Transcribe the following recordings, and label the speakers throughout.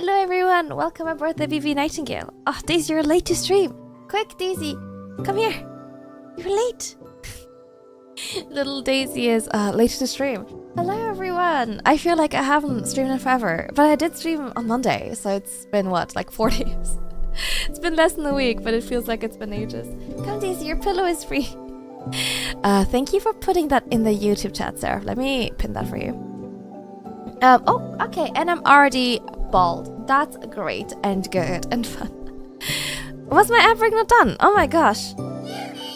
Speaker 1: Hello everyone, welcome aboard the BB Nightingale. Oh, Daisy, you're late to stream. Quick, Daisy, come here. You're late. Little Daisy is late to stream. Hello everyone. I feel like I haven't streamed in forever, but I did stream on Monday, so it's been what, like 4 days? It's been less than a week, but it feels like it's been ages. Come Daisy, your pillow is free. Thank you for putting that in the YouTube chat, Sarah. Let me pin that for you. Oh, okay, and I'm already bald. That's great and good and fun. Was my ad break not done? Oh my gosh.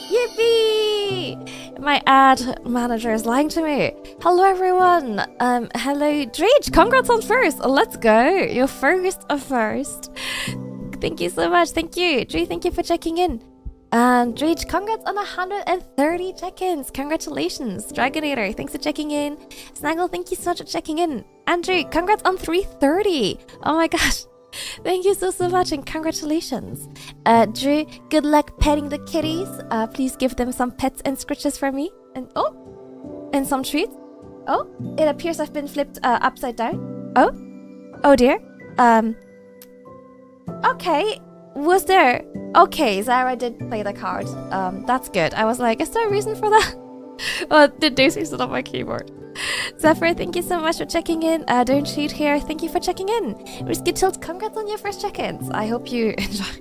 Speaker 1: Yippee! My ad manager is lying to me. Hello everyone. Hello Dredge. Congrats on first. Let's go. You're first. Thank you so much. Thank you. Dredge, thank you for checking in. Dredge, congrats on 130 check-ins. Congratulations. Dragonator, thanks for checking in. Snaggle, thank you so much for checking in. Andrew, congrats on 330. Oh my gosh. Thank you so much and congratulations. Drew, good luck petting the kitties. Please give them some pets and scratches for me. And some treats. Oh, it appears I've been flipped upside down. Oh dear. Okay. Was there? Okay, Zara did play the card. That's good. I was like, is there a reason for that? Oh, did Daisy sit on my keyboard? Zephyr, thank you so much for checking in. Don't cheat here. Thank you for checking in. Risky Tilt, congrats on your first check-ins. I hope you enjoy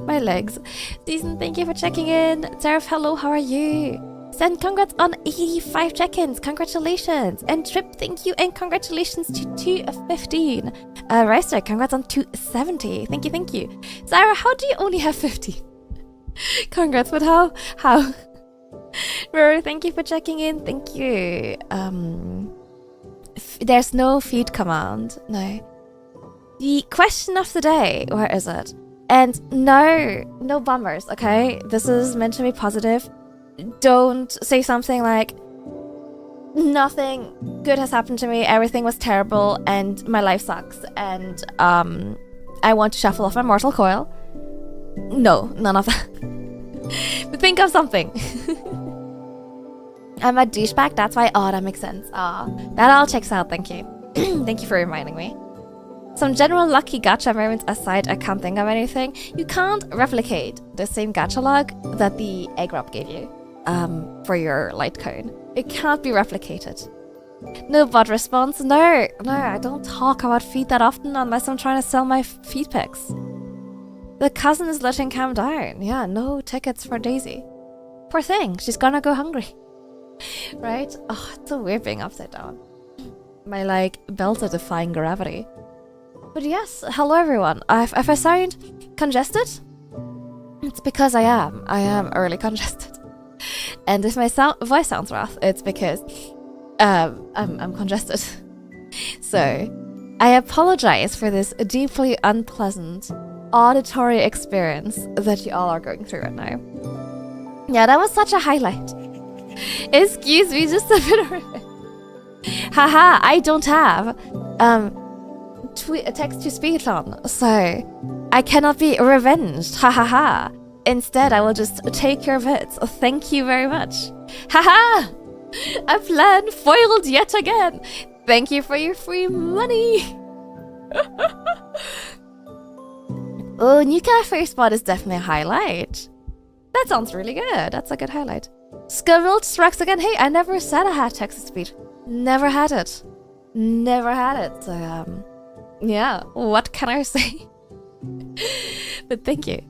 Speaker 1: my legs. Season, thank you for checking in. Seraph, hello, how are you? Sen, congrats on 85 check-ins. Congratulations. And Trip, thank you and congratulations to 215. Reister, congrats on 270. Thank you. Sarah, how do you only have 50? Congrats, but how? Ruru, thank you for checking in. Thank you. There's no feed command. No. The question of the day. Where is it? And no bummers, okay? This is meant to be positive. Don't say something like, nothing good has happened to me, everything was terrible, and my life sucks, and I want to shuffle off my mortal coil. No, none of that. But think of something. I'm a douchebag, that's why. Oh, that makes sense. That all checks out, thank you. Thank you for reminding me. Some general lucky gacha moments aside, I can't think of anything. You can't replicate the same gacha log that the egg rob gave you for your light cone. It can't be replicated. No bot response. No, I don't talk about feed that often unless I'm trying to sell my feed pics. The cousin is letting Cam down. Yeah, no tickets for Daisy. Poor thing, she's gonna go hungry. Right? Oh, it's so weird being upside down. My, like, belts are defying gravity. But yes, hello everyone. If I sound congested, it's because I am. I am early congested. And if my voice sounds rough, it's because I'm congested. So, I apologize for this deeply unpleasant auditory experience that you all are going through right now. Yeah, that was such a highlight. Excuse me, just a bit of it. Haha, I don't have text to speech on, so I cannot be revenged. Ha ha ha. Instead, I will just take your bits. Thank you very much. Haha! A plan foiled yet again. Thank you for your free money. Oh, new cafe spot is definitely a highlight. That sounds really good. That's a good highlight. Scavilled strikes again. Hey, I never said I had text to speech. Never had it. So, yeah, what can I say? But thank you.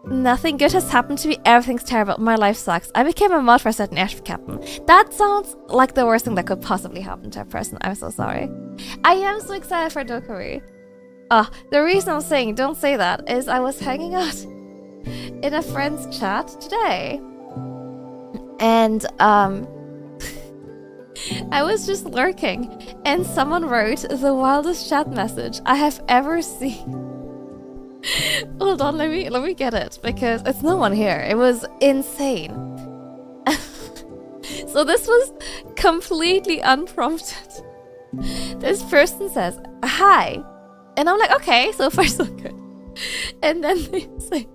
Speaker 1: Nothing good has happened to me. Everything's terrible. My life sucks. I became a mod for a certain airship captain. That sounds like the worst thing that could possibly happen to a person. I'm so sorry. I am so excited for Dokuri. The reason I'm saying don't say that is I was hanging out in a friend's chat today. And, I was just lurking, and someone wrote the wildest chat message I have ever seen. Hold on, let me get it, because it's no one here. It was insane. So this was completely unprompted. This person says, hi. And I'm like, okay, so far so good. And then they say,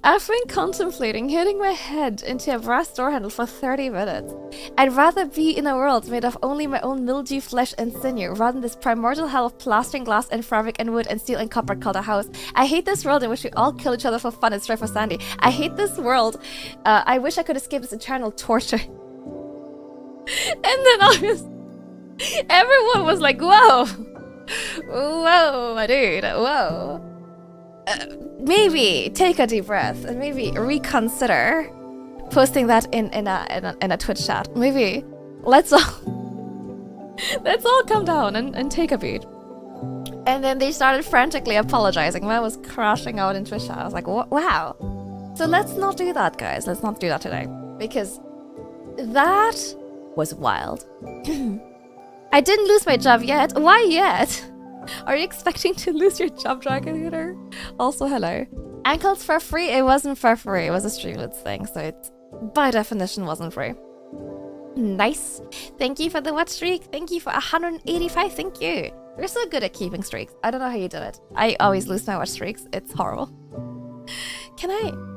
Speaker 1: I've been contemplating hitting my head into a brass door handle for 30 minutes. I'd rather be in a world made of only my own mildew, flesh, and sinew, rather than this primordial hell of plastering, glass, and fabric, and wood, and steel, and copper called a house. I hate this world in which we all kill each other for fun and strive for sanity. I hate this world. I wish I could escape this eternal torture. And then everyone was like, whoa. Whoa, my dude, whoa. Maybe take a deep breath and maybe reconsider posting that in a Twitch chat. Maybe let's all come down and take a beat. And then they started frantically apologizing when I was crashing out in Twitch chat. I was like, wow. So let's not do that, guys. Let's not do that today, because that was wild. I didn't lose my job yet. Why yet? Are you expecting to lose your job, Dragon Eater? Also, hello. Ankles for free? It wasn't for free. It was a Streamlabs thing, so it, by definition, wasn't free. Nice. Thank you for the watch streak. Thank you for 185. Thank you. You're so good at keeping streaks. I don't know how you did it. I always lose my watch streaks. It's horrible.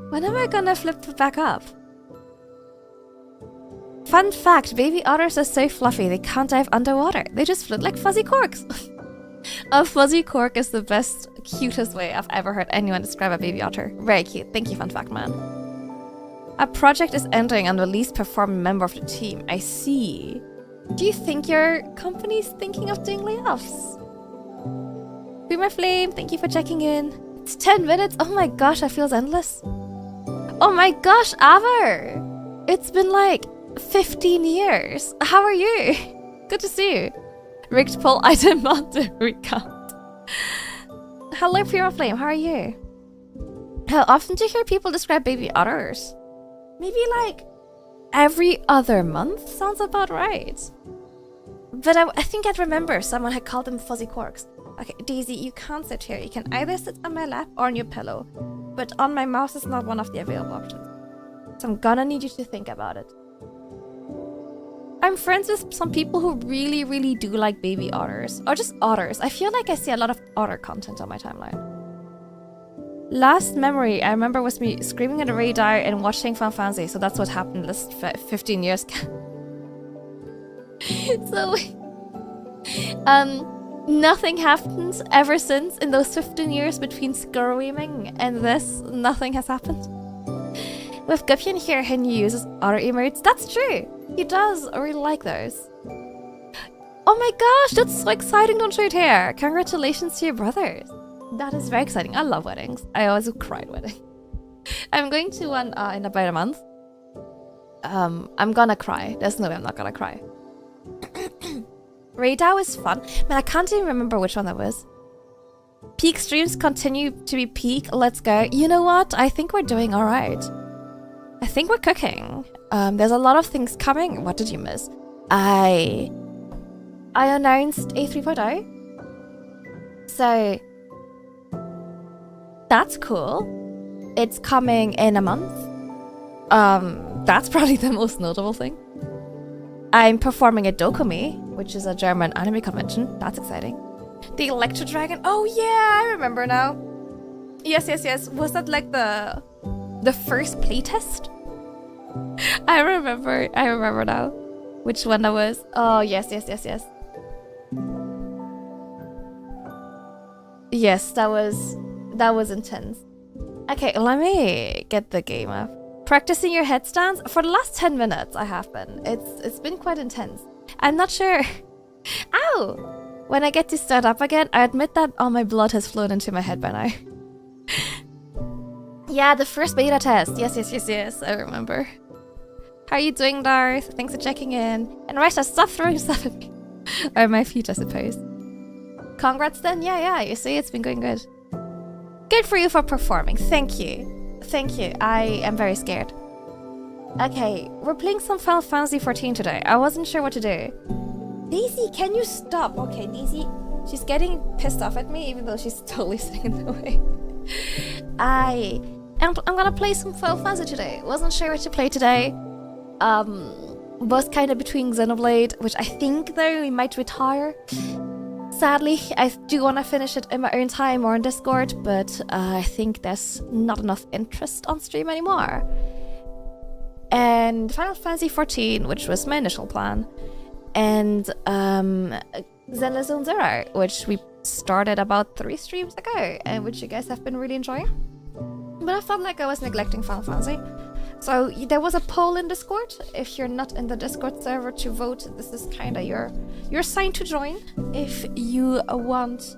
Speaker 1: When am I gonna flip it back up? Fun fact, baby otters are so fluffy they can't dive underwater. They just float like fuzzy corks. A fuzzy cork is the best, cutest way I've ever heard anyone describe a baby otter. Very cute. Thank you, fun fact man. A project is ending and the least performing member of the team. I see. Do you think your company's thinking of doing layoffs? Be my flame, thank you for checking in. It's 10 minutes. Oh my gosh, that feels endless. Oh my gosh, Avar! It's been like 15 years. How are you? Good to see you. Rigged poll, I demand a recount. Hello, Prima Flame, how are you? How often do you hear people describe baby otters? Maybe like every other month sounds about right. But I think I'd remember someone had called them fuzzy corks. Okay, Daisy, you can't sit here. You can either sit on my lap or on your pillow. But on my mouse is not one of the available options. So I'm gonna need you to think about it. I'm friends with some people who really, really do like baby otters. Or just otters. I feel like I see a lot of otter content on my timeline. Last memory I remember was me screaming at a radar and watching Final Fantasy. So that's what happened last 15 years. So, nothing happened ever since in those 15 years between screaming and this. Nothing has happened. With Guppian here, he uses otter emotes. That's true. He does. I really like those. Oh my gosh, that's so exciting, don't you hair. Congratulations to your brothers. That is very exciting. I love weddings. I always cry at weddings. I'm going to one in about a month. I'm gonna cry. There's no way I'm not gonna cry. Radar is fun. Man, I can't even remember which one that was. Peak streams continue to be peak. Let's go. You know what? I think we're doing alright. I think we're cooking. There's a lot of things coming. What did you miss? I announced a 3.0. So that's cool. It's coming in a month. That's probably the most notable thing. I'm performing at Dokumi, which is a German anime convention. That's exciting. The Electro Dragon. Oh yeah, I remember now. Yes. Was that like the first playtest? I remember now which one that was. Oh yes. Yes, that was intense. Okay, let me get the game up. Practicing your headstands for the last 10 minutes. I have been. It's been quite intense. I'm not sure. Ow! When I get to start up again, I admit that all my blood has flown into my head by now. Yeah, the first beta test. Yes. I remember. How are you doing, Darth? Thanks for checking in. And Raisha, stop throwing stuff at me. Or my feet, I suppose. Congrats then. Yeah. You see, it's been going good. Good for you for performing. Thank you. I am very scared. Okay, we're playing some Final Fantasy 14 today. I wasn't sure what to do. Daisy, can you stop? Okay, Daisy, she's getting pissed off at me even though she's totally sitting in the way. I'm gonna play some Final Fantasy today. Wasn't sure what to play today. Was kind of between Xenoblade, which I think though we might retire. Sadly, I do want to finish it in my own time or on Discord, but I think there's not enough interest on stream anymore. And Final Fantasy XIV, which was my initial plan, and Zenless Zone Zero, which we started about 3 streams ago, and which you guys have been really enjoying. But I felt like I was neglecting Final Fantasy. So there was a poll in Discord. If you're not in the Discord server to vote, this is kind of your sign to join if you want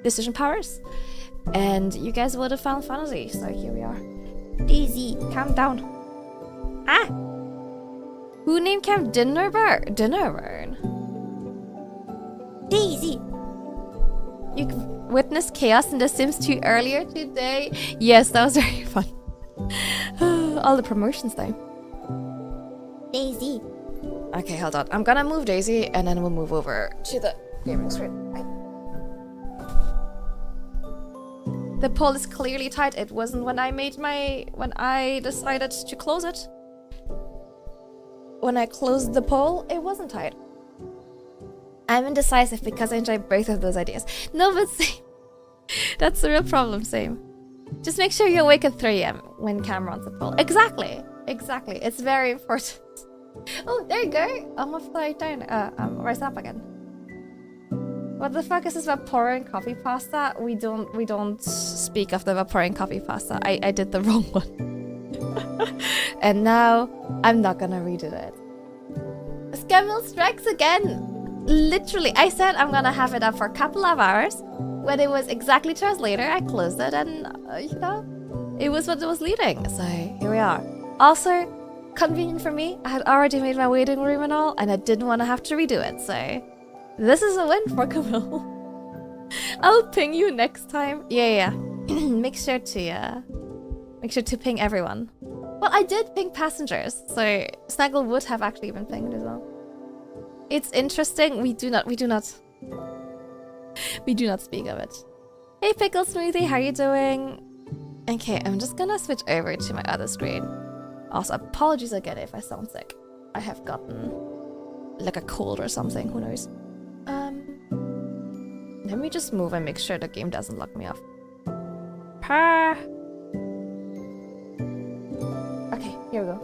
Speaker 1: decision powers. And you guys voted Final Fantasy, so here we are. Daisy, calm down. Ah! Who named Cam Dinnerburn? Dinnerburn? Daisy! You witnessed chaos in The Sims 2 earlier today? Yes, that was very fun. All the promotions though. Daisy. Okay, hold on. I'm gonna move Daisy and then we'll move over to the gaming screen. Right. The poll is clearly tight. It wasn't when I decided to close it. When I closed the poll, it wasn't tight. I'm indecisive because I enjoy both of those ideas. No, but same. That's the real problem, same. Just make sure you're awake at 3 AM when Cam runs the poll. Exactly. Exactly. It's very important. Oh, there you go. I'm upside down. Rise up again. What the fuck is this vaporing coffee pasta? We don't speak of the vaporing coffee pasta. I did the wrong one. And now I'm not gonna redo it. Camille strikes again. Literally, I said I'm gonna have it up for a couple of hours. When it was exactly 2 hours later, I closed it and, you know, it was what it was leading. So, here we are. Also, convenient for me. I had already made my waiting room and all, and I didn't want to have to redo it. So, this is a win for Camille. I'll ping you next time. Yeah. Make sure to ping everyone. Well, I did ping passengers, so Snaggle would have actually been pinged as well. It's interesting. We do not speak of it. Hey Pickle Smoothie, how are you doing? Okay, I'm just gonna switch over to my other screen. Also, apologies again if I sound sick. I have gotten like a cold or something, who knows. Let me just move and make sure the game doesn't lock me off. Okay, here we go.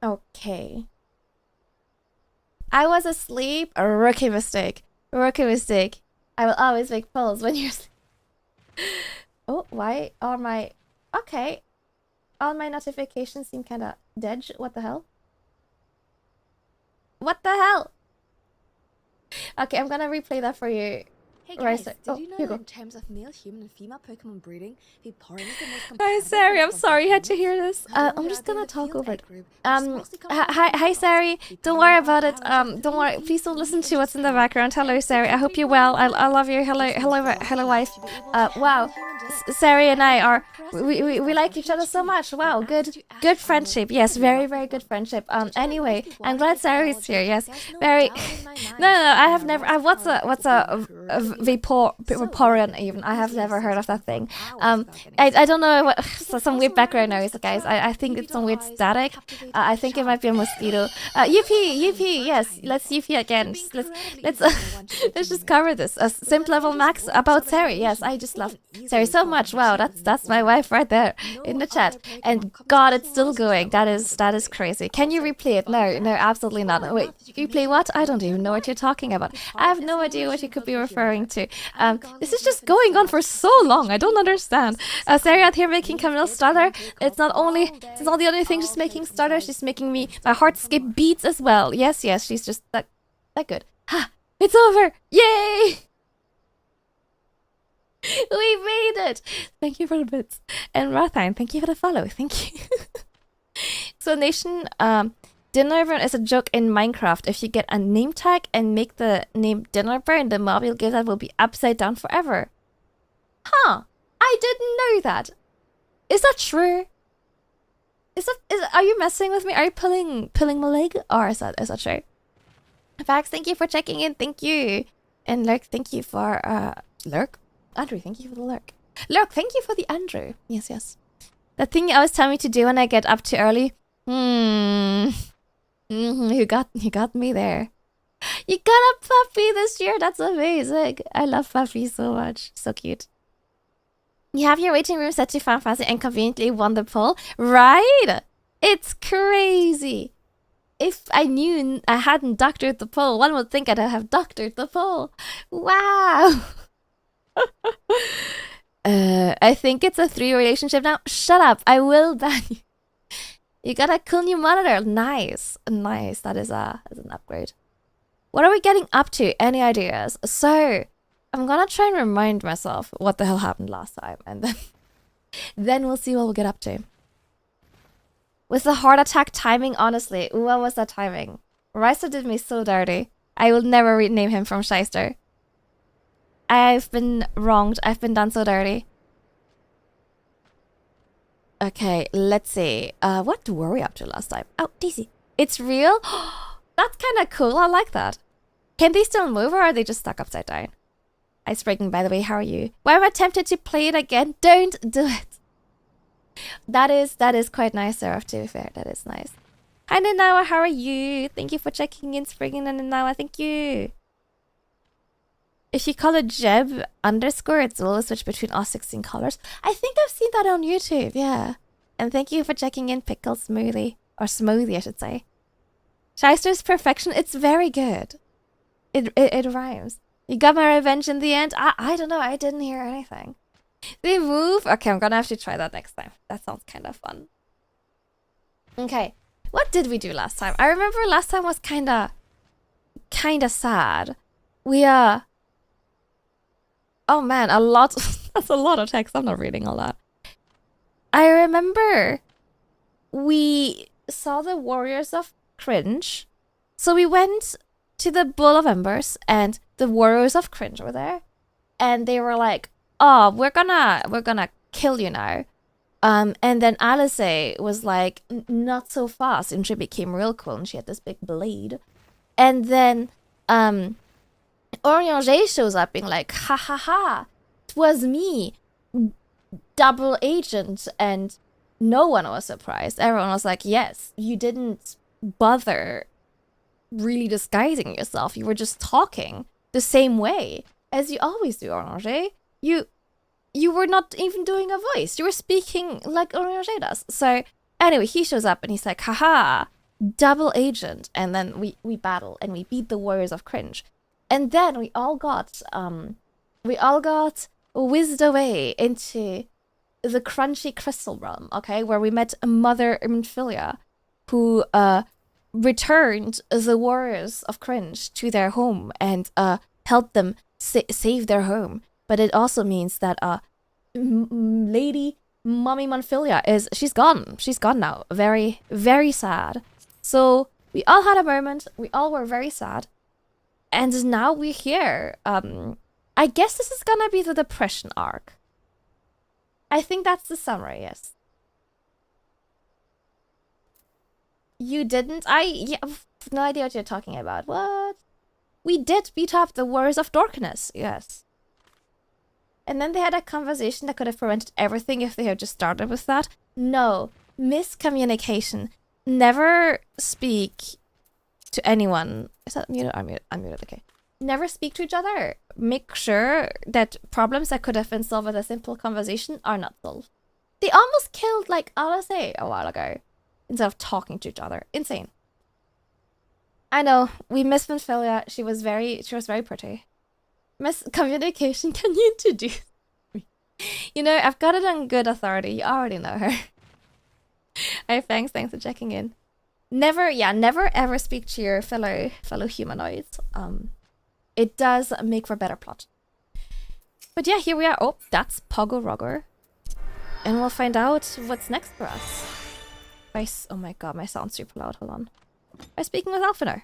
Speaker 1: Okay. I was asleep. A rookie mistake. Rookie mistake. I will always make polls when you're asleep. Oh, why are my... Okay. All my notifications seem kind of dead. What the hell? What the hell? Okay, I'm gonna replay that for you.
Speaker 2: Hey guys, did you know that in terms of male, human, and female Pokemon breeding, Vaporeon is the most compatible...
Speaker 1: Hi, Sari. I'm sorry you had to hear this. I'm just gonna talk over it. Hi, Sari. Don't worry about it. Don't worry. Please don't listen to what's in the background. Hello, Sari. I hope you're well. I love you. Hello, wife. Wow. Sari and I are... We like each other so much. Wow, good friendship. Yes, very, very good friendship. Anyway, I'm glad Sari's here. Yes, very... No, I have never... what's a Vaporeon even? I have never heard of that thing. I don't know what... some weird background noise, guys. I think it's some weird static. I think it might be a mosquito. Yuppie, yes. Let's Yuppie again. Let's just cover this. Simp level max about Sari. Yes, I just love Sari so much. Wow, that's my wife right there in the chat. And God, it's still going. That is crazy. Can you replay it? No, absolutely not. Wait, replay what? I don't even know what you're talking about. I have no idea what you could be referring to. This is just going on for so long. I don't understand. Sari out here making Camille stutter. It's not the only thing she's making stutter. She's making my heart skip beats as well. Yes. She's just that good. Ha! It's over! Yay! We made it! Thank you for the bits. And Rathine, thank you for the follow. Thank you. Explanation. Dinnerburn is a joke in Minecraft. If you get a name tag and make the name Dinnerburn, the mob you'll give that will be upside down forever. Huh. I didn't know that. Is that true? Are you messing with me? Are you pulling my leg? Or is that true? Fax, thank you for checking in. Thank you. And Lurk, thank you for Lurk? Andrew, thank you for the Lurk. Lurk, thank you for the Andrew. Yes. The thing you always tell me to do when I get up too early. You got me there. You got a puppy this year. That's amazing. I love puppies so much. So cute. You have your waiting room set to Final Fantasy and conveniently won the poll, right? It's crazy. If I knew I hadn't doctored the poll, one would think I'd have doctored the poll. Wow. I think it's a 3 relationship now. Shut up. I will ban you. You got a cool new monitor. Nice. Nice. That is an upgrade. What are we getting up to? Any ideas? So, I'm gonna try and remind myself what the hell happened last time, and then we'll see what we'll get up to. With the heart attack timing, honestly, what was that timing? Ryster did me so dirty. I will never rename him from Shyster. I've been wronged. I've been done so dirty. Okay, let's see. What were we up to last time? Oh, Daisy. It's real? That's kind of cool. I like that. Can they still move, or are they just stuck upside down? Icebreaking, by the way. How are you? Why am I tempted to play it again? Don't do it. That is quite nice, Seraph, to be fair. That is nice. Hi, Nanawa. How are you? Thank you for checking in, Springing, and Nanawa. Thank you. If you call it Jeb underscore, it's always switch between all 16 colors. I think I've seen that on YouTube, yeah. And thank you for checking in, Pickle Smoothie. Or Smoothie, I should say. Shyster's perfection, it's very good. It rhymes. You got my revenge in the end? I don't know, I didn't hear anything. They move? Okay, I'm gonna have to try that next time. That sounds kind of fun. Okay, what did we do last time? I remember last time was kinda sad. We, oh man, a lot, that's a lot of text. I'm not reading all that. I remember we saw the Warriors of Cringe. So we went to the Bull of Embers and the Warriors of Cringe were there. And they were like, oh, we're gonna kill you now. And then Alice was like, not so fast. And she became real cool and she had this big blade. And then, Orianger shows up being like, ha ha ha, it was me, double agent, and no one was surprised. Everyone was like, yes, you didn't bother really disguising yourself. You were just talking the same way as you always do, Orianger. You were not even doing a voice. You were speaking like Orianger does. So anyway, he shows up and he's like, haha, double agent. And then we battle and we beat the Warriors of Cringe. And then we all got whizzed away into the crunchy crystal realm, okay, where we met Mother Minfilia, who returned the Warriors of Cringe to their home and helped them save their home. But it also means that Lady Mommy Minfilia she's gone. She's gone now. Very, very sad. So we all had a moment. We all were very sad. And now we're here. I guess this is gonna be the depression arc. I think that's the summary, yes. You didn't? Yeah, no idea what you're talking about. What? We did beat up the Warriors of Darkness, yes. And then they had a conversation that could have prevented everything if they had just started with that. No. Miscommunication. Never speak to anyone. Is that muted? I'm muted, okay. Never speak to each other. Make sure that problems that could have been solved with a simple conversation are not solved. They almost killed, like, Alice a while ago. Instead of talking to each other. Insane. I know. We miss Minfilia. She was very pretty. Miscommunication. Can you introduce me? You know, I've got it on good authority. You already know her. Alright, thanks for checking in. Never ever speak to your fellow humanoids. It does make for better plot. But yeah, here we are. Oh, that's Poggo Rogger. And we'll find out what's next for us. Oh my god, my sound's super loud. Hold on. I'm speaking with Alphinaud.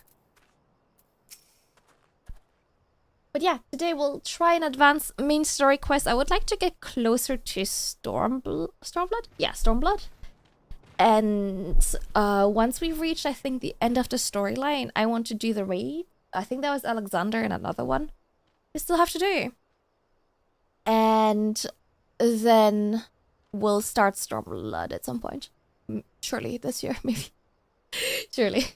Speaker 1: But yeah, today we'll try and advance main story quest. I would like to get closer to Stormblood? Yeah, Stormblood. And once we've reached, I think, the end of the storyline, I want to do the raid. I think that was Alexander and another one. We still have to do. And then will start stormblood at some point. Surely this year, maybe. Surely.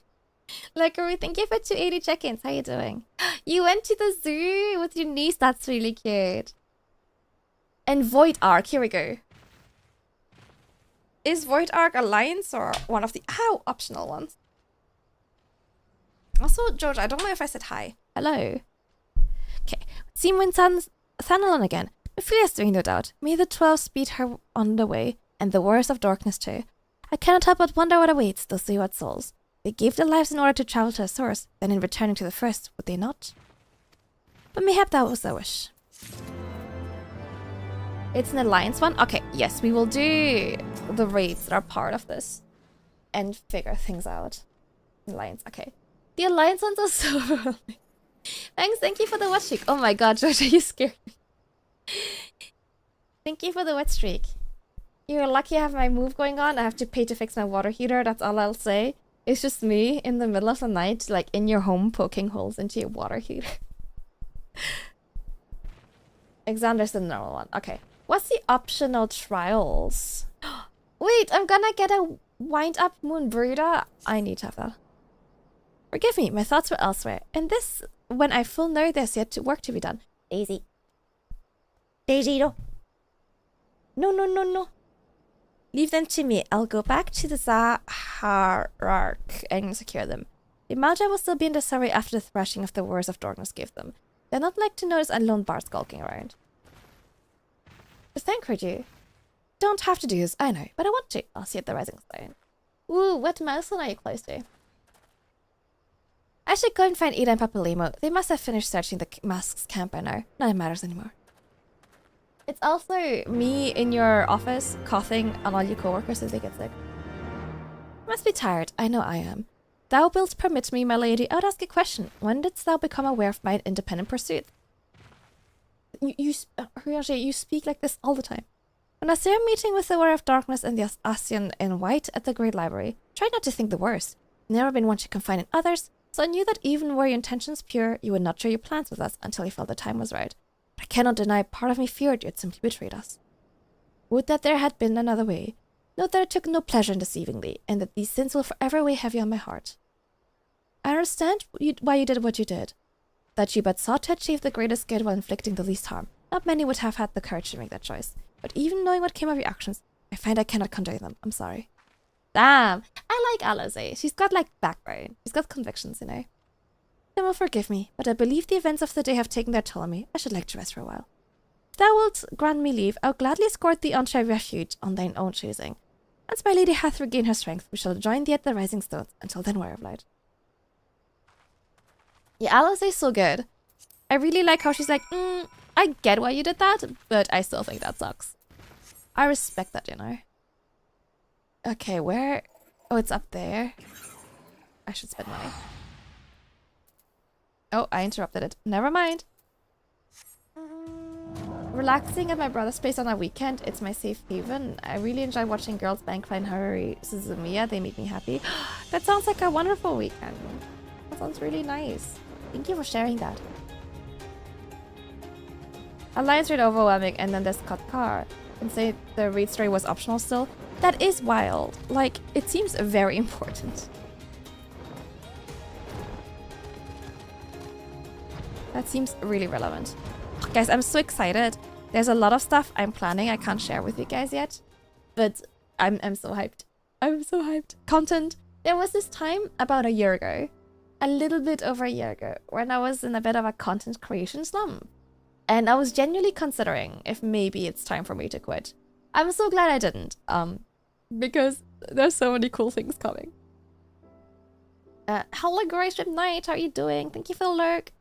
Speaker 1: Luckily, thank you for 280 check-ins. How you doing? You went to the zoo with your niece. That's really cute. And Void Arc. Here we go. Is Void Arc Alliance or one of the optional ones? Also, George, I don't know if I said hi. Hello. Okay. Seem when Sanalon again. Ophelia's doing, no doubt. May the 12 speed her on the way, and the worst of darkness too. I cannot help but wonder what awaits those wayward souls. They gave their lives in order to travel to a source, then in returning to the first, would they not? But mayhap that was their wish. It's an alliance one? Okay, yes, we will do the raids that are part of this. And figure things out. Alliance, okay. The alliance ones are so overwhelming. Thanks, thank you for the wet streak. Oh my god, George, are you scared? Thank you for the wet streak. You're lucky I have my move going on. I have to pay to fix my water heater, that's all I'll say. It's just me in the middle of the night, like in your home, poking holes into your water heater. Xander's the normal one. Okay. What's the optional trials? Wait, I'm gonna get a wind-up moon brooder. I need to have that. Forgive me, my thoughts were elsewhere. And this, when I full know there's yet to work to be done. Daisy. Daisy, no. No, no, no, no. Leave them to me. I'll go back to the Zaharak and secure them. The Magi will still be in the surrey after the thrashing of the words of darkness gave them. They're not like to notice a lone bard skulking around. But thank you. Don't have to do this, I know, but I want to. I'll see at the rising stone. Ooh, what milestone are you close to? I should go and find Ida and Papalimo. They must have finished searching the mask's camp by now. None matters anymore. It's also me in your office coughing on all your coworkers as they get sick. You must be tired. I know I am. Thou wilt permit me, my lady. I would ask a question. When didst thou become aware of my independent pursuit? You speak like this all the time. When I saw a meeting with the Warrior of Darkness and the Asian in white at the Great Library, try not to think the worst. Never been one to confide in others, so I knew that even were your intentions pure, you would not share your plans with us until you felt the time was right. But I cannot deny part of me feared you had simply betrayed us. Would that there had been another way. Note that I took no pleasure in deceiving thee, and that these sins will forever weigh heavy on my heart. I understand why you did what you did. That you but sought to achieve the greatest good while inflicting the least harm. Not many would have had the courage to make that choice. But even knowing what came of your actions, I find I cannot condone them. I'm sorry. Damn! I like Alize. She's got, like, backbone. She's got convictions, you know. Then will forgive me, but I believe the events of the day have taken their toll on me. I should like to rest for a while. If thou wilt grant me leave, I'll gladly escort thee unto a refuge on thine own choosing. Once my lady hath regained her strength, we shall join thee at the rising stones. Until then, wear of light. Yeah, Alice is so good. I really like how she's like, I get why you did that, but I still think that sucks. I respect that, you know. Okay, where? Oh, it's up there. I should spend money. Oh, I interrupted it. Never mind. Relaxing at my brother's place on a weekend. It's my safe haven. I really enjoy watching girls bang Klein Harry Suzumiya. They make me happy. That sounds like a wonderful weekend. That sounds really nice. Thank you for sharing that. Alliance read overwhelming and then there's cut car. And say the read story was optional still. That is wild. Like, it seems very important. That seems really relevant. Guys, I'm so excited. There's a lot of stuff I'm planning I can't share with you guys yet. But I'm so hyped. I'm so hyped. Content. There was this time about a year ago. A little bit over a year ago. When I was in a bit of a content creation slump. And I was genuinely considering if maybe it's time for me to quit. I'm so glad I didn't. Because there's so many cool things coming. Hello, Grace Knight. How are you doing? Thank you for the lurk.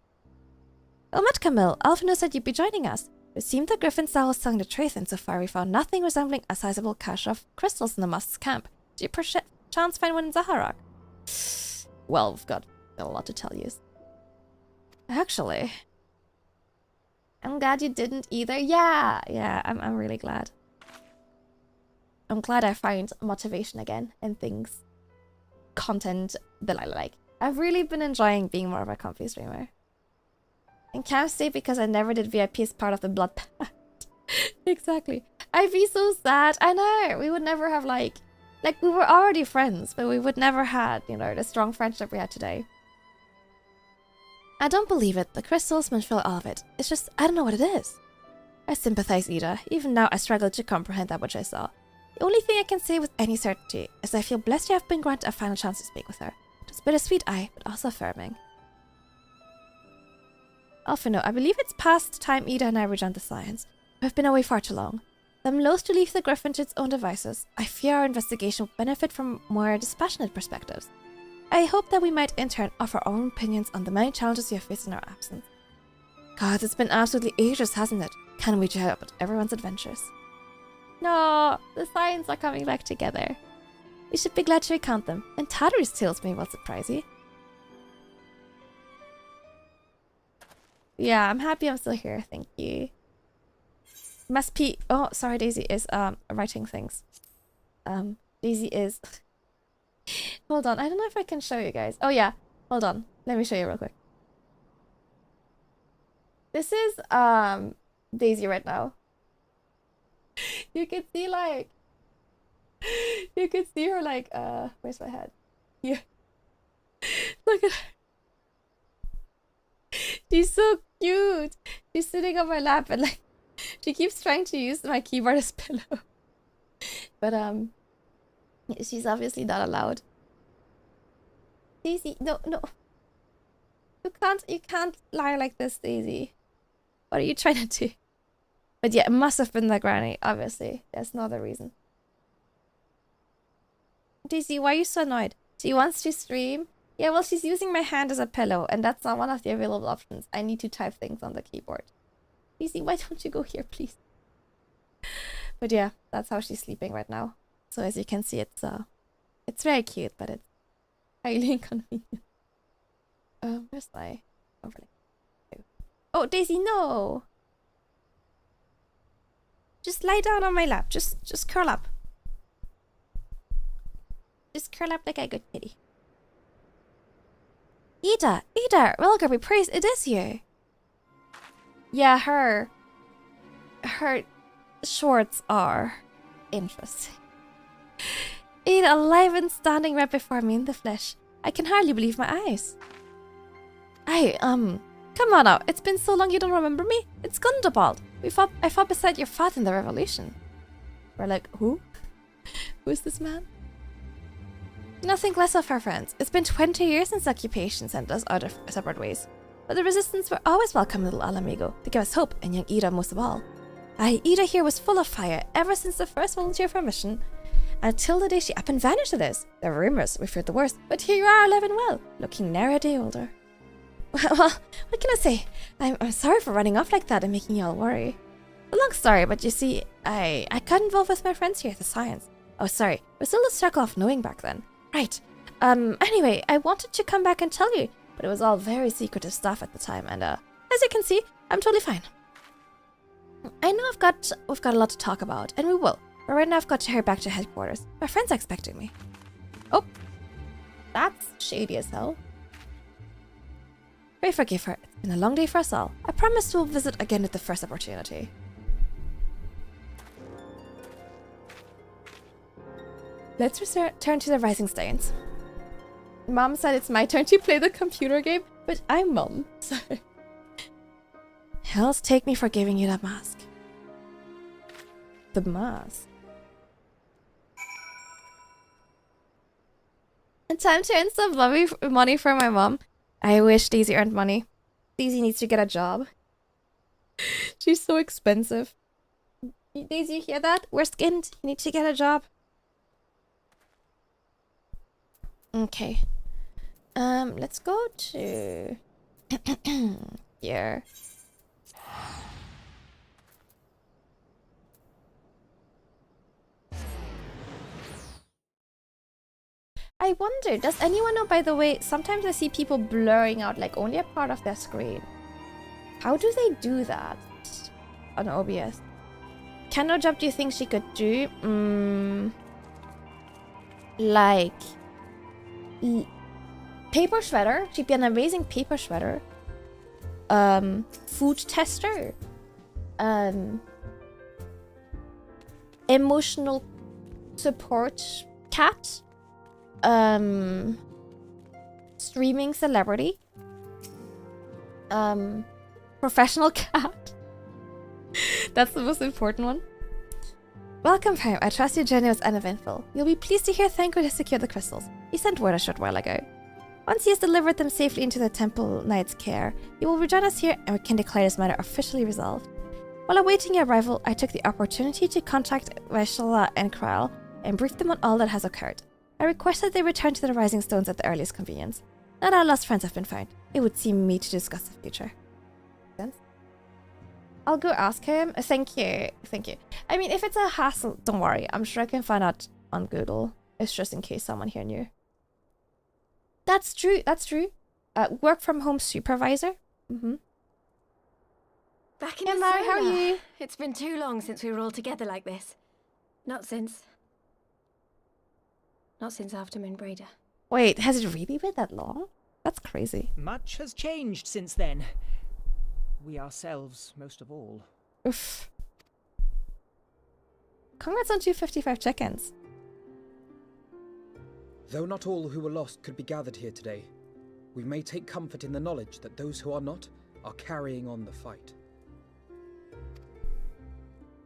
Speaker 1: Well met, Camille. Alphino said you'd be joining us. It seemed the Griffin Sal was telling the truth, and so far we found nothing resembling a sizable cache of crystals in the Musk's camp. Do you perchance find one in Zaharak? Well, we've got a lot to tell you. Actually, I'm glad you didn't either. Yeah, I'm really glad. I'm glad I found motivation again and things, content that I like. I've really been enjoying being more of a comfy streamer. And can't stay because I never did VIP as part of the Blood Pact. Exactly. I'd be so sad. I know. We would never have like we were already friends, but we would never had, you know, the strong friendship we had today. I don't believe it. The crystals must fill all of it. It's just, I don't know what it is. I sympathize, Ida. Even now, I struggle to comprehend that which I saw. The only thing I can say with any certainty is I feel blessed to have been granted a final chance to speak with her. It was bittersweet, but also affirming. Alphino, I believe it's past time Ida and I rejoined the science. We have been away far too long. I'm loath to leave the Griffin to its own devices. I fear our investigation will benefit from more dispassionate perspectives. I hope that we might in turn offer our own opinions on the many challenges we have faced in our absence. God, it's been absolutely ages, hasn't it? Can we chat about everyone's adventures? No, the Science are coming back together. You should be glad to recount them, and Tattery's tales may well surprise you. Yeah, I'm happy I'm still here, thank you. Must be. Oh, sorry, Daisy is writing things. Daisy is. Hold on, I don't know if I can show you guys. Oh yeah, hold on. Let me show you real quick. This is Daisy right now. You can see like. You can see her like. Where's my head? Yeah. Look at her. She's so cute. She's sitting on my lap and like. She keeps trying to use my keyboard as pillow. But she's obviously not allowed. Daisy, no. You can't lie like this, Daisy. What are you trying to do? But yeah, it must have been the granny, obviously. There's no other reason. Daisy, why are you so annoyed? She wants to stream? Yeah, well, she's using my hand as a pillow, and that's not one of the available options. I need to type things on the keyboard. Daisy, why don't you go here, please? But yeah, that's how she's sleeping right now. So as you can see, it's very cute, but it's highly inconvenient. Where's my overlay? Oh, Daisy, no! Just lie down on my lap. Just curl up. Just curl up like a good kitty. Ida, well, God be praised, it is you. Yeah, her shorts are interesting. Ida, alive and standing right before me in the flesh. I can hardly believe my eyes. Come on now. It's been so long you don't remember me? It's Gundobald. I fought beside your father in the revolution. We're like, who? Who is this man? Nothing less of our friends. It's been 20 years since occupation sent us out of separate ways. But the resistance were always welcome, little Alamigo, to give us hope, and young Ida most of all. Ida here was full of fire ever since the first volunteer for a mission, until the day she up and vanished it is. There were rumors, we feared the worst, but here you are alive and well, looking ne'er a day older. Well, what can I say? I'm sorry for running off like that and making you all worry. A long story, but you see, I got involved with my friends here at the science. Oh, sorry, we're still a circle of knowing back then. Right. Anyway, I wanted to come back and tell you, but it was all very secretive stuff at the time, and as you can see, I'm totally fine. I know we've got a lot to talk about, and we will. But right now I've got to head back to headquarters. My friends are expecting me. Oh, that's shady as hell. Pray forgive her. It's been a long day for us all. I promise we'll visit again at the first opportunity. Let's return to the Rising Stones. Mom said it's my turn to play the computer game, but I'm Mom, so... Hells take me for giving you that mask. The mask? And time to earn some money for my mom. I wish Daisy earned money. Daisy needs to get a job. She's so expensive. Daisy, you hear that? We're skinned. You need to get a job. Okay. Let's go to here. I wonder, does anyone know, by the way, sometimes I see people blurring out like only a part of their screen. How do they do that on OBS? What kind of job do you think she could do? Like paper shredder. She'd be an amazing paper shredder. Food tester. emotional support cat, streaming celebrity, professional cat. That's the most important one. Welcome home. I trust your journey was uneventful. You'll be pleased to hear Thanko has secured the crystals. He sent word a short while ago. Once he has delivered them safely into the Temple Knight's care, he will rejoin us here and we can declare this matter officially resolved. While awaiting your arrival, I took the opportunity to contact Vaishala and Kral and brief them on all that has occurred. I requested they return to the Rising Stones at the earliest convenience. Not our lost friends have been found. It would seem me to discuss the future. Sense? I'll go ask him. Thank you. Thank you. I mean, if it's a hassle, don't worry. I'm sure I can find out on Google. It's just in case someone here knew. That's true. That's true. Work from home supervisor. Mm-hmm.
Speaker 3: Back in
Speaker 1: Hey,
Speaker 3: the
Speaker 1: Mary,
Speaker 3: sauna.
Speaker 1: how are you?
Speaker 3: It's been too long since we were all together like this. Not since after Moonbreeder.
Speaker 1: Wait, has it really been that long? That's crazy.
Speaker 4: Much has changed since then. We ourselves, most of all.
Speaker 1: Oof. Congrats on 255 check-ins.
Speaker 5: Though not all who were lost could be gathered here today, we may take comfort in the knowledge that those who are not are carrying on the fight.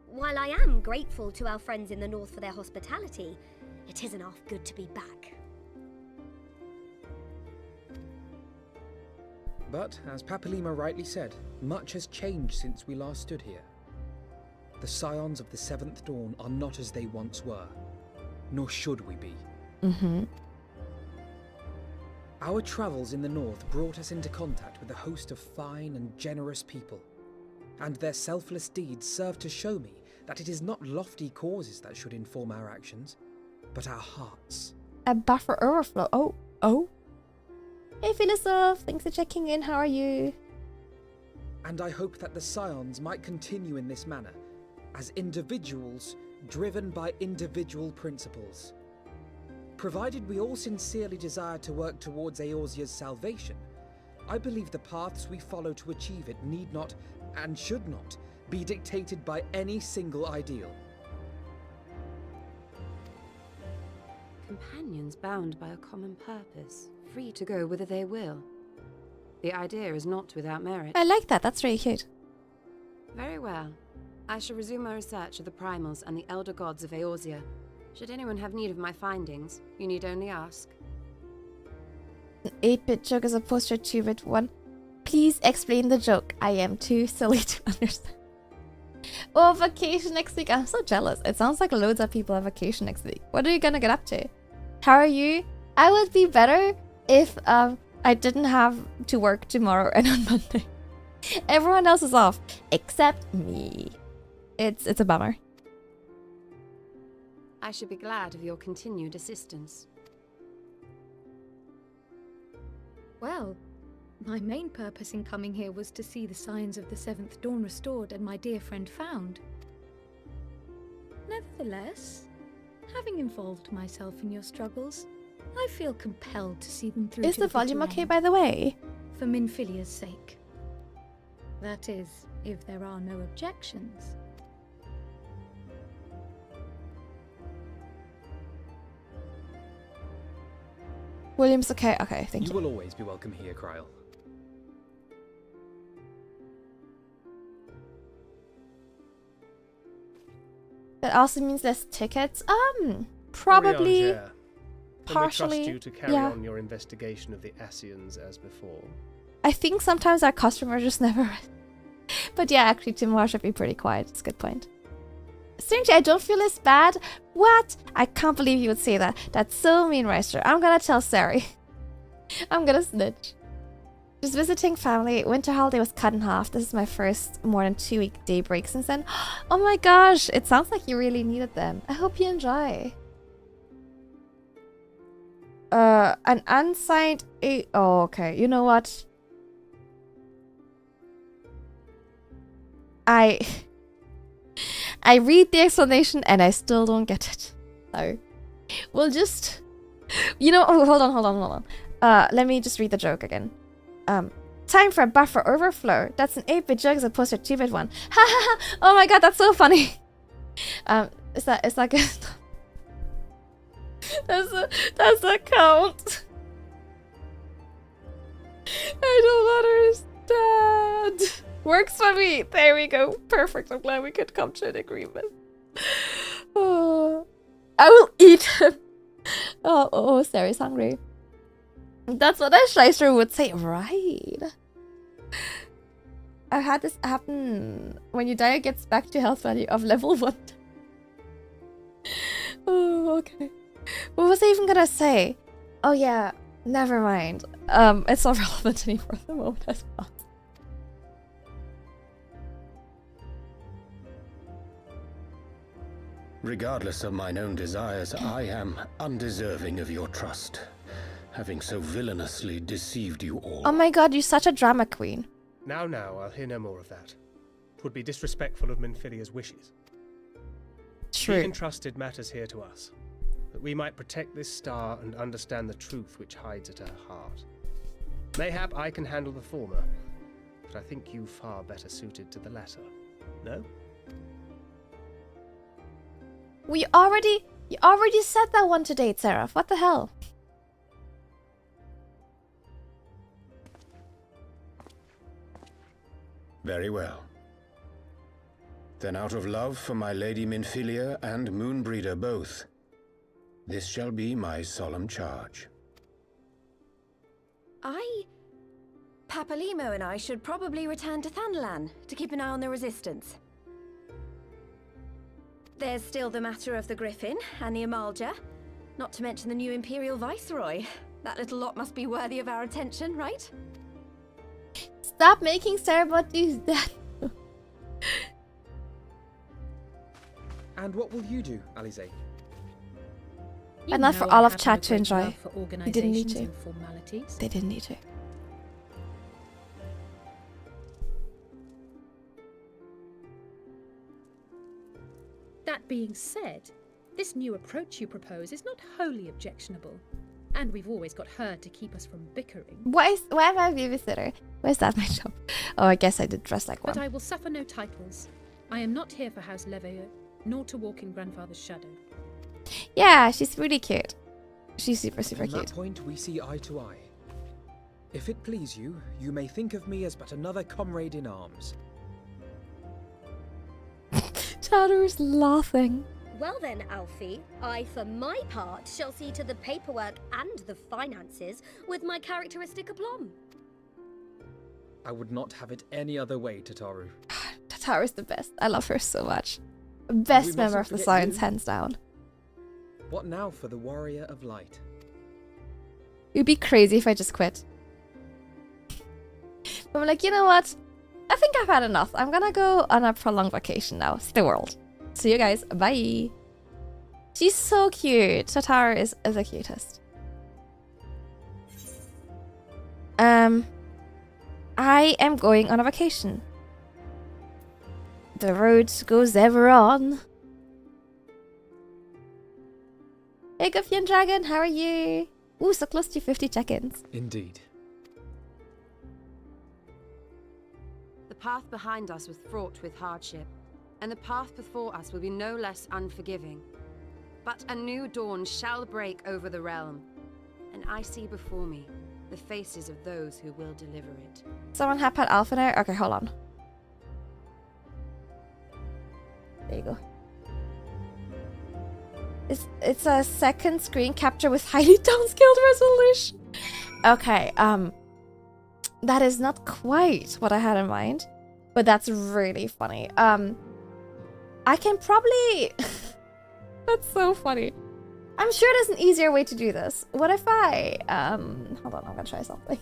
Speaker 6: While I am grateful to our friends in the north for their hospitality, it isn't half good to be back.
Speaker 5: But, as Papalima rightly said, much has changed since we last stood here. The scions of the Seventh Dawn are not as they once were, nor should we be.
Speaker 1: Mm-hmm.
Speaker 5: Our travels in the north brought us into contact with a host of fine and generous people, and their selfless deeds serve to show me that it is not lofty causes that should inform our actions, but our hearts.
Speaker 1: A buffer overflow. Oh. Hey, Philosoph. Thanks for checking in. How are you?
Speaker 5: And I hope that the scions might continue in this manner, as individuals driven by individual principles. Provided we all sincerely desire to work towards Eorzea's salvation, I believe the paths we follow to achieve it need not, and should not, be dictated by any single ideal.
Speaker 7: Companions bound by a common purpose, free to go whither they will. The idea is not without merit.
Speaker 1: I like that. That's really cute.
Speaker 7: Very well. I shall resume my research of the primals and the elder gods of Eorzea. Should anyone have need of my findings, you need only ask.
Speaker 1: An 8-bit joke as opposed to a 2-bit one. Please explain the joke. I am too silly to understand. Oh, vacation next week. I'm so jealous. It sounds like loads of people have vacation next week. What are you gonna get up to? How are you? I would be better if I didn't have to work tomorrow and on Monday. Everyone else is off except me. It's a bummer.
Speaker 7: I should be glad of your continued assistance.
Speaker 8: Well, my main purpose in coming here was to see the signs of the Seventh Dawn restored and my dear friend found. Nevertheless, having involved myself in your struggles, I feel compelled to see them through.
Speaker 1: Is
Speaker 8: to
Speaker 1: the
Speaker 8: bitter
Speaker 1: volume okay,
Speaker 8: end,
Speaker 1: by the way?
Speaker 8: for Minfilia's sake. That is, if there are no objections.
Speaker 1: William's okay. Okay, thank
Speaker 5: You
Speaker 1: you.
Speaker 5: will always be welcome here, Kryl.
Speaker 1: That also means less tickets. Probably.
Speaker 9: Can
Speaker 1: partially,
Speaker 9: we trust you to carry
Speaker 1: yeah.
Speaker 9: on your investigation of the Asians as before?
Speaker 1: I think sometimes our customers just never. But yeah, actually, tomorrow should be pretty quiet. It's a good point. Strangely, I don't feel as bad. What? I can't believe you would say that. That's so mean, Reister. I'm gonna tell Sari. I'm gonna snitch. Just visiting family. Winter holiday was cut in half. This is my first more than 2-week day break since then. Oh my gosh, it sounds like you really needed them. I hope you enjoy. An unsigned oh, okay. You know what? I read the explanation and I still don't get it. So we'll just, you know, oh, hold on. Let me just read the joke again. Time for a buffer overflow. That's an 8-bit joke as opposed to a 2-bit one. Ha ha ha! Oh my god, that's so funny. Is that good? Does that count? I don't understand. Works for me. There we go. Perfect. I'm glad we could come to an agreement. Oh, I will eat him. Oh, Sarah's hungry. That's what a Schleister would say, right? I've had this happen. When you die, it gets back to health value of level 1. Oh, okay. What was I even gonna say? Oh yeah, never mind. It's not relevant anymore at the moment as well.
Speaker 10: Regardless of mine own desires, I am undeserving of your trust, having so villainously deceived you all.
Speaker 1: Oh my god, you're such a drama queen.
Speaker 9: Now, I'll hear no more of that. 'Twould be disrespectful of Minfilia's wishes.
Speaker 1: True.
Speaker 9: She entrusted matters here to us, that we might protect this star and understand the truth which hides at her heart. Mayhap I can handle the former, but I think you far better suited to the latter. No?
Speaker 1: You already said that one to date, Seraph. What the hell?
Speaker 10: Very well. Then out of love for my Lady Minfilia and Moonbreeder both, this shall be my solemn charge.
Speaker 3: Papalimo and I should probably return to Thanalan to keep an eye on the resistance. There's still the matter of the Griffin and the Amalja, not to mention the new Imperial Viceroy. That little lot must be worthy of our attention, right?
Speaker 1: Stop making Cerebot do that.
Speaker 5: And what will you do, Alize?
Speaker 1: But not for all of chat to enjoy. You didn't need to. They didn't need to.
Speaker 8: That being said, this new approach you propose is not wholly objectionable. And we've always got her to keep us from bickering.
Speaker 1: Why am I a babysitter? Where's that my job? Oh, I guess I did dress like one.
Speaker 8: But I will suffer no titles. I am not here for House Leveilleur, nor to walk in Grandfather's shadow.
Speaker 1: Yeah, she's really cute. She's super cute.
Speaker 5: On that point, we see eye to eye. If it please you, you may think of me as but another comrade in arms.
Speaker 1: Chowder's laughing.
Speaker 6: Well then, Alfie, I, for my part, shall see to the paperwork and the finances with my characteristic aplomb.
Speaker 5: I would not have it any other way, Tataru.
Speaker 1: Tataru's the best. I love her so much. Best member of the Science, hands down.
Speaker 5: What now for the Warrior of Light?
Speaker 1: It would be crazy if I just quit. But I'm like, you know what? I think I've had enough. I'm gonna go on a prolonged vacation now. See the world. See you guys. Bye. She's so cute. Tataru is the cutest. I am going on a vacation. The road goes ever on. Hey, Guffian Dragon, how are you? Ooh, so close to 50 check-ins.
Speaker 5: Indeed.
Speaker 7: The path behind us was fraught with hardship, and the path before us will be no less unforgiving. But a new dawn shall break over the realm, and I see before me the faces of those who will deliver it.
Speaker 1: Someone had put Alpha there? Okay, hold on. There you go. It's a second screen capture with highly downscaled resolution. Okay, that is not quite what I had in mind, but that's really funny. I can probably... That's so funny. I'm sure there's an easier way to do this. What if I... Hold on, I'm gonna try something.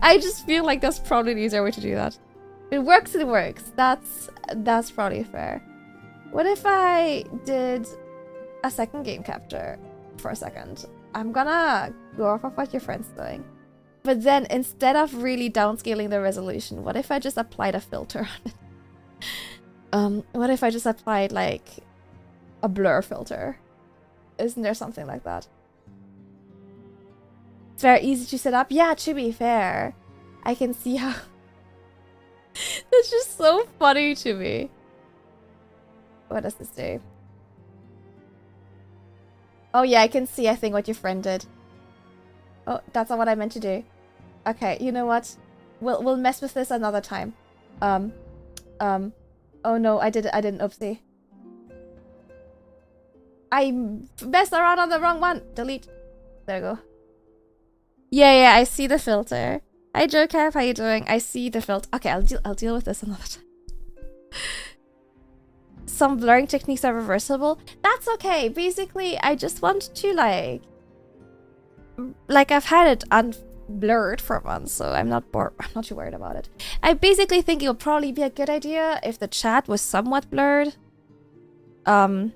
Speaker 1: I just feel like that's probably an easier way to do that. It works, it works. That's probably fair. What if I did a second game capture for a second? I'm gonna go off of what your friend's doing. But then instead of really downscaling the resolution, what if I just applied a filter on it? What if I just applied like a blur filter? Isn't there something like that? It's very easy to set up. Yeah, to be fair, I can see how... That's just so funny to me. What does this do? Oh yeah, I can see, I think, what your friend did. Oh, that's not what I meant to do. Okay, you know what? We'll mess with this another time. Oh no, I didn't, oopsie. I messed around on the wrong one. Delete. There we go. Yeah, I see the filter. Hi Joe, how you doing? I see the filter. Okay, I'll deal with this another time. Some blurring techniques are reversible. That's okay. Basically, I just want to like I've had it unblurred for months, so I'm not too worried about it. I basically think it would probably be a good idea if the chat was somewhat blurred. In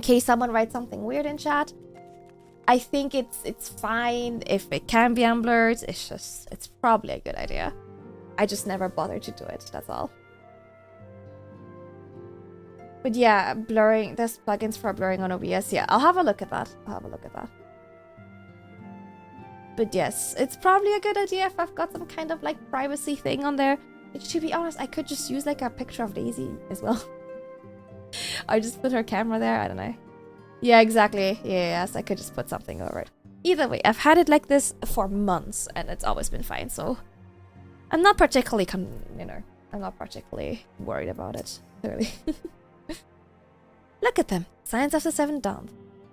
Speaker 1: case someone writes something weird in chat. I think it's fine if it can be unblurred. It's probably a good idea. I just never bothered to do it, that's all. But yeah, blurring, there's plugins for blurring on OBS. Yeah, I'll have a look at that. But yes, it's probably a good idea if I've got some kind of like privacy thing on there. To be honest, I could just use like a picture of Daisy as well. Or just put her camera there, I don't know. Yeah, exactly. Yes, I could just put something over it. Either way, I've had it like this for months and it's always been fine, so I'm not particularly, I'm not particularly worried about it, clearly. Look at them, signs of the seventh dawn.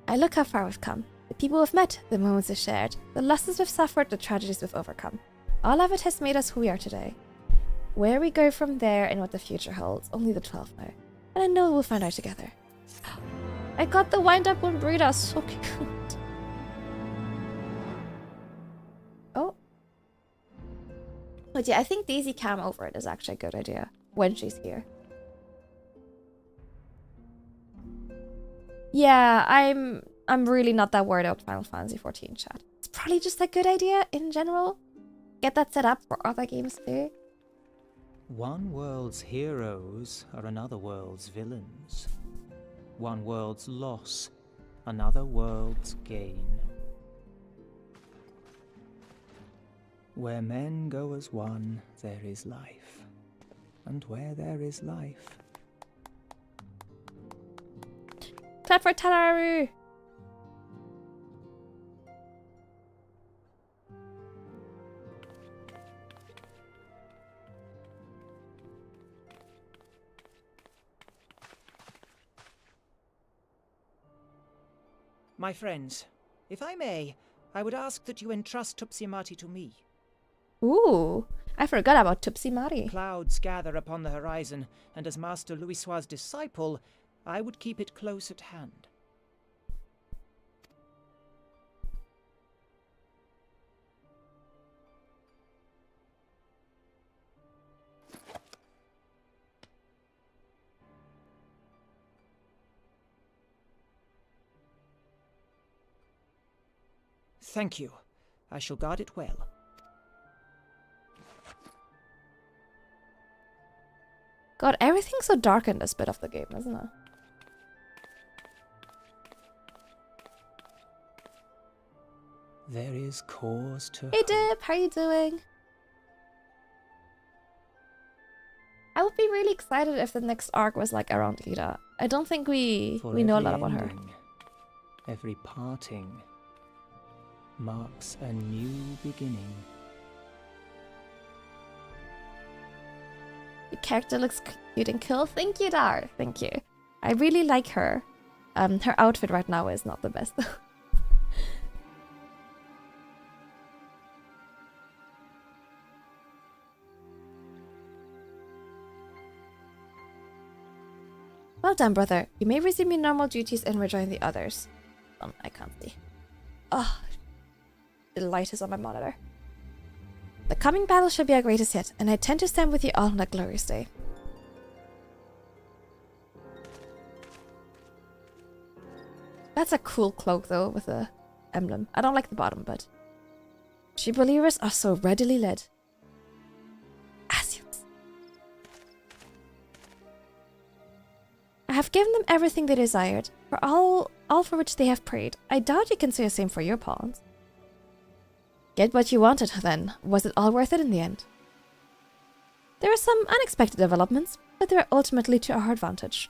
Speaker 1: I look how far we've come. The people we've met, the moments we've shared, the losses we've suffered, the tragedies we've overcome. All of it has made us who we are today. Where we go from there and what the future holds, only the 12 know. And I know we'll find out together. I got the wind-up one breeder, so cute. Oh. But yeah, I think Daisy cam over it is actually a good idea when she's here. Yeah, I'm really not that worried about Final Fantasy XIV chat. It's probably just a good idea in general. Get that set up for other games too.
Speaker 11: One world's heroes are another world's villains. One world's loss, another world's gain. Where men go as one, there is life. And where there is life...
Speaker 1: Clap for Tararu!
Speaker 4: My friends, if I may, I would ask that you entrust Tupsimati to me.
Speaker 1: Ooh, I forgot about Tupsimati.
Speaker 4: Clouds gather upon the horizon, and as Master Louisoix's disciple, I would keep it close at hand. Thank you. I shall guard it well.
Speaker 1: God, everything's so dark in this bit of the game, isn't it?
Speaker 11: There is cause to...
Speaker 1: Hey Dip, how you doing? I would be really excited if the next arc was like around Lita. I don't think we know a lot about her.
Speaker 11: Every parting marks a new beginning.
Speaker 1: Your character looks cute and cool. Thank you, Dar. Thank you. I really like her. Her outfit right now is not the best. Well done, brother. You may resume your normal duties and rejoin the others. I can't see. Oh, the light is on my monitor. The coming battle shall be our greatest yet, and I intend to stand with you all on that glorious day. That's a cool cloak, though, with a emblem. I don't like the bottom, but... True believers are so readily led. Asians. I have given them everything they desired, for all for which they have prayed. I doubt you can say the same for your pawns. Get what you wanted, then. Was it all worth it in the end? There are some unexpected developments, but they are ultimately to our advantage.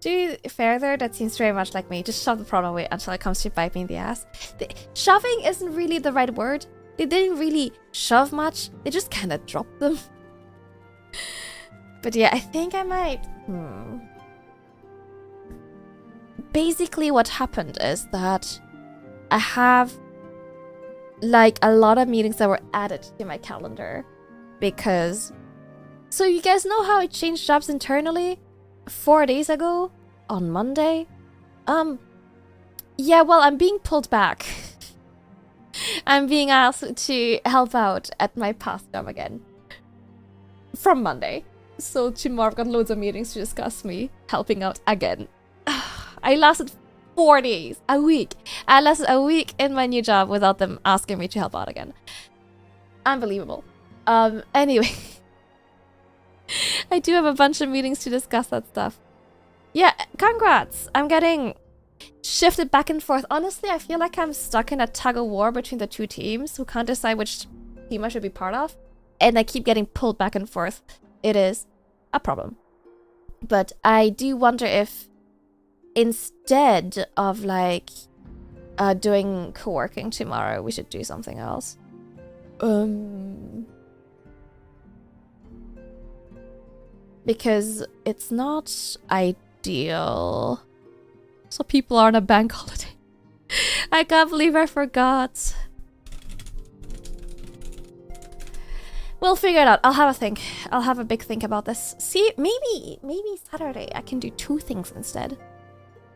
Speaker 1: To be fair there, that seems very much like me. Just shove the problem away until it comes to bite me in the ass. Shoving isn't really the right word. They didn't really shove much. They just kind of dropped them. But yeah, I think I might... Basically what happened is that I have like a lot of meetings that were added to my calendar because... So you guys know how I changed jobs internally 4 days ago on Monday? Yeah, well, I'm being pulled back. I'm being asked to help out at my past job again from Monday. So tomorrow I've got loads of meetings to discuss me helping out again. I lasted 4 days, a week. I lasted a week in my new job without them asking me to help out again. Unbelievable. Anyway. I do have a bunch of meetings to discuss that stuff. Yeah, congrats! I'm getting shifted back and forth. Honestly, I feel like I'm stuck in a tug-of-war between the two teams who can't decide which team I should be part of. And I keep getting pulled back and forth. It is a problem. But I do wonder if instead of like doing co-working tomorrow, we should do something else. Because it's not ideal. So people are on a bank holiday. I can't believe I forgot. We'll figure it out. I'll have a think. I'll have a big think about this. See, maybe Saturday I can do 2 things instead.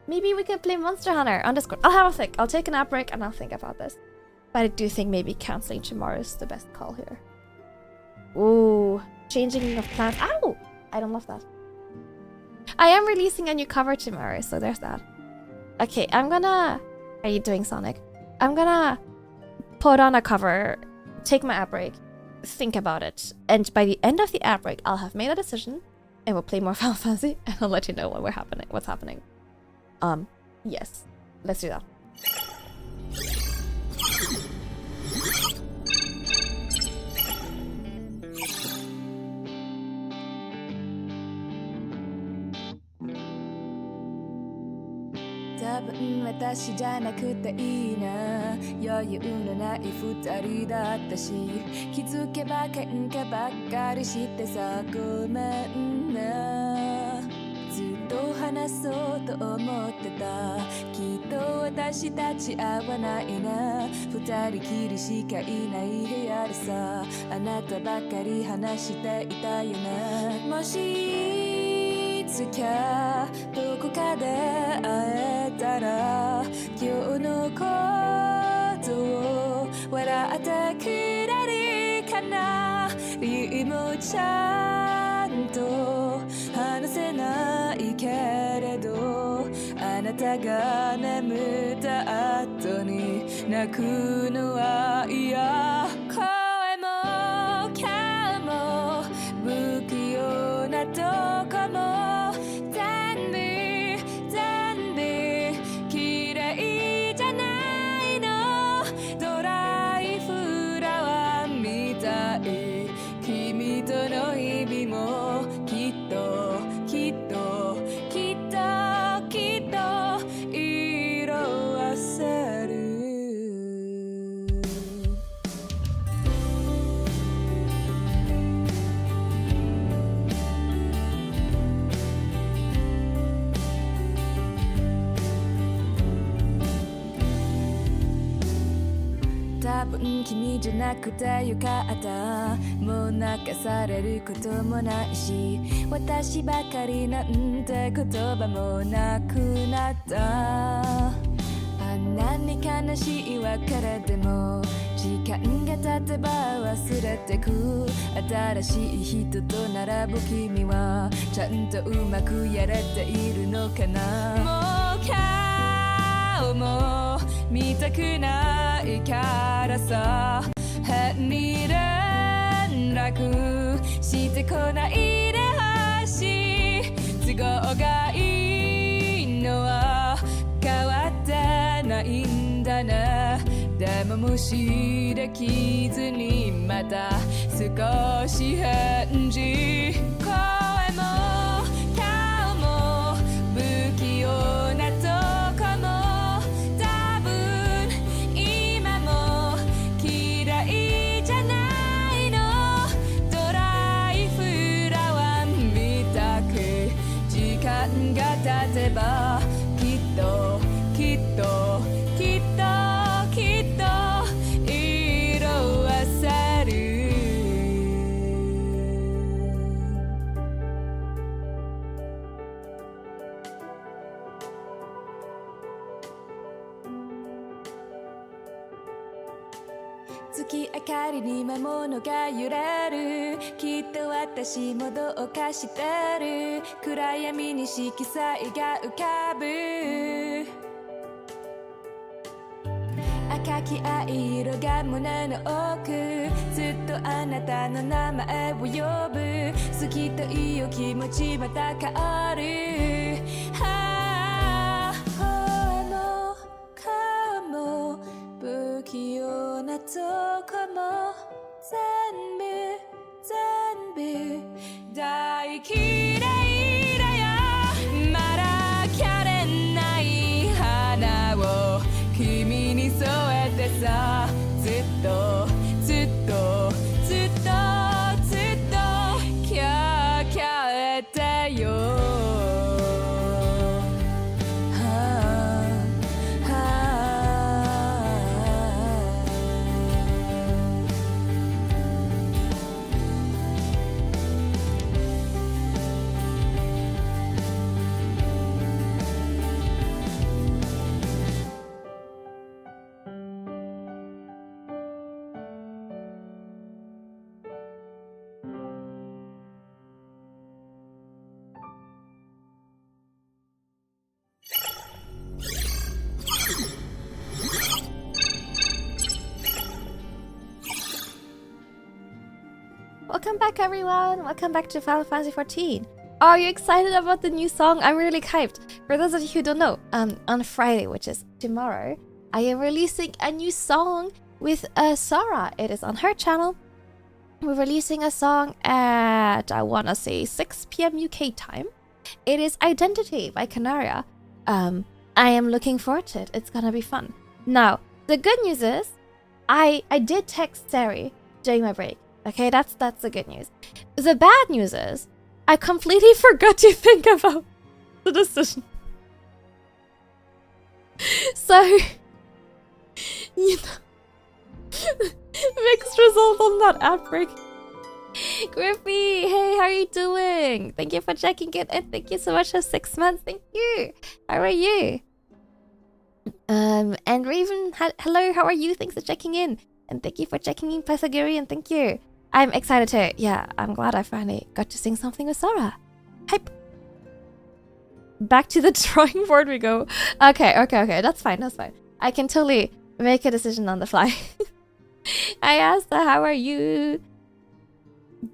Speaker 1: Maybe we can play Monster Hunter on Discord. I'll have a think. I'll take a nap break and I'll think about this. But I do think maybe cancelling tomorrow is the best call here. Ooh, changing of plans. Ow! I don't love that. I am releasing a new cover tomorrow, so there's that. Okay, I'm gonna... Are you doing Sonic? I'm gonna put on a cover, take my app break, think about it, and by the end of the app break, I'll have made a decision, and we'll play more Final Fantasy, and I'll let you know what's happening. Yes, let's do that.
Speaker 2: 多分私じゃなくていいな余裕のない二人だったし気づけば喧嘩ばっかりしてさごめんなずっと話そうと思ってたきっと私たち合わないな二人きりしかいない部屋でさあなたばかり話していたよなもしいつかどこかで会えたら今日のことを笑ってくれるかな理由もちゃんと話せないけれどあなたが眠った後に泣くのは嫌声も顔も不器用なとこも多分君じゃなくてよかったもう泣かされることもないし私ばかりなんて言葉もなくなったあんなに悲しい別れでも時間が経てば忘れてく新しい人と並ぶ君はちゃんとうまくやれているのかなもう顔も見たくないからさ変に連絡してこないでほしい都合がいいのは変わってないんだねでも無視できずにまた少し返事声も顔もようなとこも多分今も嫌いじゃないのドライフラワーみたく時間が経てばきっときっときっときっと色あせる月明かりに魔物が揺れるきっと私もどうかしてる暗闇に色彩が浮かぶ赤き藍色が胸の奥ずっとあなたの名前を呼ぶ好きという気持ちまた変わる声も顔も不器用なとこも全部大嫌いだよまだ枯れない花を君に添えてさずっとずっとずっとずっとキャーキャーってよ
Speaker 1: Welcome back, everyone. Welcome back to Final Fantasy XIV. Are you excited about the new song? I'm really hyped. For those of you who don't know, on Friday, which is tomorrow, I am releasing a new song with Sarah. It is on her channel. We're releasing a song at, I want to say, 6 p.m. UK time. It is Identity by Canaria. I am looking forward to it. It's gonna be fun. Now, the good news is, I did text Sari during my break. Okay, that's the good news. The bad news is, I completely forgot to think about the decision. So, you know, mixed result on that outbreak. Griffy, hey, how are you doing? Thank you for checking in, and thank you so much for 6 months. Thank you. How are you? And Raven, hello, how are you? Thanks for checking in. And thank you for checking in, Pythagorean. Thank you. I'm excited too. Yeah, I'm glad I finally got to sing something with Sarah. Hype. Back to the drawing board we go. Okay. That's fine. I can totally make a decision on the fly. I asked her, how are you?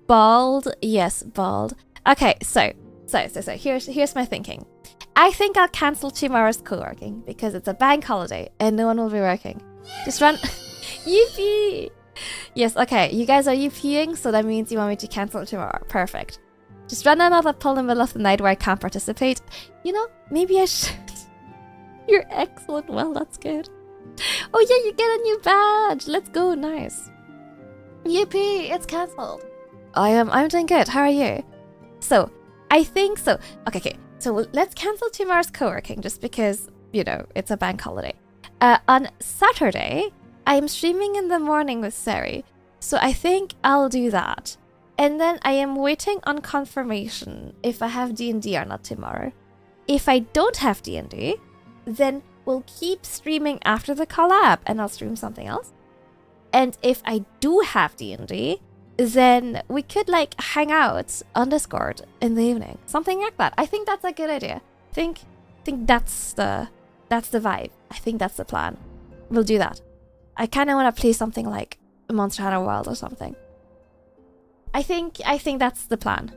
Speaker 1: Bald? Yes, bald. Okay, so here's my thinking. I think I'll cancel tomorrow's co-working because it's a bank holiday and no one will be working. Just run. Yippee! Yes, okay, you guys are UPing, so that means you want me to cancel tomorrow. Perfect. Just run another poll in the middle of the night where I can't participate. You know, maybe I should. You're excellent. Well, that's good. Oh yeah, you get a new badge. Let's go. Nice. Yippee! It's cancelled. I'm doing good. How are you? So, I think so. Okay. So let's cancel tomorrow's co-working just because, you know, it's a bank holiday. On Saturday, I am streaming in the morning with Sari, so I think I'll do that. And then I am waiting on confirmation if I have D&D or not tomorrow. If I don't have D&D, then we'll keep streaming after the collab and I'll stream something else. And if I do have D&D, then we could like hang out on Discord in the evening. Something like that. I think that's a good idea. Think that's the vibe. I think that's the plan. We'll do that. I kind of want to play something like Monster Hunter World or something. I think that's the plan.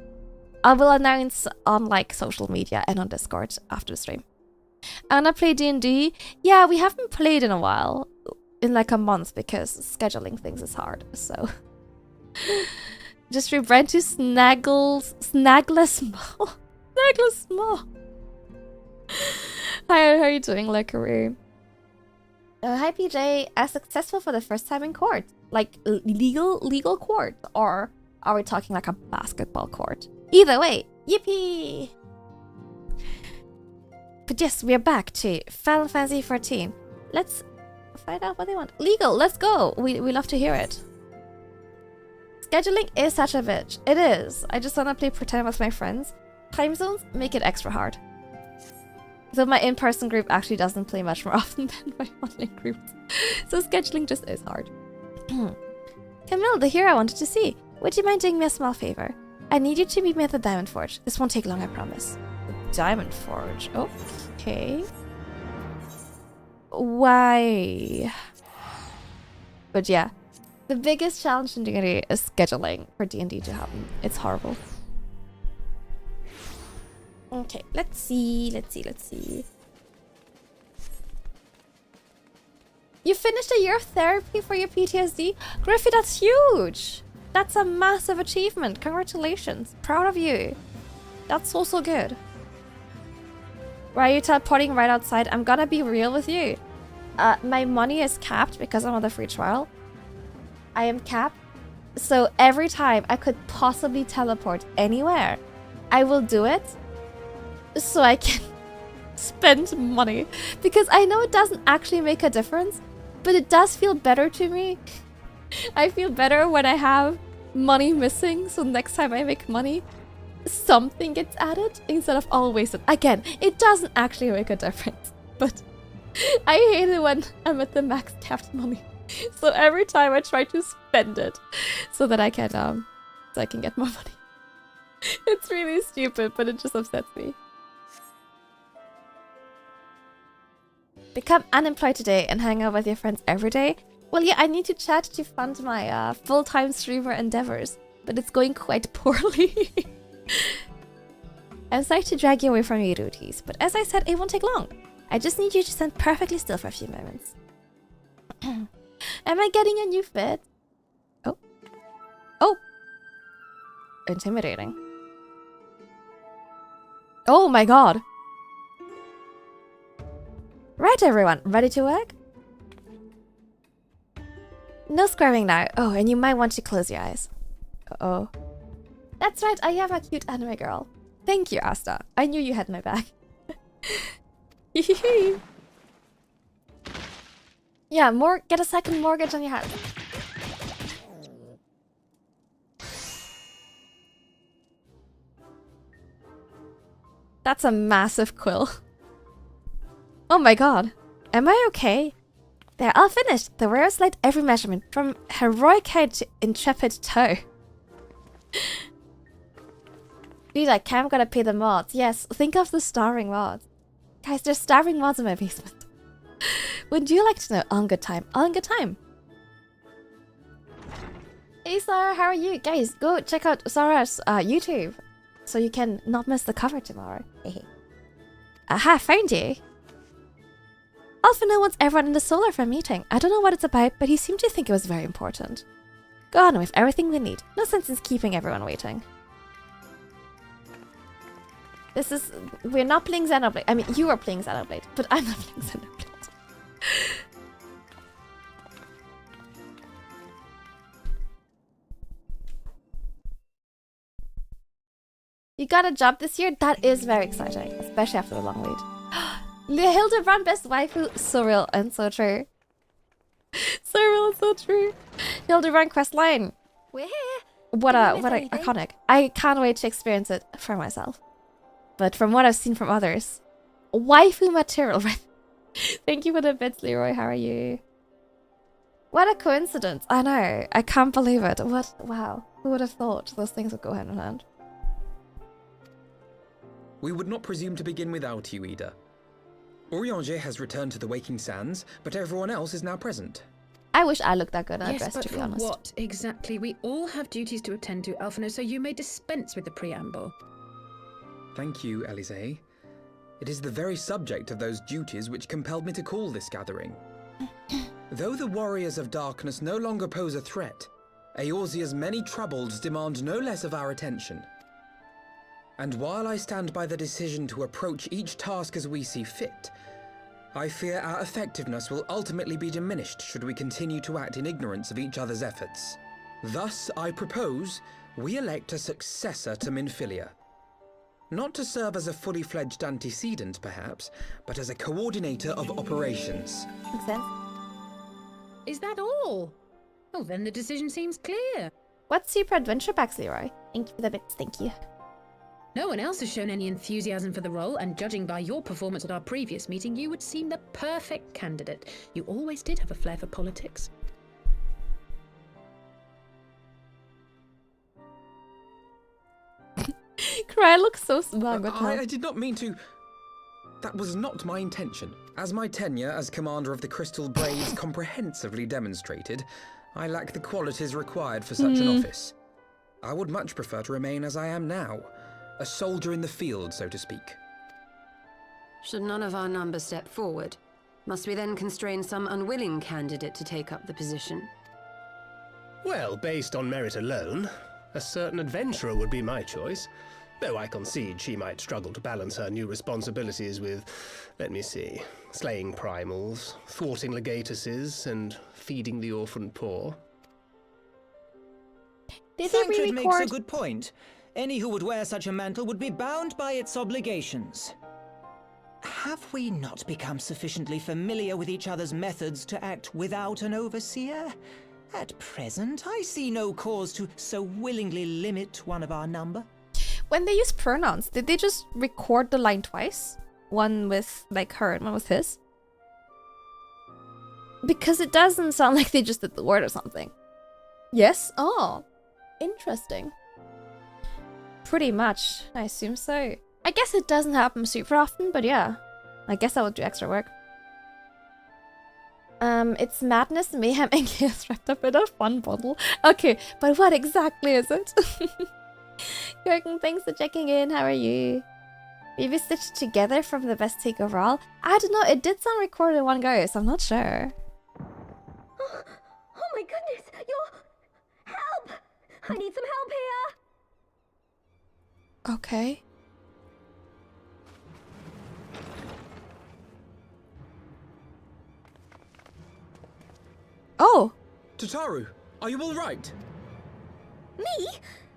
Speaker 1: I will announce on like social media and on Discord after the stream. I'm gonna play D&D. Yeah, we haven't played in a while. In like a month because scheduling things is hard, so... Just rebrand to Snaggless Small. Snaggless Small. Hi, how are you doing, Lekaroo? Hi, PJ. Successful for the first time in court. Like, legal court? Or are we talking like a basketball court? Either way, yippee! But yes, we're back to Final Fantasy 14. Let's find out what they want. Legal, let's go! We love to hear it. Scheduling is such a bitch. It is. I just wanna play pretend with my friends. Time zones make it extra hard. So my in-person group actually doesn't play much more often than my online groups. So scheduling just is hard. Camille, the hero I wanted to see. Would you mind doing me a small favor? I need you to meet me at the Diamond Forge. This won't take long, I promise. The Diamond Forge. Okay. Why? But yeah. The biggest challenge in D&D is scheduling for D&D to happen. It's horrible. Okay, let's see. You finished a year of therapy for your PTSD? Griffey, that's huge! That's a massive achievement. Congratulations. Proud of you. That's so good. Why are you teleporting right outside? I'm gonna be real with you. My money is capped because I'm on the free trial. I am capped. So every time I could possibly teleport anywhere, I will do it so I can spend money. Because I know it doesn't actually make a difference, but it does feel better to me. I feel better when I have money missing, so next time I make money, something gets added instead of all wasted. Again, it doesn't actually make a difference, but I hate it when I'm at the max capped money. So every time I try to spend it so that I can get more money. It's really stupid, but it just upsets me. Become unemployed today and hang out with your friends every day? Well, yeah, I need to chat to fund my full-time streamer endeavors, but it's going quite poorly. I'm sorry to drag you away from your duties, but as I said, it won't take long. I just need you to stand perfectly still for a few moments. Am I getting a new fit? Oh. Intimidating. Oh my god. Right, everyone, ready to work? No scribbling now. Oh, and you might want to close your eyes. Uh-oh. That's right, I am a cute anime girl. Thank you, Asta. I knew you had my back. Yeah, get a second mortgage on your house. That's a massive quill. Oh my god. Am I okay? They're all finished. The wearers liked every measurement, from heroic head to intrepid toe. Rita, Cam gotta pay the mods. Yes, think of the starving mods. Guys, there's starving mods in my basement. Would you like to know? All in good time. All in good time. Hey Sarah, how are you? Guys, go check out Sarah's YouTube so you can not miss the cover tomorrow. Aha, found you. Alphino wants everyone in the solar for a meeting. I don't know what it's about, but he seemed to think it was very important. Go on, we have everything we need. No sense in keeping everyone waiting. We're not playing Xenoblade. I mean, you are playing Xenoblade, but I'm not playing Xenoblade. You got a job this year? That is very exciting, especially after the long wait. Hildebrand best waifu, so real and so true. So real and so true. Hildebrand questline.
Speaker 3: We're here.
Speaker 1: What a iconic. I can't wait to experience it for myself. But from what I've seen from others, waifu material, right? Thank you for the bits, Leroy. How are you? What a coincidence. I know. I can't believe it. What? Wow. Who would have thought those things would go hand in hand?
Speaker 5: We would not presume to begin without you, Ida. Orianger has returned to the Waking Sands, but everyone else is now present.
Speaker 1: I wish I looked that good at
Speaker 8: yes,
Speaker 1: dress,
Speaker 8: but
Speaker 1: to be
Speaker 8: for
Speaker 1: honest.
Speaker 8: What exactly? We all have duties to attend to, Alphino, so you may dispense with the preamble.
Speaker 5: Thank you, Elise. It is the very subject of those duties which compelled me to call this gathering. Though the Warriors of Darkness no longer pose a threat, Eorzea's many troubles demand no less of our attention. And while I stand by the decision to approach each task as we see fit, I fear our effectiveness will ultimately be diminished should we continue to act in ignorance of each other's efforts. Thus, I propose we elect a successor to Minfilia. Not to serve as a fully fledged antecedent, perhaps, but as a coordinator of operations.
Speaker 1: Makes sense.
Speaker 8: Is that all? Well, then the decision seems clear.
Speaker 1: What's Super Adventure Packs, Leroy? Thank you for the bits, thank you.
Speaker 8: No one else has shown any enthusiasm for the role, and judging by your performance at our previous meeting, you would seem the perfect candidate. You always did have a flair for politics.
Speaker 1: Cry looks so smug.
Speaker 5: I did not mean to... That was not my intention. As my tenure as Commander of the Crystal Braves comprehensively demonstrated, I lack the qualities required for such an office. I would much prefer to remain as I am now, a soldier in the field, so to speak.
Speaker 7: Should none of our numbers step forward, must we then constrain some unwilling candidate to take up the position?
Speaker 9: Well, based on merit alone, a certain adventurer would be my choice. Though I concede she might struggle to balance her new responsibilities with, let me see, slaying primals, thwarting legatuses, and feeding the orphan poor.
Speaker 1: Did they
Speaker 11: Thancred makes a
Speaker 1: re-record?
Speaker 11: good point. Any who would wear such a mantle would be bound by its obligations. Have we not become sufficiently familiar with each other's methods to act without an overseer? At present, I see no cause to so willingly limit one of our number.
Speaker 1: When they use pronouns, did they just record the line twice? One with like her and one with his? Because it doesn't sound like they just did the word or something. Yes? Oh, interesting. Pretty much, I assume so. I guess it doesn't happen super often, but yeah. I guess I would do extra work. It's madness, mayhem, and chaos wrapped up in a fun bottle. Okay, but what exactly is it? Jürgen, thanks for checking in. How are you? Maybe stitched together from the best take overall? I don't know, it did sound recorded in one go, so I'm not sure.
Speaker 6: Oh my goodness! Help! I need some help here!
Speaker 1: Okay. Oh!
Speaker 5: Tataru, are you all right?
Speaker 6: Me?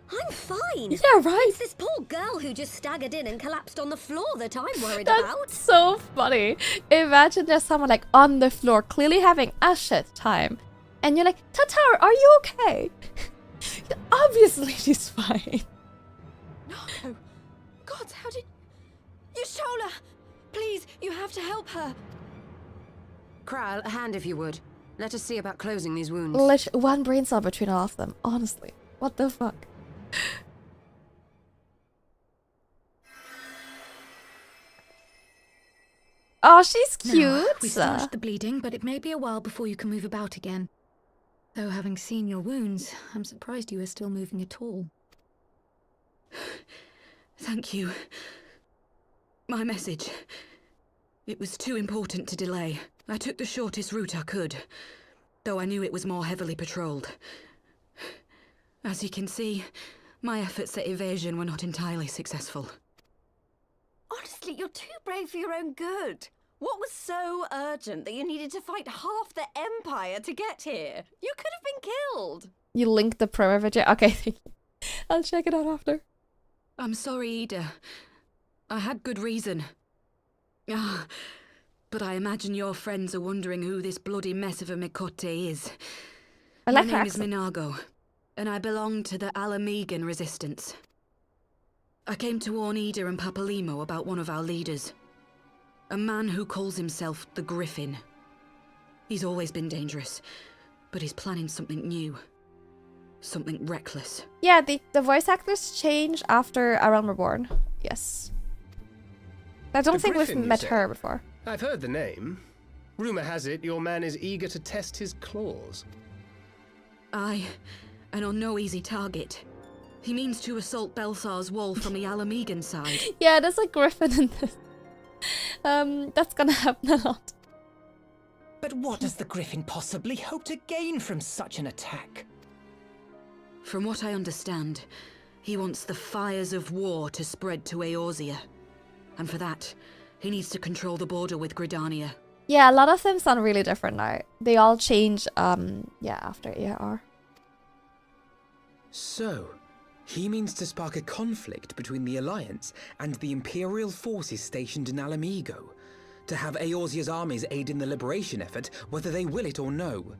Speaker 6: I'm fine.
Speaker 1: Yeah, right.
Speaker 6: It's this poor girl who just staggered in and collapsed on the floor that I'm worried
Speaker 1: That's
Speaker 6: about.
Speaker 1: so funny. Imagine there's someone like on the floor, clearly having a shit time. And you're like, Tataru, are you okay? Obviously she's fine.
Speaker 3: No. God, how did... Yashola! Please, you have to help her.
Speaker 7: Kral, a hand if you would. Let us see about closing these wounds.
Speaker 1: Literally, one brain cell between all of them. Honestly. What the fuck? Oh, she's cute.
Speaker 12: Now, we stanched the bleeding, but it may be a while before you can move about again. Though having seen your wounds, I'm surprised you are still moving at all.
Speaker 13: Thank you. My message. It was too important to delay. I took the shortest route I could, though I knew it was more heavily patrolled. As you can see, my efforts at evasion were not entirely successful.
Speaker 3: Honestly, you're too brave for your own good. What was so urgent that you needed to fight half the Empire to get here? You could have been killed.
Speaker 1: You linked the promo video? Okay, thank you. I'll check it out after.
Speaker 13: I'm sorry, Ida. I had good reason. But I imagine your friends are wondering who this bloody mess of a Mikote is.
Speaker 1: I like
Speaker 13: My
Speaker 1: her
Speaker 13: name is
Speaker 1: accent.
Speaker 13: Minago, and I belong to the Alamegan Resistance. I came to warn Ida and Papalimo about one of our leaders. A man who calls himself the Griffin. He's always been dangerous, but he's planning something new. Something reckless.
Speaker 1: Yeah, the voice actors change after A Realm Reborn. Yes. I don't
Speaker 9: The
Speaker 1: think
Speaker 9: Griffin,
Speaker 1: we've
Speaker 9: you
Speaker 1: met
Speaker 9: say?
Speaker 1: her before.
Speaker 9: I've heard the name. Rumor has it your man is eager to test his claws.
Speaker 13: Aye, and on no easy target. He means to assault Belsar's wall from the Alamegan side.
Speaker 1: Yeah, there's a griffin in this. That's gonna happen a lot.
Speaker 11: But what does the Griffin possibly hope to gain from such an attack?
Speaker 13: From what I understand, He wants the fires of war to spread to Eorzea. And for that, he needs to control the border with Gridania.
Speaker 1: Yeah, a lot of them sound really different now. They all change, yeah, after AR.
Speaker 5: So, he means to spark a conflict between the Alliance and the Imperial forces stationed in Alamigo, to have Eorzea's armies aid in the liberation effort, whether they will it or no.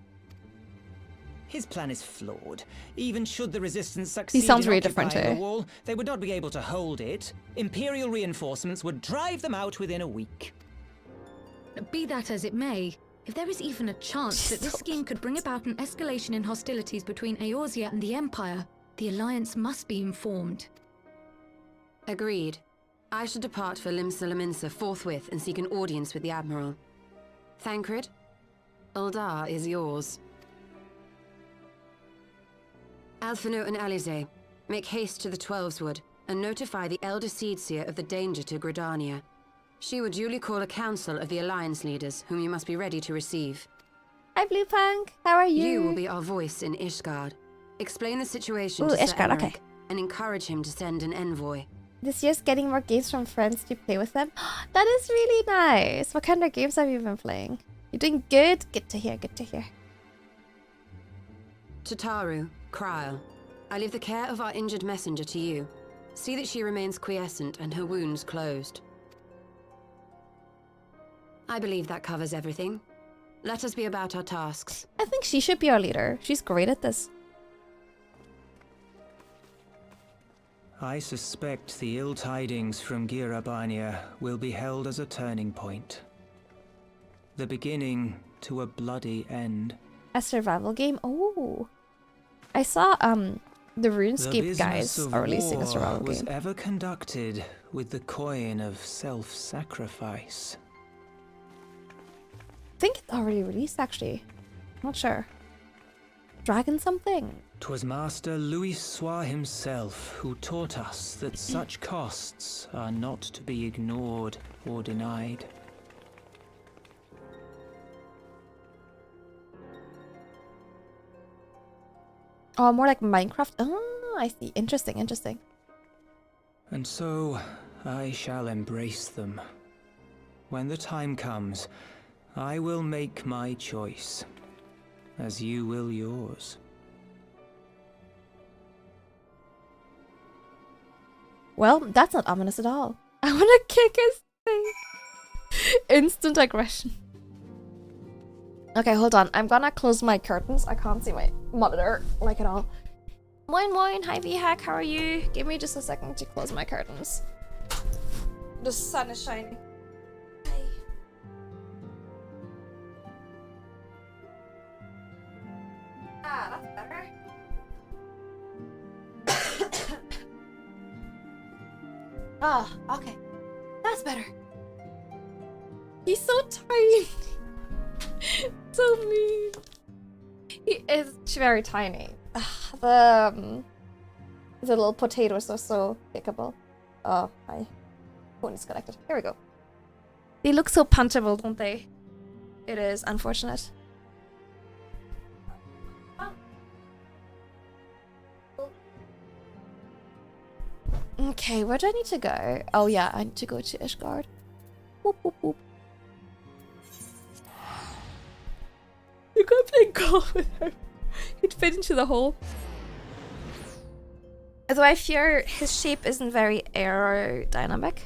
Speaker 11: His plan is flawed. Even should the resistance succeed
Speaker 1: sounds
Speaker 11: in
Speaker 1: really different
Speaker 11: occupying
Speaker 1: too.
Speaker 11: the wall, they would not be able to hold it. Imperial reinforcements would drive them out within a week.
Speaker 12: Be that as it may, if there is even a chance that this scheme could bring about an escalation in hostilities between Eorzea and the Empire, the Alliance must be informed.
Speaker 7: Agreed. I should depart for Limsa forthwith and seek an audience with the Admiral. Thancred, Uldar is yours. Alphino and Alize, make haste to the Twelveswood and notify the Elder Seedseer of the danger to Gridania. She would duly call a council of the Alliance leaders, whom you must be ready to receive.
Speaker 1: Hi, Blue Punk. How are you?
Speaker 7: You will be our voice in Ishgard. Explain the situation to
Speaker 1: Ishgard,
Speaker 7: Sir
Speaker 1: okay.
Speaker 7: Emmerich and encourage him to send an envoy.
Speaker 1: This year's getting more games from friends to play with them. That is really nice. What kind of games have you been playing? You're doing good? Good to hear, good to hear.
Speaker 7: Tataru, Kryl, I leave the care of our injured messenger to you. See that she remains quiescent and her wounds closed. I believe that covers everything. Let us be about our tasks.
Speaker 1: I think she should be our leader. She's great at this.
Speaker 11: I suspect the ill tidings from Girabania will be held as a turning point. The beginning to a bloody end.
Speaker 1: A survival game? Oh. I saw the RuneScape guys are releasing a survival
Speaker 11: was
Speaker 1: game.
Speaker 11: ever conducted with the coin of self-sacrifice.
Speaker 1: I think it's already released actually. Not sure. Dragon something?
Speaker 11: 'Twas Master Louis Soir himself who taught us that such costs are not to be ignored or denied.
Speaker 1: Oh, more like Minecraft? Oh, I see. Interesting, interesting.
Speaker 11: And so, I shall embrace them. When the time comes, I will make my choice, as you will yours.
Speaker 1: Well, that's not ominous at all. I want to kick his face. Instant aggression. Okay, hold on. I'm gonna close my curtains. I can't see my monitor like at all. Moin moin, hi VHack, how are you? Give me just a second to close my curtains. The sun is shining. Hi. Ah, that's better. Ah, okay. That's better. He's so tiny. So mean. He is very tiny. The little potatoes are so pickable. Oh, my phone is connected. Here we go. They look so punchable, don't they? It is unfortunate. Okay, where do I need to go? Oh yeah, I need to go to Ishgard. Boop, boop, boop. You can't play golf with her. He'd fit into the hole. Although I fear his shape isn't very aerodynamic.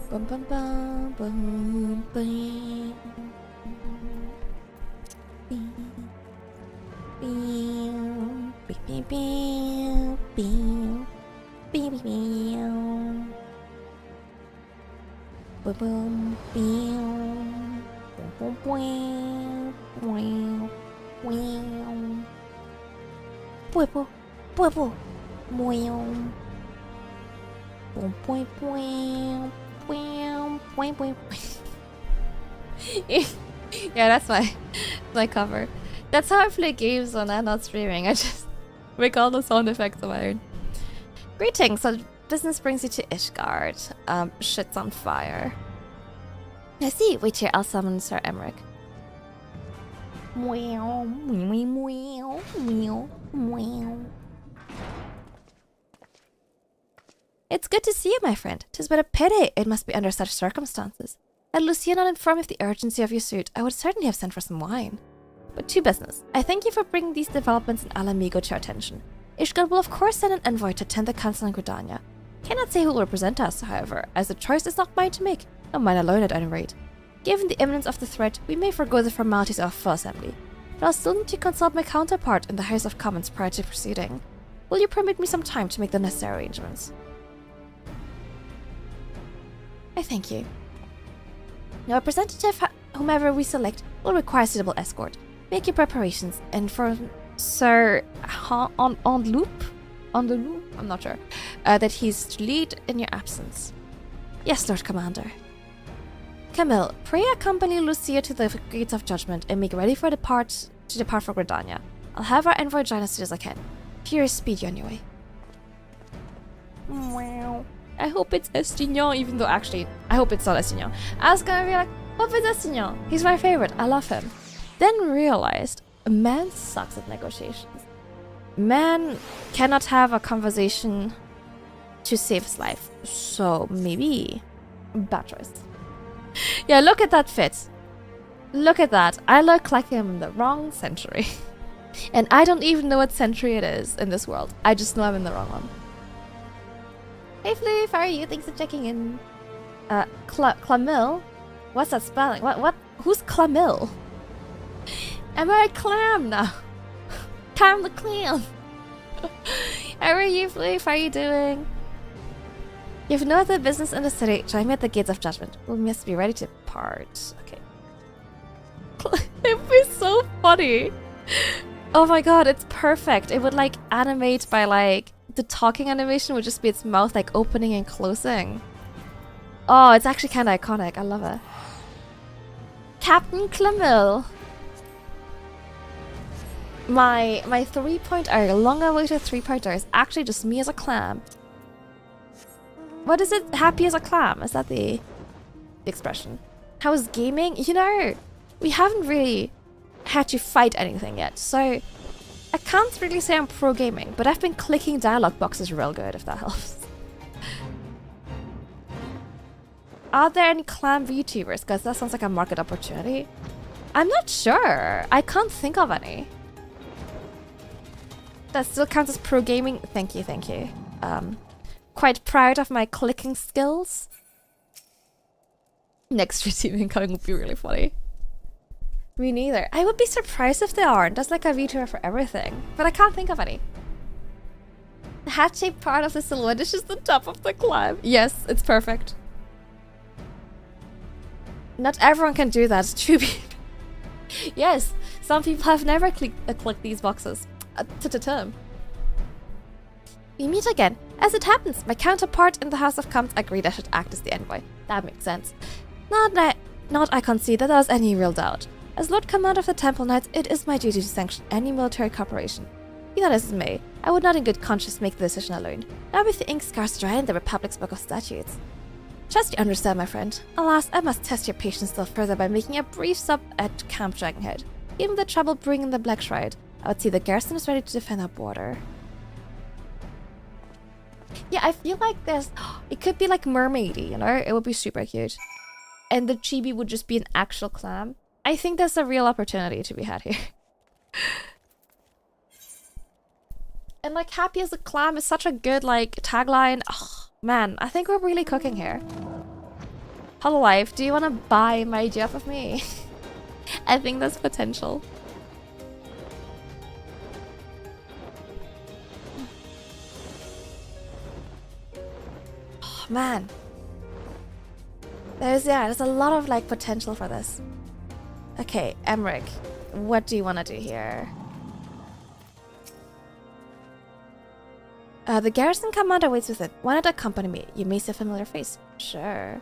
Speaker 1: Bum, bum, bum, bum, bum. Yeah, that's my cover. That's how I play games when I'm not streaming. I just make all the sound effects of my own. Greetings. So business brings you to Ishgard. Shit's on fire. I see. Wait here. I'll summon Sir Emmerich. Meow, meow, meow, meow, meow. It's good to see you, my friend. 'Tis but a pity it must be under such circumstances. Had Lucia not informed me of the urgency of your suit, I would certainly have sent for some wine. But to business. I thank you for bringing these developments in Alamigo to our attention. Ishgard will of course send an envoy to attend the council in Gridania. Cannot say who will represent us, however, as the choice is not mine to make, not mine alone at any rate. Given the imminence of the threat, we may forego the formalities of a full assembly, but I'll still need to consult my counterpart in the House of Commons prior to proceeding. Will you permit me some time to make the necessary arrangements? I thank you. Now, representative, whomever we select, will require suitable escort. Make your preparations, and for Sir on the loop, I'm not sure, that he's to lead in your absence. Yes, Lord Commander. Camille, pray accompany Lucia to the gates of judgment and make ready for to depart for Gridania. I'll have our envoy join as soon as I can. Furious speed you on your way. Wow. I hope it's Estignon, even though actually, I hope it's not Estignon. I was gonna be like, hope it's Estignon. He's my favorite. I love him. Then realized, man sucks at negotiations. Man cannot have a conversation to save his life. So maybe, bad choice. Yeah, look at that fit. Look at that. I look like I'm in the wrong century. And I don't even know what century it is in this world. I just know I'm in the wrong one. Hey Floof, how are you? Thanks for checking in. Camille? What's that spelling? What? Who's Camille? Am I a clam now? Cam the clam. How are you, Floof? How are you doing? You have no other business in the city. Join me at the gates of judgment. We must be ready to part. Okay. It would be so funny. Oh my god, it's perfect. It would like animate by like the talking animation would just be its mouth like opening and closing. Oh, it's actually kind of iconic. I love it. Captain Camille. My 3.0, long-awaited 3.0 is actually just me as a clam. What is it? Happy as a clam? Is that the expression? How is gaming? You know, we haven't really had to fight anything yet, so I can't really say I'm pro gaming, but I've been clicking dialogue boxes real good, if that helps. Are there any clam VTubers? Because that sounds like a market opportunity. I'm not sure. I can't think of any. That still counts as pro gaming. Thank you, thank you. Quite proud of my clicking skills. Next VTuber incoming would be really funny. Me neither. I would be surprised if they aren't. That's like a VTuber for everything. But I can't think of any. The hat-shaped part of the silhouette is just the top of the clam. Yes, it's perfect. Not everyone can do that, to be. Yes, some people have never clicked these boxes. We meet again. As it happens, my counterpart in the House of Commons agreed I should act as the envoy. That makes sense. Not I concede that there was any real doubt. As Lord Commander of the Temple Knights, it is my duty to sanction any military cooperation. Be that as it may, I would not in good conscience make the decision alone, not with the ink scars dry in the Republic's Book of Statutes. Trust you understand, my friend. Alas, I must test your patience still further by making a brief stop at Camp Dragonhead. Even with the trouble brewing in the Black Shroud, I would see the garrison is ready to defend our border. Yeah, I feel like there's... It could be like mermaidy, you know? It would be super cute. And the chibi would just be an actual clam. I think there's a real opportunity to be had here. And like, happy as a clam is such a good like tagline. Oh, man, I think we're really cooking here. Hello Life, do you want to buy my job of me? I think there's potential. Oh, man. There's a lot of like potential for this. Okay, Emmerich, what do you want to do here? The garrison commander waits with it. Why not accompany me? You may see a familiar face. Sure.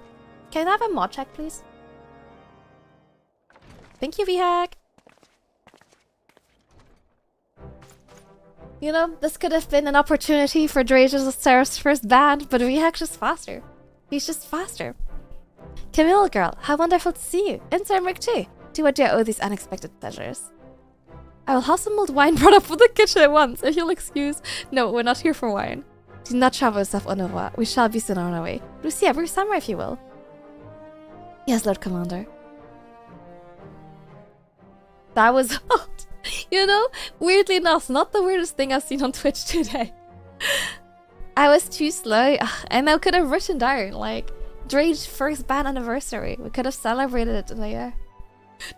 Speaker 1: Can I have a mod check, please? Thank you, VHack. You know, this could have been an opportunity for Draeger's first band, but VHack's just faster. He's just faster. Camille girl, how wonderful to see you. And Emmerich too. To what do I owe these unexpected pleasures? I will have some mulled wine brought up from the kitchen at once, if you'll excuse. No, we're not here for wine. Do not trouble yourself, au revoir. We shall be soon on our way. Lucia, bring summer if you will. Yes, Lord Commander. That was hot. You know, weirdly enough, not the weirdest thing I've seen on Twitch today. I was too slow, and I could have written down, like, Drade's first band anniversary. We could have celebrated it in a year.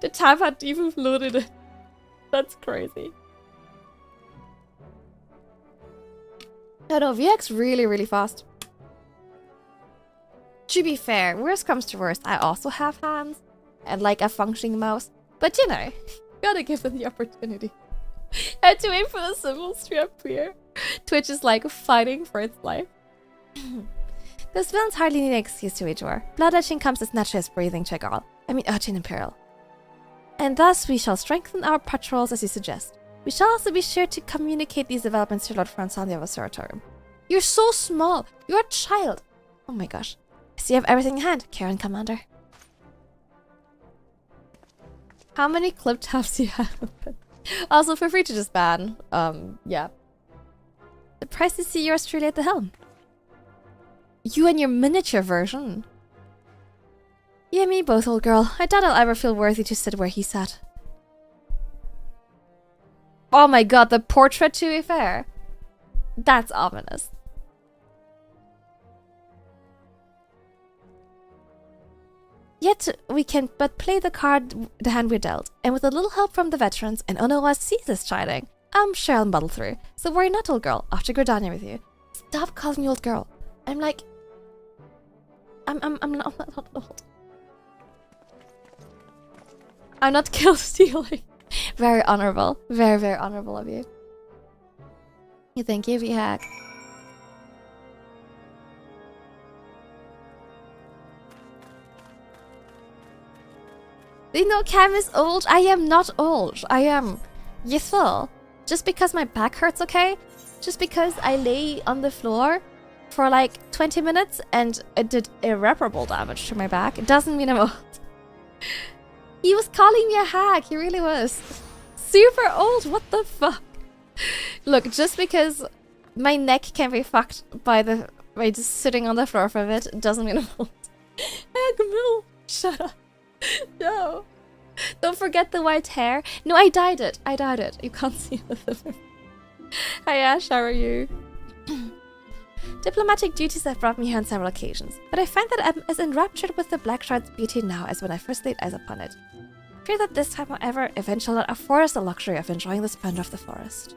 Speaker 1: The tab hadn't even loaded it. That's crazy. No, VX really, really fast. To be fair, worst comes to worst, I also have hands and like a functioning mouse. But you know, gotta give them the opportunity. I had to wait for the symbols to appear. Twitch is like fighting for its life. Those villains hardly need an excuse to wage war. Blood etching comes as natural as breathing to a girl. I mean, urchin in peril. And thus we shall strengthen our patrols as you suggest. We shall also be sure to communicate these developments to Lord Francois in the Observatorium. You're so small. You're a child. Oh my gosh. So you have everything in hand, Karen Commander. How many clip tabs do you have? Also, feel free to just ban. Yeah. Surprised to see yours truly at the helm. You and your miniature version. You and me both, old girl. I doubt I'll ever feel worthy to sit where he sat. Oh my god, the portrait, to be fair. That's ominous. Yet we can but play the hand we're dealt, and with a little help from the veterans and Onowa's ceaseless chiding, I'm sure I'll muddle through. So worry not, old girl. Off to Gridania with you. Stop calling me old girl. I'm like... I'm not old. I'm not kill stealing. Very honorable. Very, very honorable of you. You think you be hack. You know, Cam is old. I am not old. I am youthful. Just because my back hurts, okay? Just because I lay on the floor for like 20 minutes and it did irreparable damage to my back, it doesn't mean I'm old. He was calling me a hack. He really was. Super old. What the fuck? Look, just because my neck can be fucked by just sitting on the floor for a bit doesn't mean I'm old. Hey, Camille, shut up. No. Don't forget the white hair. No, I dyed it. I dyed it. You can't see it. Hi Ash, how are you? Diplomatic duties have brought me here on several occasions, but I find that I'm as enraptured with the Black Shard's beauty now as when I first laid eyes upon it. I fear that this time, however, event shall not afford us the luxury of enjoying the splendor of the forest.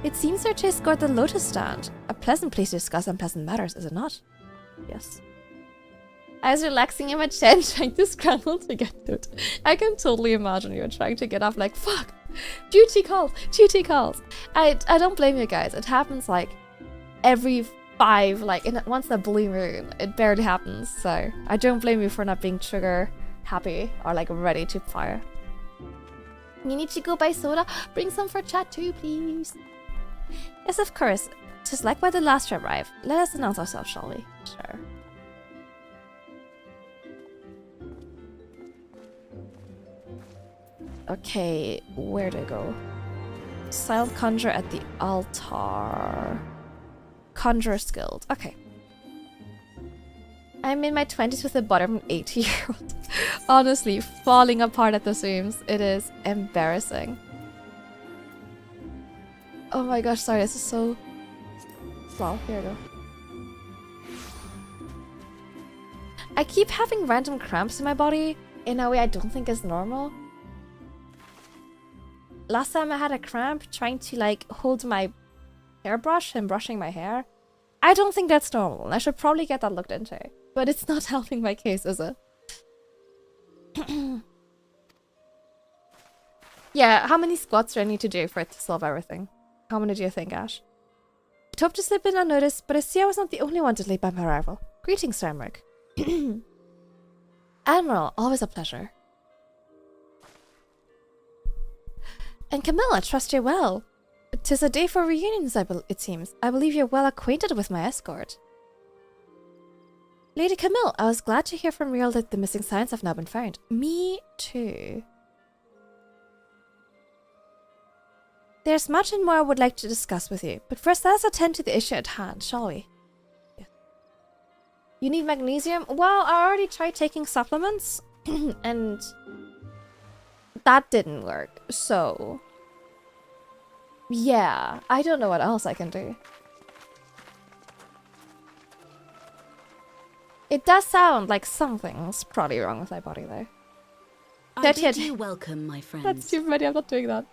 Speaker 1: It seems our chase scored the Lotus Stand. A pleasant place to discuss unpleasant matters, is it not? Yes. I was relaxing in my chair trying to scramble to get to it. I can totally imagine you trying to get up like, fuck! Duty calls! Duty calls! I don't blame you guys. It happens like every 5, like once in a blue moon. It barely happens, so I don't blame you for not being trigger happy or like ready to fire. You need to go buy soda? Bring some for chat too, please. Yes, of course. Just like when the last arrived. Let us announce ourselves, shall we? Sure. Okay, where to go? Silent Conjure at the altar. Conjurer's Guild. Okay. I'm in my 20s with a bottom 80-year-old. Honestly, falling apart at the seams. It is embarrassing. Oh my gosh, sorry, this is so... Well, here we go. I keep having random cramps in my body in a way I don't think is normal. Last time I had a cramp trying to like hold my hairbrush and brushing my hair. I don't think that's normal. I should probably get that looked into. But it's not helping my case, is it? Yeah, how many squats do I need to do for it to solve everything? How many do you think, Ash? I'd hoped to slip in unnoticed, but I see I was not the only one delayed by my arrival. Greetings, Steinberg. Admiral, always a pleasure. And Camille, I trust you well. 'Tis a day for reunions, it seems. I believe you're well acquainted with my escort. Lady Camille, I was glad to hear from Real that the missing signs have now been found. Me too. There's much and more I would like to discuss with you, but first let us attend to the issue at hand, shall we? Yes. You need magnesium? Well, I already tried taking supplements, and that didn't work, so... yeah, I don't know what else I can do. It does sound like something's probably wrong with my body, though.
Speaker 13: I bid you welcome, my friends.
Speaker 1: That's stupid, buddy. I'm not doing that.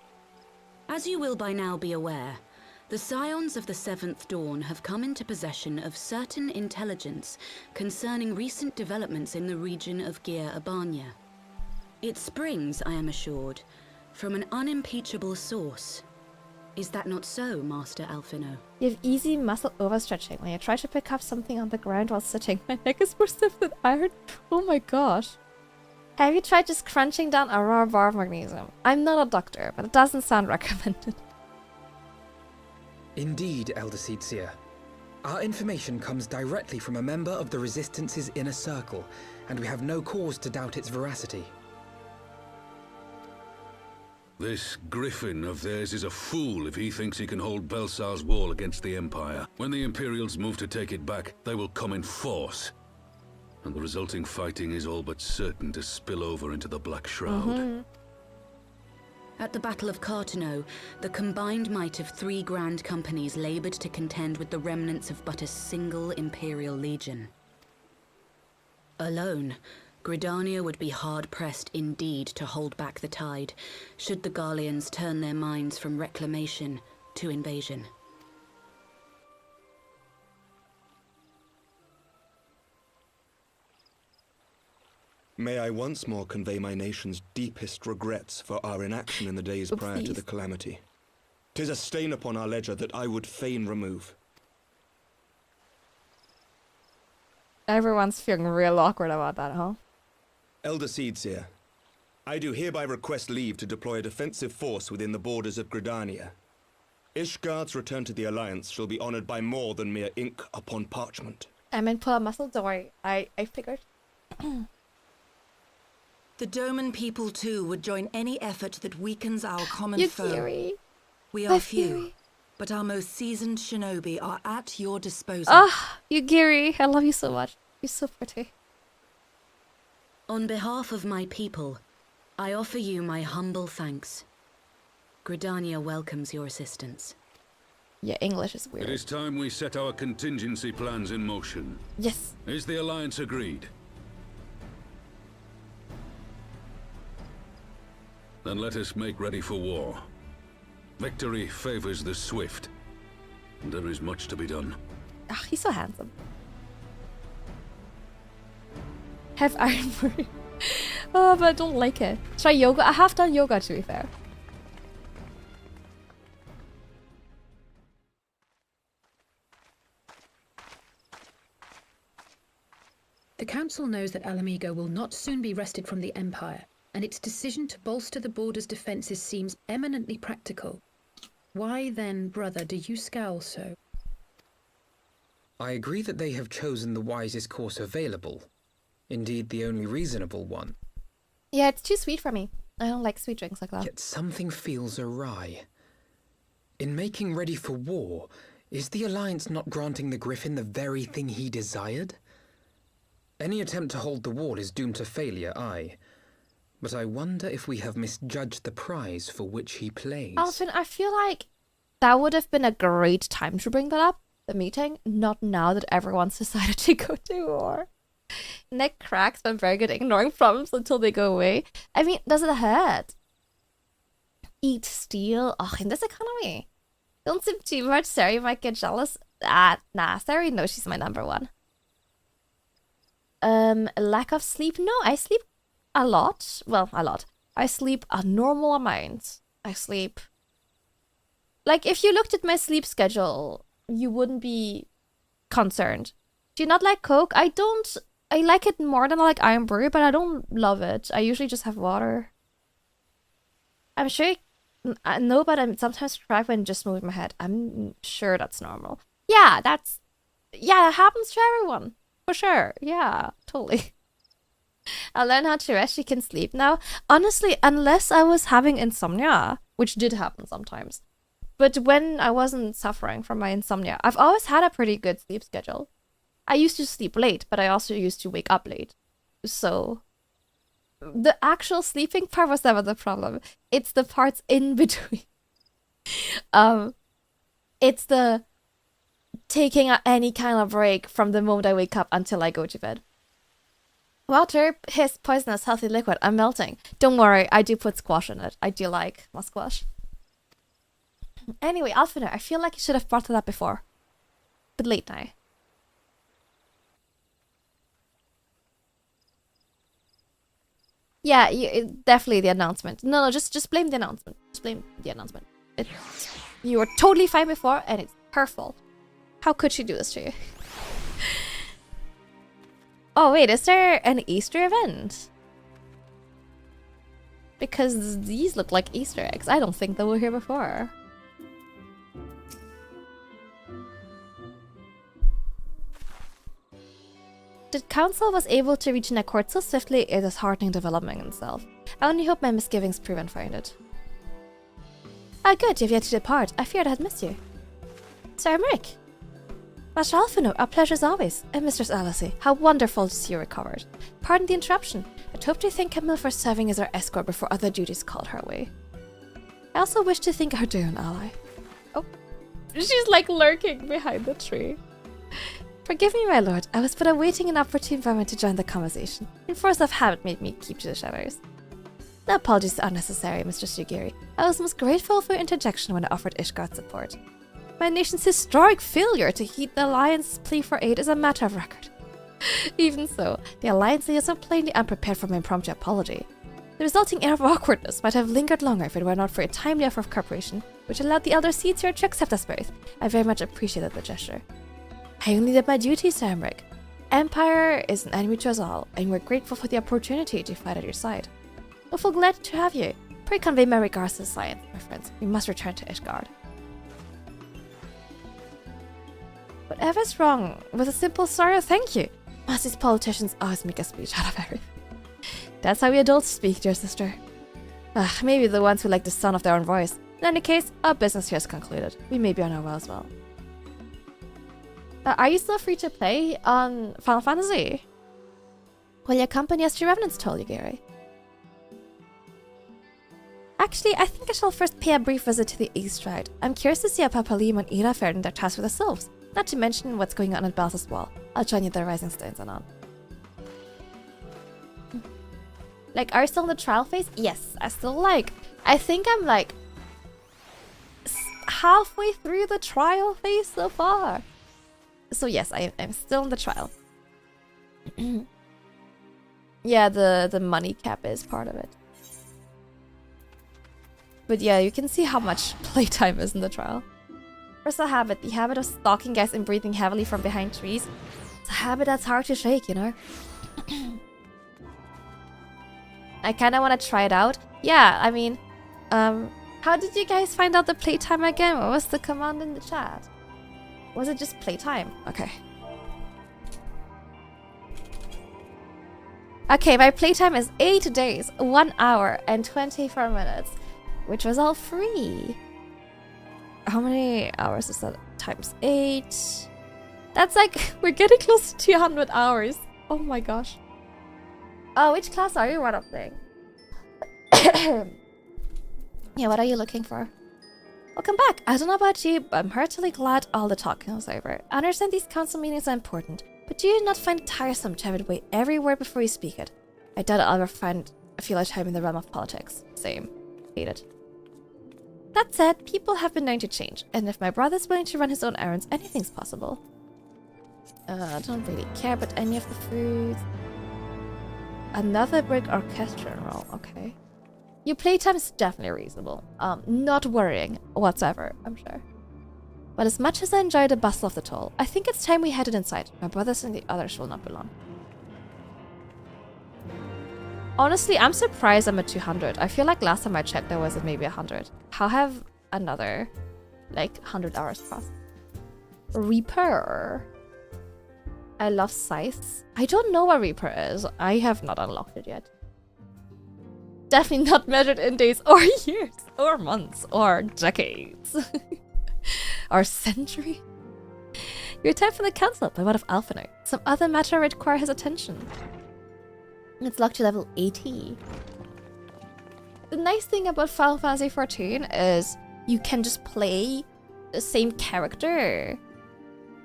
Speaker 13: As you will by now be aware, the Scions of the Seventh Dawn have come into possession of certain intelligence concerning recent developments in the region of Gyr Abania. It springs, I am assured, from an unimpeachable source. Is that not so, Master Alphino?
Speaker 1: You have easy muscle overstretching when you try to pick up something on the ground while sitting. My neck is more stiff than iron. Oh my gosh. Have you tried just crunching down a raw bar of magnesium? I'm not a doctor, but it doesn't sound recommended.
Speaker 5: Indeed, Elder Seedseer. Our information comes directly from a member of the Resistance's inner circle, and we have no cause to doubt its veracity.
Speaker 14: This griffin of theirs is a fool if he thinks he can hold Belsar's wall against the Empire. When the Imperials move to take it back, they will come in force. And the resulting fighting is all but certain to spill over into the Black Shroud.
Speaker 13: At the Battle of Cartano, the combined might of 3 grand companies labored to contend with the remnants of but a single Imperial legion. Alone, Gridania would be hard-pressed indeed to hold back the tide, should the Garleans turn their minds from reclamation to invasion.
Speaker 15: May I once more convey my nation's deepest regrets for our inaction in the days prior to the calamity. 'Tis a stain upon our ledger that I would fain remove.
Speaker 1: Everyone's feeling real awkward about that, huh?
Speaker 15: Elder Seedseer, I do hereby request leave to deploy a defensive force within the borders of Gridania. Ishgard's return to the Alliance shall be honored by more than mere ink upon parchment.
Speaker 1: I meant pull up muscle, don't worry. I figured.
Speaker 16: The Doman people too would join any effort that weakens our common
Speaker 1: You're
Speaker 16: foe.
Speaker 1: Fury.
Speaker 16: We
Speaker 1: My
Speaker 16: are few,
Speaker 1: Fury.
Speaker 16: but our most seasoned shinobi are at your disposal.
Speaker 1: Ah, Yugiri, I love you so much. You're so pretty.
Speaker 13: On behalf of my people, I offer you my humble thanks. Gridania welcomes your assistance.
Speaker 1: Yeah, English is weird.
Speaker 14: It is time we set our contingency plans in motion.
Speaker 1: Yes.
Speaker 14: Is the Alliance agreed? Then let us make ready for war. Victory favors the swift, and there is much to be done.
Speaker 1: Ah, he's so handsome. Have ironbury. Oh, but I don't like it. Try yoga. I have done yoga, to be fair.
Speaker 8: The Council knows that Alamigo will not soon be wrested from the Empire, and its decision to bolster the border's defences seems eminently practical. Why then, brother, do you scowl so?
Speaker 5: I agree that they have chosen the wisest course available. Indeed, the only reasonable one.
Speaker 1: Yeah, it's too sweet for me. I don't like sweet drinks like that.
Speaker 5: Yet something feels awry. In making ready for war, is the Alliance not granting the Griffin the very thing he desired? Any attempt to hold the wall is doomed to failure, aye. But I wonder if we have misjudged the prize for which he plays.
Speaker 1: Alvin, I feel like that would have been a great time to bring that up, the meeting, not now that everyone's decided to go to war. Neck cracks, but I'm very good at ignoring problems until they go away. I mean, does it hurt? Eat steel? Oh, in this economy. Don't seem too much. Sari might get jealous. Nah, Sari knows she's my number one. Lack of sleep? No, I sleep a lot. Well, a lot. I sleep a normal amount. I sleep... Like, if you looked at my sleep schedule, you wouldn't be concerned. Do you not like Coke? I don't... I like it more than I like Iron Brew, but I don't love it. I usually just have water. I'm sure... I know, but I'm sometimes crack when just moving my head. I'm sure that's normal. Yeah, that's... Yeah, it happens to everyone. For sure. Yeah, totally. I'll learn how to rest. You can sleep now. Honestly, unless I was having insomnia, which did happen sometimes, But when I wasn't suffering from my insomnia, I've always had a pretty good sleep schedule. I used to sleep late, but I also used to wake up late. So the actual sleeping part was never the problem. It's the parts in between. It's the taking any kind of break from the moment I wake up until I go to bed. Water, his poisonous healthy liquid. I'm melting. Don't worry, I do put squash in it. I do like my squash. Anyway, Alfina, I feel like you should have brought that up before. But late now. Yeah, definitely the announcement. No, just blame the announcement. Just blame the announcement. You were totally fine before, and it's her fault. How could she do this to you? Oh wait, is there an Easter event? Because these look like Easter eggs. I don't think they were here before. The council was able to reach an accord so swiftly, it is heartening development in itself. I only hope my misgivings prove unfounded. Ah, good, you've yet to depart. I feared I had missed you. Sir Merrick. Master Alphino, our pleasure as always. And Mistress Alice, how wonderful to see you recovered. Pardon the interruption. I'd hoped to thank Camille for serving as our escort before other duties called her away. I also wish to thank our dear ally. Oh, she's like lurking behind the tree. Forgive me, my lord. I was but awaiting an opportune moment to join the conversation. And force of habit made me keep to the shadows. No apologies are unnecessary, Mr. Sugiri. I was most grateful for your interjection when I offered Ishgard support. My nation's historic failure to heed the Alliance's plea for aid is a matter of record. Even so, the Alliance is so plainly unprepared for my impromptu apology. The resulting air of awkwardness might have lingered longer if it were not for a timely offer of cooperation, which allowed the elder seeds here to accept us both. I very much appreciated the gesture. I only did my duty, Sir Emmerich. Empire is an enemy to us all, and we're grateful for the opportunity to fight at your side. We'll feel glad to have you. Pray convey my regards to the Science, my friends. We must return to Ishgard. Whatever's wrong with a simple sorry or thank you. Must these politicians always make a speech out of everything? That's how we adults speak, dear sister. Maybe the ones who like the sound of their own voice. In any case, our business here is concluded. We may be on our way as well. Are you still free to play on Final Fantasy? Will your company as to Revenants told you, Gary? Actually, I think I shall first pay a brief visit to the East Ride. I'm curious to see how Papalim and Ira fared in their task with the Sylphs, not to mention what's going on at Balsa's Wall. I'll join you at the Rising Stones and on. Like, are you still in the trial phase? Yes, I think I'm like halfway through the trial phase so far. So yes, I'm still in the trial. Yeah, the money cap is part of it. But yeah, you can see how much playtime is in the trial. First, the habit of stalking guys and breathing heavily from behind trees. It's a habit that's hard to shake, you know? I kind of want to try it out. Yeah, I mean, how did you guys find out the playtime again? What was the command in the chat? Was it just playtime? Okay. Okay, my playtime is 8 days, 1 hour, and 24 minutes, which was all free. How many hours is that? Times 8. That's like, we're getting close to 200 hours. Oh my gosh. Oh, which class are you? What of thing? Yeah, what are you looking for? Welcome back. I don't know about you, but I'm heartily glad all the talking was over. I understand these council meetings are important, but do you not find it tiresome to have it weigh every word before you speak it? I doubt I'll ever feel like time in the realm of politics. Same. Hate it. That said, people have been known to change, and if my brother's willing to run his own errands, anything's possible. I don't really care about any of the foods. Another big orchestral role, okay. Your playtime is definitely reasonable. Not worrying whatsoever, I'm sure. But as much as I enjoy the bustle of the toll, I think it's time we headed inside. My brothers and the others will not be long. Honestly, I'm surprised I'm at 200. I feel like last time I checked there was at maybe 100. How have another, like, 100 hours passed? Reaper. I love scythes. I don't know what Reaper is. I have not unlocked it yet. definitely not measured in days or years or months or decades or century. You're attacked from the council by one of Alphinaud. Some other matter require his attention. It's locked to level 80. The nice thing about Final Fantasy XIV is you can just play the same character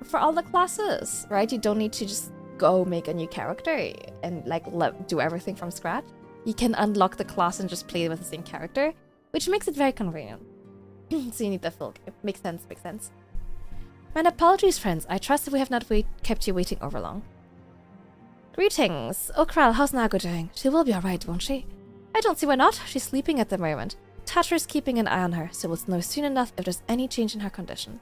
Speaker 1: for all the classes, right? You don't need to just go make a new character and like do everything from scratch. You can unlock the class and just play with the same character, which makes it very convenient. So you need the full game. Makes sense, makes sense. My apologies, friends. I trust that we have not kept you waiting over long. Greetings. Oh, Kral, how's Nago doing? She will be alright, won't she? I don't see why not. She's sleeping at the moment. Tatcher's keeping an eye on her, so we'll know soon enough if there's any change in her condition.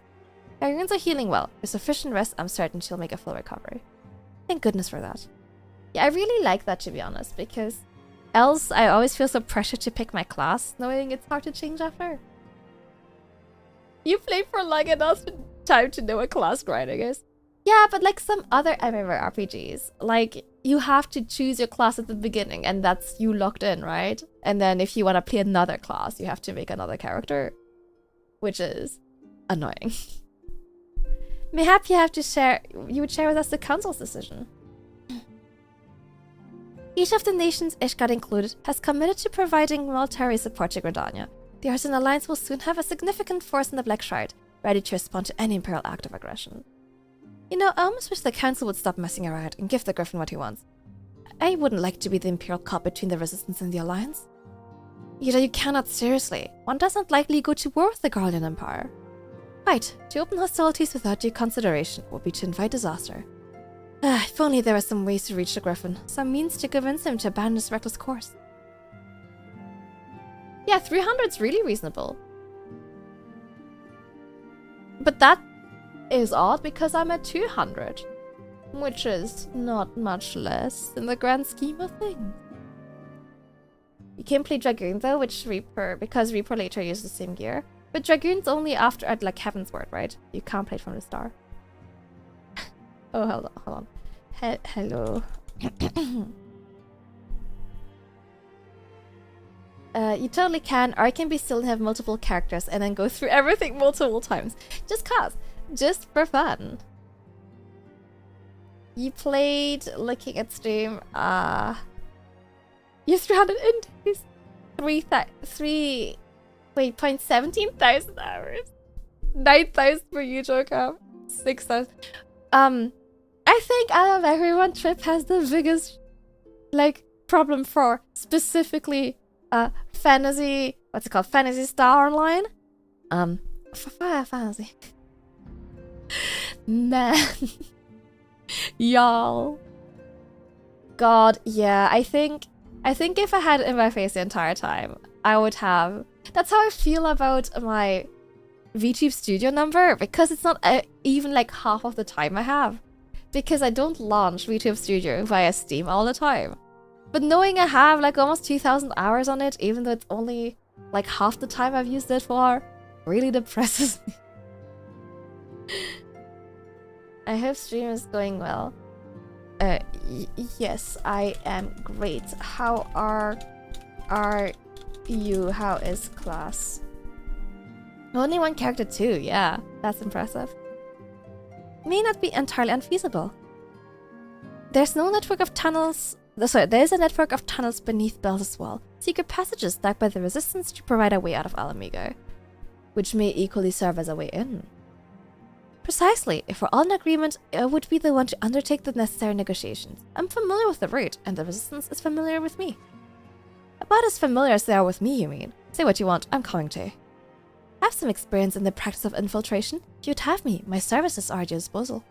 Speaker 1: Her wounds are healing well. With sufficient rest, I'm certain she'll make a full recovery. Thank goodness for that. Yeah, I really like that, to be honest, because else I always feel so pressured to pick my class, knowing it's hard to change after. You play for long enough time to know a class grinding is. Yeah, but like some other MMORPGs, like you have to choose your class at the beginning and that's you locked in, right? And then if you want to play another class, you have to make another character, which is annoying. Mayhap you would share with us the council's decision. Each of the nations, Ishgard included, has committed to providing military support to Gridania. The Artisan Alliance will soon have a significant force in the Black Shard, ready to respond to any Imperial act of aggression. You know, I almost wish the Council would stop messing around and give the Griffin what he wants. I wouldn't like to be the Imperial cop between the Resistance and the Alliance. You cannot seriously. One doesn't likely go to war with the Guardian Empire. Right, to open hostilities without due consideration would be to invite disaster. If only there were some ways to reach the Griffin, some means to convince him to abandon his reckless course. Yeah, 300's really reasonable. But that is odd because I'm at 200, which is not much less in the grand scheme of things. You can play Dragoon though, because Reaper later uses the same gear. But Dragoon's only after at like Heaven's Word, right? You can't play it from the start. Oh, hold on. Hello. You totally can, or I can be still and have multiple characters and then go through everything multiple times. Just for fun. You played looking at stream, you have 300 days. 17,000 hours. 9,000 for you, Joker. 6,000. I think out of everyone, Trip has the biggest, like, problem for specifically, fantasy, what's it called? Fantasy Star Online? Fantasy. Man. Y'all. God, yeah, I think if I had it in my face the entire time, I would have... That's how I feel about my VTube Studio number, because it's not even like half of the time I have. Because I don't launch VTube Studio via Steam all the time. But knowing I have like almost 2,000 hours on it, even though it's only like half the time I've used it for, really depresses me. I hope stream is going well. Yes, I am great. How are you? How is class? Only one character too, yeah. That's impressive. May not be entirely unfeasible. There's no network of tunnels... there is a network of tunnels beneath Bel's wall. Secret passages dug by the Resistance to provide a way out of Alamigo, which may equally serve as a way in. Precisely. If we're all in agreement, I would be the one to undertake the necessary negotiations. I'm familiar with the route, and the Resistance is familiar with me. About as familiar as they are with me, you mean? Say what you want, I'm coming to. I have some experience in the practice of infiltration. If you'd have me, my services are at your disposal.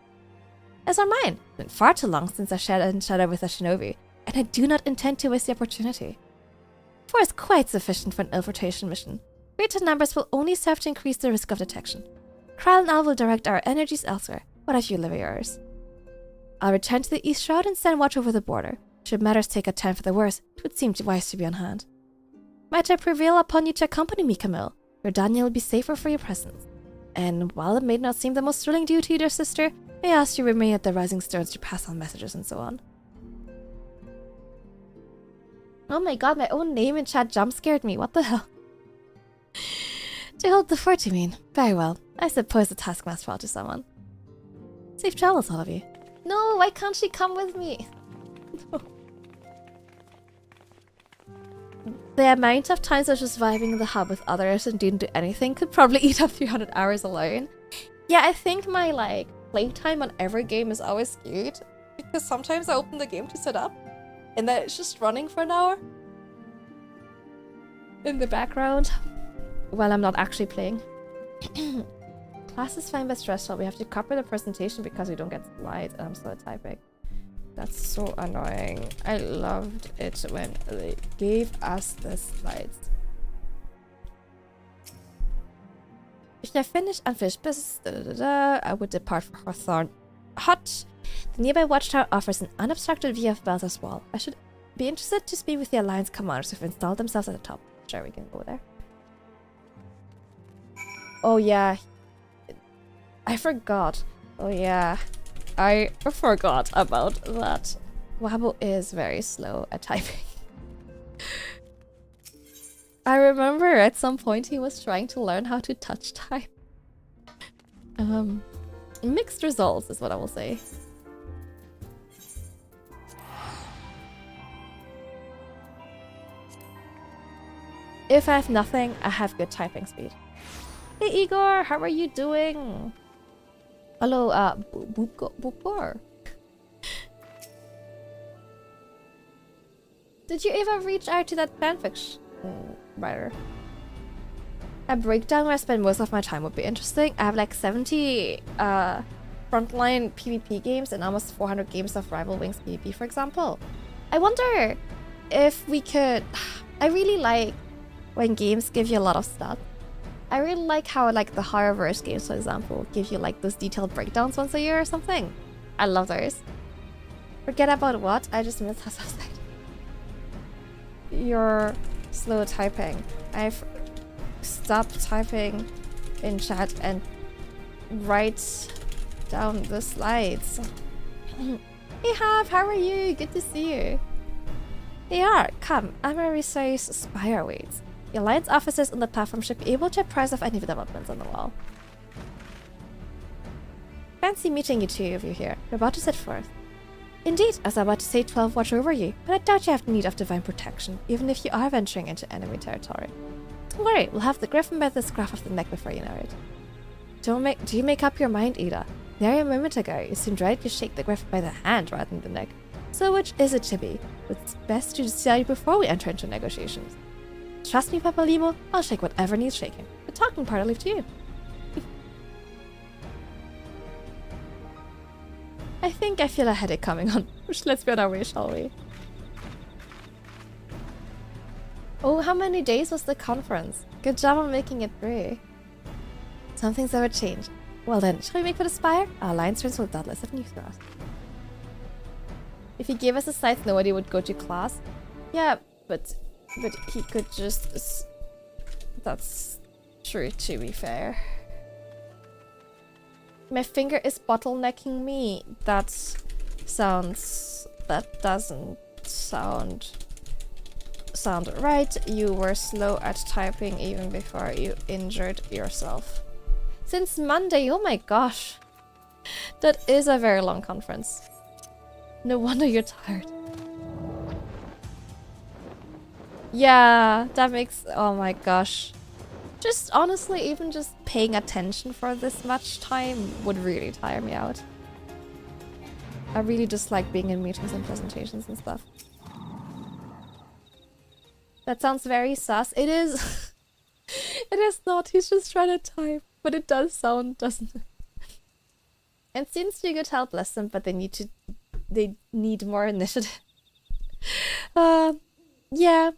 Speaker 1: As are mine. It's been far too long since I shared in shadow with a shinobi, and I do not intend to waste the opportunity. 4 is quite sufficient for an infiltration mission. Greater numbers will only serve to increase the risk of detection. Kral and I will direct our energies elsewhere. What have you, yours? I'll return to the East Shroud and stand watch over the border. Should matters take a turn for the worse, it would seem wise to be on hand. Might I prevail upon you to accompany me, Camille? Your Daniel will be safer for your presence. And while it may not seem the most thrilling duty, dear sister, may I ask you remain at the Rising Stones to pass on messages and so on. Oh my god, my own name in chat jump scared me. What the hell? To hold the fort, you mean? Very well. I suppose the taskmaster ought to someone. Safe travels, all of you. No, why can't she come with me? No. The amount of times I was just vibing in the hub with others and didn't do anything could probably eat up 300 hours alone. Yeah, I think my like playtime on every game is always skewed because sometimes I open the game to set up and then it's just running for an hour in the background while I'm not actually playing. Class is fine but stressful. We have to copy the presentation because we don't get slides and I'm still typing. That's so annoying. I loved it when they gave us the slides. If I finish unfinished business, I would depart for Hawthorne Hut. The nearby watchtower offers an unobstructed view of Belsar's Wall. I should be interested to speak with the Alliance commanders who've installed themselves at the top. Sure, we can go there. Oh yeah. I forgot. Oh yeah. I forgot about that. Wabo is very slow at typing. I remember at some point he was trying to learn how to touch type. Mixed results is what I will say. If I have nothing, I have good typing speed. Hey Igor, how are you doing? Hello, Boopor. Did you ever reach out to that fanfiction writer? A breakdown where I spend most of my time would be interesting. I have like 70 frontline PvP games and almost 400 games of Rival Wings PvP, for example. I wonder if we could... I really like when games give you a lot of stats. I really like how like the Horrorverse games, for example, give you like those detailed breakdowns once a year or something. I love those. Forget about what? I just missed how so sad. You're slow typing. I've stopped typing in chat and write down the slides. Hey Hav, how are you? Good to see you. They are. Come, Amarisai's spire waits. The Alliance officers on the platform should be able to apprise of any developments on the wall. Fancy meeting you two of you here. We're about to set forth. Indeed, I was about to say 12 watch over you, but I doubt you have need of divine protection, even if you are venturing into enemy territory. Don't worry, we'll have the griffin by the scruff of the neck before you know it. Do you make up your mind, Ida? There a moment ago, you seemed ready to shake the griffin by the hand rather than the neck. So which is it to be? It's best to decide before we enter into negotiations. Trust me, Papa Limo, I'll shake whatever needs shaking. The talking part I'll leave to you. I think I feel a headache coming on. Let's be on our way, shall we? Oh, how many days was the conference? Good job on making it through. Some things never change. Well then, shall we make for the spire? Our alliance friends will doubtless have news for us. If he gave us the slides, nobody would go to class. Yeah, but he could just... That's true, to be fair. My finger is bottlenecking me. That doesn't sound right. You were slow at typing even before you injured yourself. Since Monday, oh my gosh. That is a very long conference. No wonder you're tired. Yeah, that makes... Oh my gosh. Just honestly, even just paying attention for this much time would really tire me out. I really dislike being in meetings and presentations and stuff. That sounds very sus. It is. It is not. He's just trying to type. But it does sound, doesn't it? And since you could help, bless them, but they need more initiative. Yeah.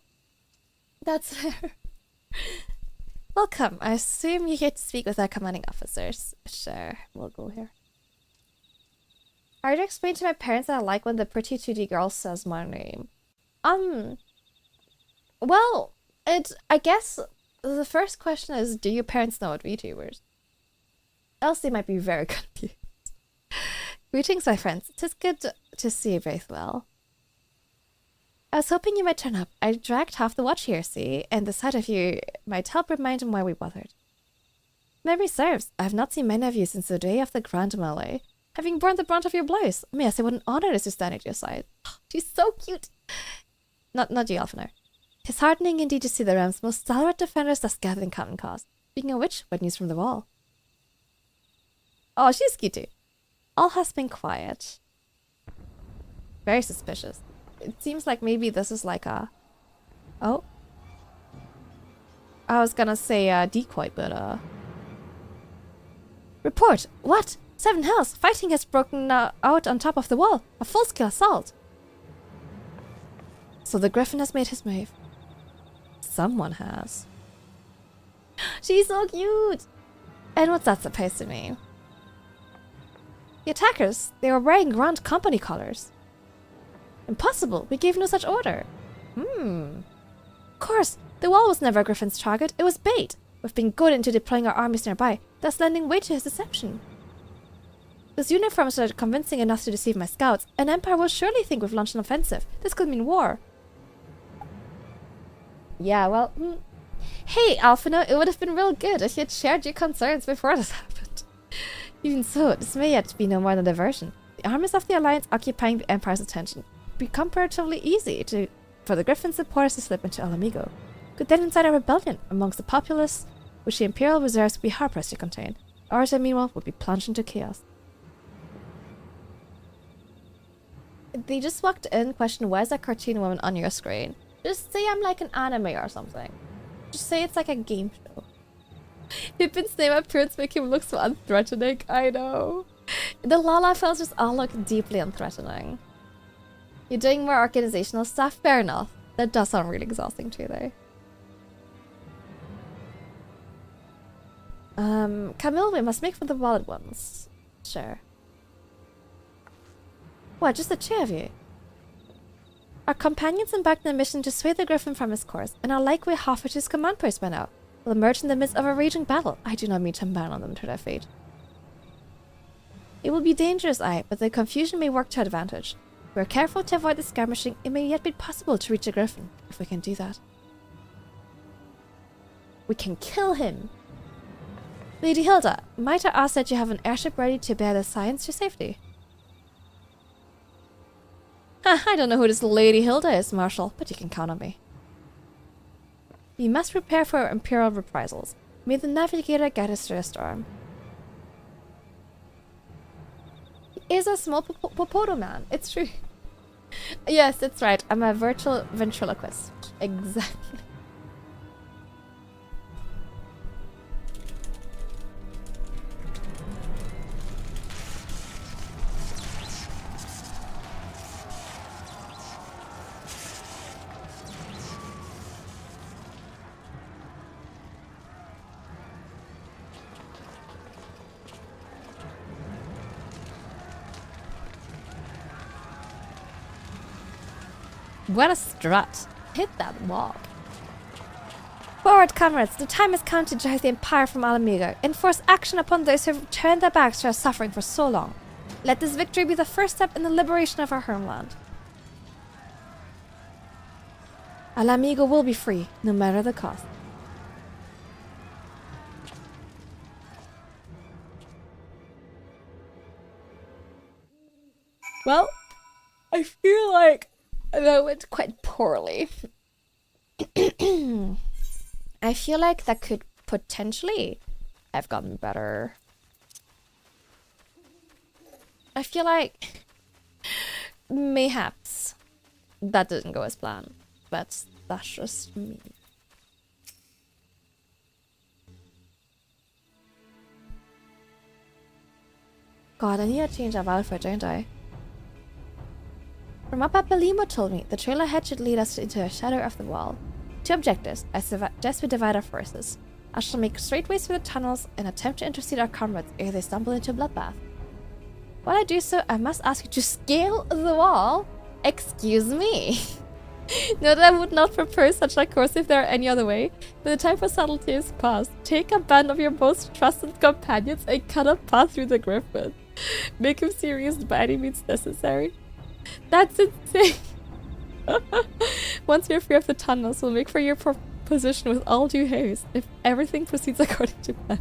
Speaker 1: That's fair. Welcome. I assume you're here to speak with our commanding officers. Sure, we'll go here. I already explained to my parents that I like when the pretty 2D girl says my name. Well, I guess the first question is, do your parents know what VTubers? Else they might be very confused. Greetings, my friends. It is good to see you both well. I was hoping you might turn up. I dragged half the watch here, see? And the sight of you might help remind him why we bothered. Memory serves. I have not seen many of you since the day of the grand melee. Having borne the brunt of your blows, may I say what an honor it is to stand at your side. She's so cute. Not you, Alfner. Tis heartening indeed to see the realm's most stalwart defenders thus gathered in common cause. Speaking of which, what news from the wall? Oh, she's cute too. All has been quiet. Very suspicious. It seems like maybe this is like a... Oh. I was gonna say a decoy, but Report! What? 7 hells! Fighting has broken out on top of the wall. A full-scale assault. So the Griffin has made his move. Someone has. She's so cute! And what's that supposed to mean? The attackers, they were wearing Grand Company colors. Impossible, we gave no such order. Of course, the wall was never Griffin's target, it was bait. We've been good into deploying our armies nearby, thus lending weight to his deception. Those uniforms are convincing enough to deceive my scouts. An Empire will surely think we've launched an offensive. This could mean war. Yeah, well... Hey, Alphino, it would have been real good if you had shared your concerns before this happened. Even so, this may yet be no more than a diversion. The armies of the Alliance occupying the Empire's attention. It would be comparatively easy for the Griffin supporters to slip into Alamigo. Could then incite a rebellion amongst the populace, which the Imperial reserves would be hard-pressed to contain. Ours, meanwhile, would be plunged into chaos. They just walked in, questioned, why is that cartoon woman on your screen? Just say I'm like an anime or something. Just say it's like a game show. Pippin's name appearance make him look so unthreatening. I know. The Lala fells just all look deeply unthreatening. You're doing more organizational stuff? Fair enough. That does sound really exhausting too, though. Camille, we must make for the wall at once. Sure. What, just the two of you? Our companions embarked on a mission to sway the Griffin from his course, and are likely half of his command post by now. Will emerge in the midst of a raging battle. I do not mean to abandon them to their fate. It will be dangerous, but the confusion may work to our advantage. If we are careful to avoid the skirmishing, it may yet be possible to reach the Griffin, if we can do that. We can kill him! Lady Hilda, might I ask that you have an airship ready to bear the science to safety? I don't know who this Lady Hilda is, Marshal, but you can count on me. We must prepare for Imperial reprisals. May the Navigator guide us through the storm. He is a small popoto man, it's true. Yes, that's right, I'm a virtual ventriloquist. Exactly. What a strut. Hit that wall. Forward, comrades. The time has come to drive the Empire from Alamigo. Enforce action upon those who have turned their backs to our suffering for so long. Let this victory be the first step in the liberation of our homeland. Alamigo will be free, no matter the cost. Well, I feel like that went quite poorly. I feel like that could potentially have gotten better. I feel like mayhaps that didn't go as planned, but that's just me. God, I need to change that outfit, don't I? From what Papalimo told me, the trail ahead should lead us into the shadow of the wall. 2 objectives. I suggest we divide our forces. I shall make straight ways through the tunnels and attempt to intercede our comrades ere they stumble into a bloodbath. While I do so, I must ask you to scale the wall. Excuse me. Not that I would not propose such a course if there are any other way, but the time for subtlety is past. Take a band of your most trusted companions and cut a path through the Griffin. Make him serious by any means necessary. That's insane. Once you're free of the tunnels, we'll make for your position with all due haste. If everything proceeds according to plan,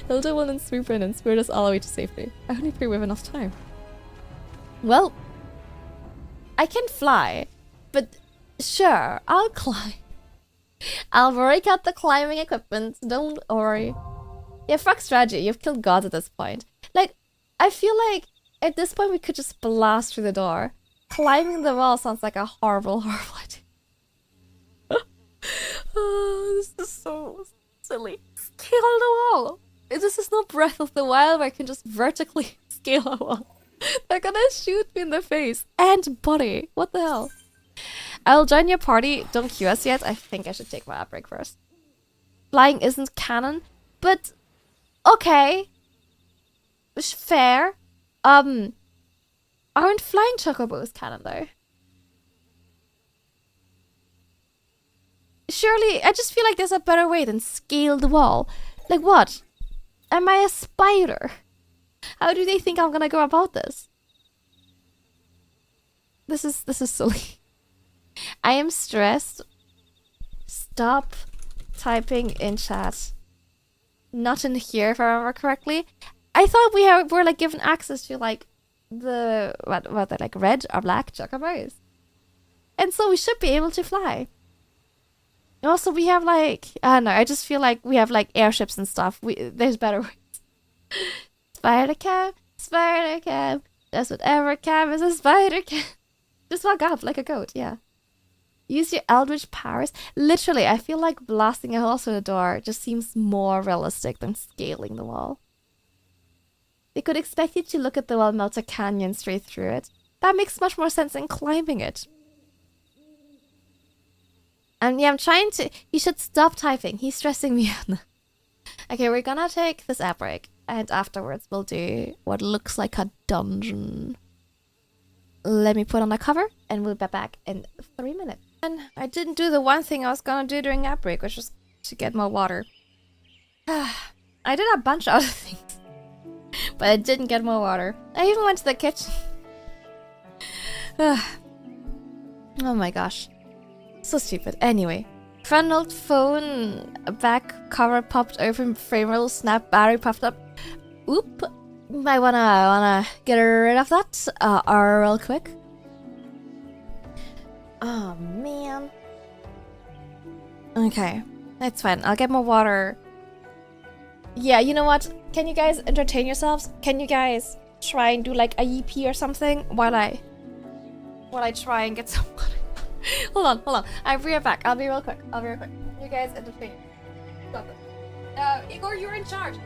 Speaker 1: Hilda will then swoop in and spirit us all the way to safety. I only pray we have enough time. Well, I can fly, but sure, I'll climb. I'll break out the climbing equipment, don't worry. Yeah, fuck strategy, you've killed gods at this point. Like, I feel like at this point we could just blast through the door. Climbing the wall sounds like a horrible, horrible idea. Oh, this is so silly. Scale the wall! This is no Breath of the Wild where I can just vertically scale a wall. They're gonna shoot me in the face and body. What the hell? I'll join your party. Don't queue us yet. I think I should take my outbreak first. Flying isn't canon, but okay. Fair. Aren't flying chocobos canon though? Surely, I just feel like there's a better way than scale the wall. Like what? Am I a spider? How do they think I'm gonna go about this? This is silly. I am stressed. Stop typing in chat. Not in here, if I remember correctly. I thought we were like given access to like the what they're like red or black chocobos, and so we should be able to fly. Also, we have like I don't know. I just feel like we have like airships and stuff. There's better ways. Spider cam. That's whatever cam is a spider cam. Just walk up like a goat. Yeah. Use your eldritch powers. Literally, I feel like blasting a hole through the door just seems more realistic than scaling the wall. They could expect you to look at the wall, melt a canyon straight through it. That makes much more sense than climbing it. And yeah, I'm trying to... You should stop typing. He's stressing me out. Okay, we're gonna take this app break. And afterwards, we'll do what looks like a dungeon. Let me put on the cover, and we'll be back in 3 minutes. And I didn't do the one thing I was gonna do during app break, which was to get more water. I did a bunch of other things, but I didn't get more water. I even went to the kitchen. Oh my gosh. So stupid. Anyway. Front old phone, back cover popped open, frame roll, snap, battery puffed up. Oop. I wanna get rid of that real quick. Oh man. Okay, that's fine. I'll get more water. Yeah, you know what? Can you guys entertain yourselves? Can you guys try and do like a EP or something while I try and get some water? hold on. I'll be right back. I'll be real quick. You guys entertain. Stop it. Igor, you're in charge.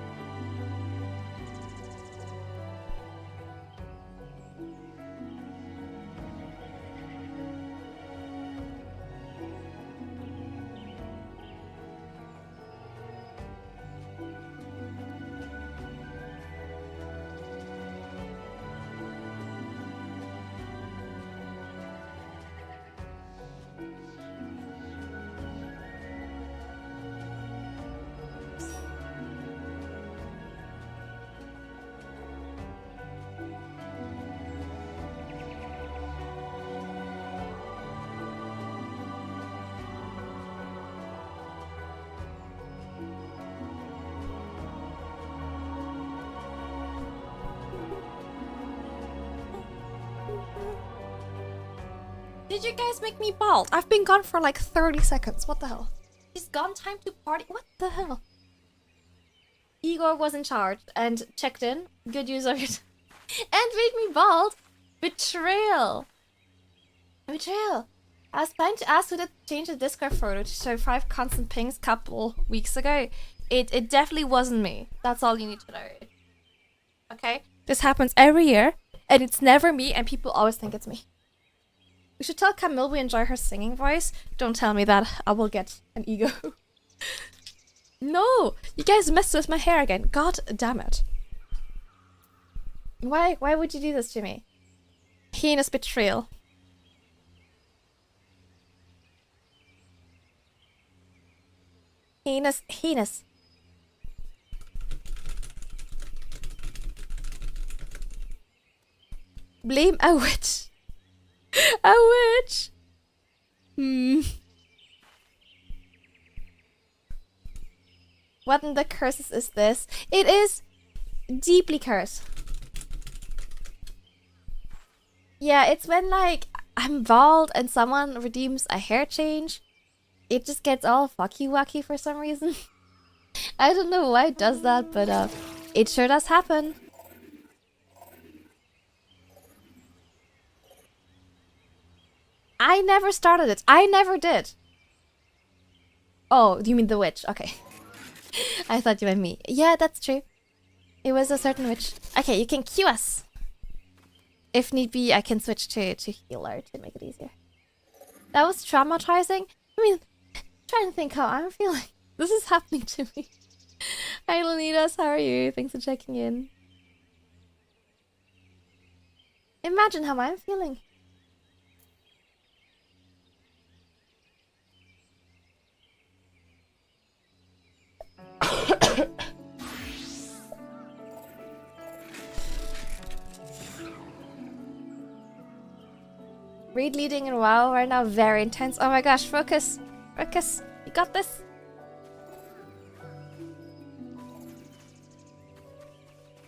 Speaker 1: Did you guys make me bald? I've been gone for like 30 seconds. What the hell? He's gone, time to party. What the hell? Igor was in charge and checked in. Good use of it. And made me bald. Betrayal. Betrayal. I was planning to ask who did change the Discord photo to show 5 constant pings couple weeks ago. It definitely wasn't me. That's all you need to know. Okay? This happens every year, and it's never me, and people always think it's me. We should tell Camille we enjoy her singing voice. Don't tell me that. I will get an ego. No! You guys messed with my hair again. God damn it. Why would you do this to me? Heinous betrayal. Heinous. Blame a witch. A witch! What in the curses is this? It is deeply cursed. Yeah, it's when like I'm bald and someone redeems a hair change. It just gets all fucky wacky for some reason. I don't know why it does that, but it sure does happen. I never started it. I never did. Oh, you mean the witch? Okay. I thought you meant me. Yeah, that's true. It was a certain witch. Okay, you can cue us. If need be, I can switch to healer to make it easier. That was traumatizing. I mean, trying to think how I'm feeling. This is happening to me. Hi, Lenitas. How are you? Thanks for checking in. Imagine how I'm feeling. Read leading and WoW right now, very intense. Oh my gosh, focus. Focus. You got this.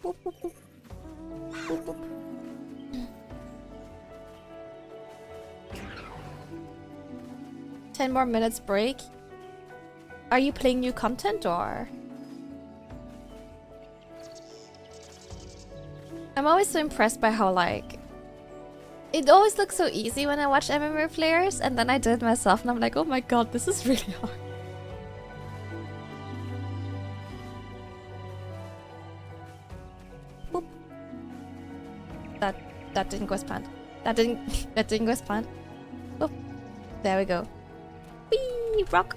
Speaker 1: Boop, boop, boop. Boop, boop. 10 more minutes break. Are you playing new content or? I'm always so impressed by how like it always looks so easy when I watch MMO players, and then I did it myself and I'm like, oh my god, this is really hard. Boop. That didn't go as planned. That didn't go as planned. Boop. There we go. Whee! Rock!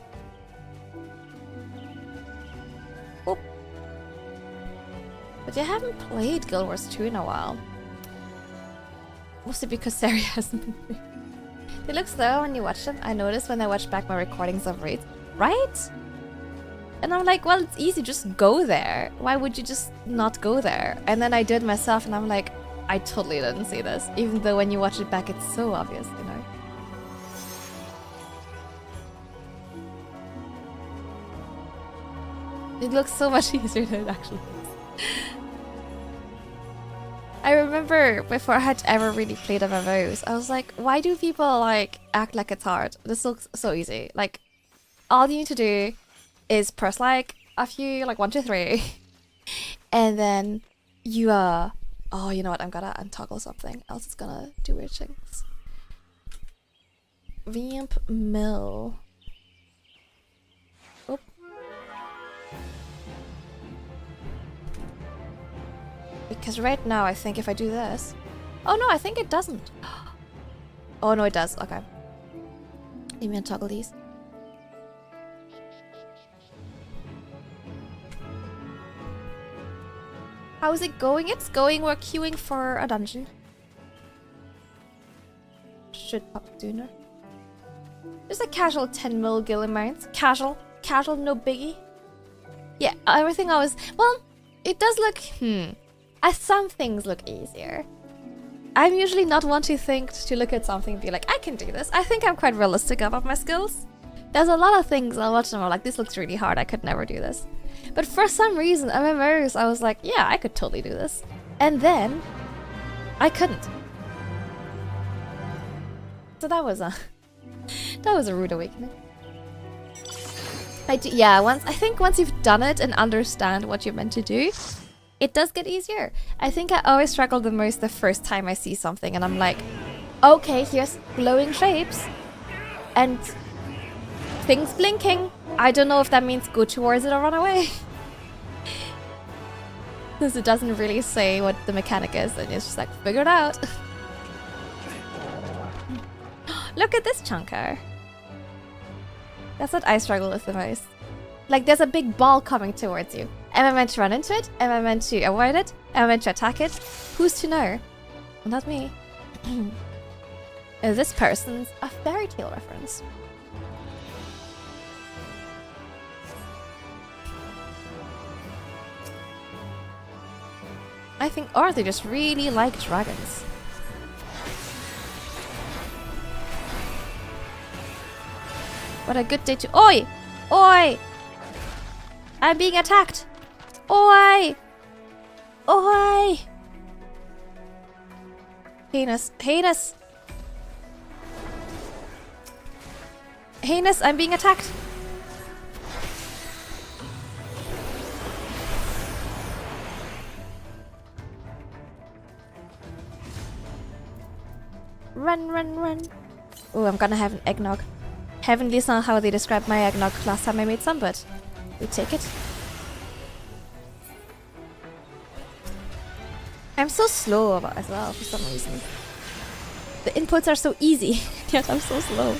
Speaker 1: Boop. But I haven't played Guild Wars 2 in a while. Mostly because Sari hasn't been free. They look slow when you watch them. I noticed when I watch back my recordings of raids. Right? And I'm like, well, it's easy, just go there. Why would you just not go there? And then I did myself and I'm like, I totally didn't see this. Even though when you watch it back, it's so obvious, you know? It looks so much easier than it actually is. I remember before I had ever really played MMOs, I was like, why do people like act like it's hard? This looks so easy. Like, all you need to do is press like a few, like 1, 2, 3, and then you oh, you know what? I'm gonna untoggle something, else it's gonna do weird things. Vamp mill. Oop. Because right now, I think if I do this... Oh no, I think it doesn't. Oh no, it does. Okay. Let me untoggle these. How is it going? It's going. We're queuing for a dungeon. Should pop Dooner. Just a casual 10 mil gil amount. Casual. Casual, no biggie. Yeah, everything always... Well, it does look... some things look easier. I'm usually not one to think to look at something and be like, I can do this. I think I'm quite realistic about my skills. There's a lot of things I'll watch and I'm like, this looks really hard. I could never do this. But for some reason, MMOs, I was like, yeah, I could totally do this. And then, I couldn't. So that was a rude awakening. I think once you've done it and understand what you're meant to do, it does get easier. I think I always struggle the most the first time I see something and I'm like, okay, here's glowing shapes and things blinking. I don't know if that means go towards it or run away. Because it doesn't really say what the mechanic is and it's just like, figure it out. Look at this chunker. That's what I struggle with the most. Like there's a big ball coming towards you. Am I meant to run into it? Am I meant to avoid it? Am I meant to attack it? Who's to know? Well, not me. This person's a fairy tale reference. I think, or they just really like dragons. What a good day to— Oi! Oi! I'm being attacked! Oi! Oi! Heinous. Heinous! Heinous, I'm being attacked! Run, run, run. Oh, I'm gonna have an eggnog. Heavenly is not how they described my eggnog last time I made some, but we take it. I'm so slow as well for some reason. The inputs are so easy, yet I'm so slow.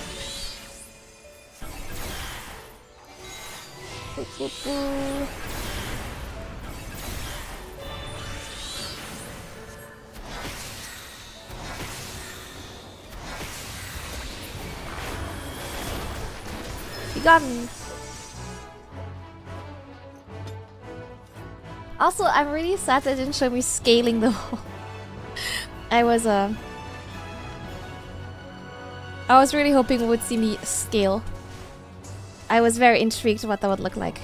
Speaker 1: You got me. Also, I'm really sad they didn't show me scaling the wall. I was really hoping we would see me scale. I was very intrigued what that would look like.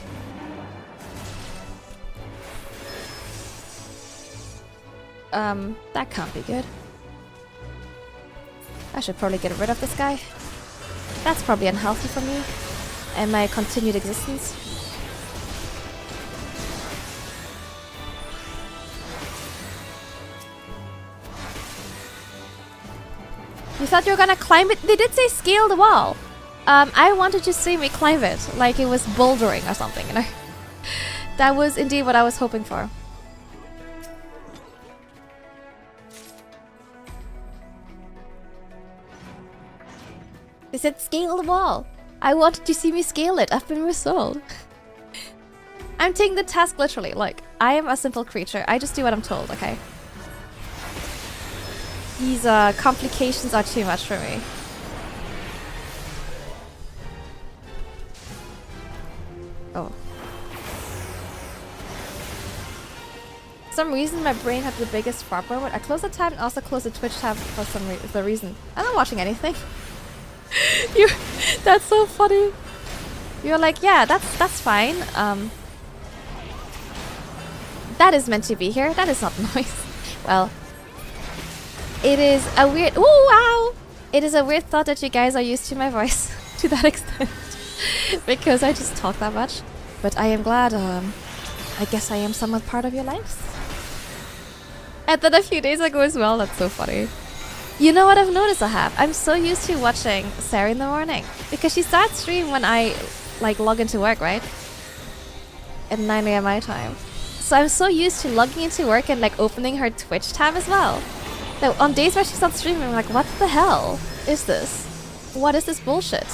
Speaker 1: That can't be good. I should probably get rid of this guy. That's probably unhealthy for me and my continued existence. You thought you were gonna climb it? They did say scale the wall. I wanted to see me climb it, like it was bouldering or something, you know? That was indeed what I was hoping for. They said scale the wall. I wanted to see me scale it. I've been resold. I'm taking the task literally. Like, I am a simple creature. I just do what I'm told, okay? These complications are too much for me. Oh. For some reason my brain had the biggest frog moment. I closed the tab and also closed the Twitch tab for the reason. I'm not watching anything. That's so funny. You're like, yeah, that's fine. That is meant to be here. That is not noise. Well, it is a weird— ooh, wow! It is a weird thought that you guys are used to my voice to that extent. Because I just talk that much. But I am glad, I guess I am somewhat part of your lives. And then a few days ago as well, that's so funny. You know what I've noticed, I'm so used to watching Sarah in the morning. Because she starts stream when I, like, log into work, right? At 9 AM my time. So I'm so used to logging into work and, like, opening her Twitch tab as well. So on days where she's not streaming, I'm like, what the hell is this? What is this bullshit?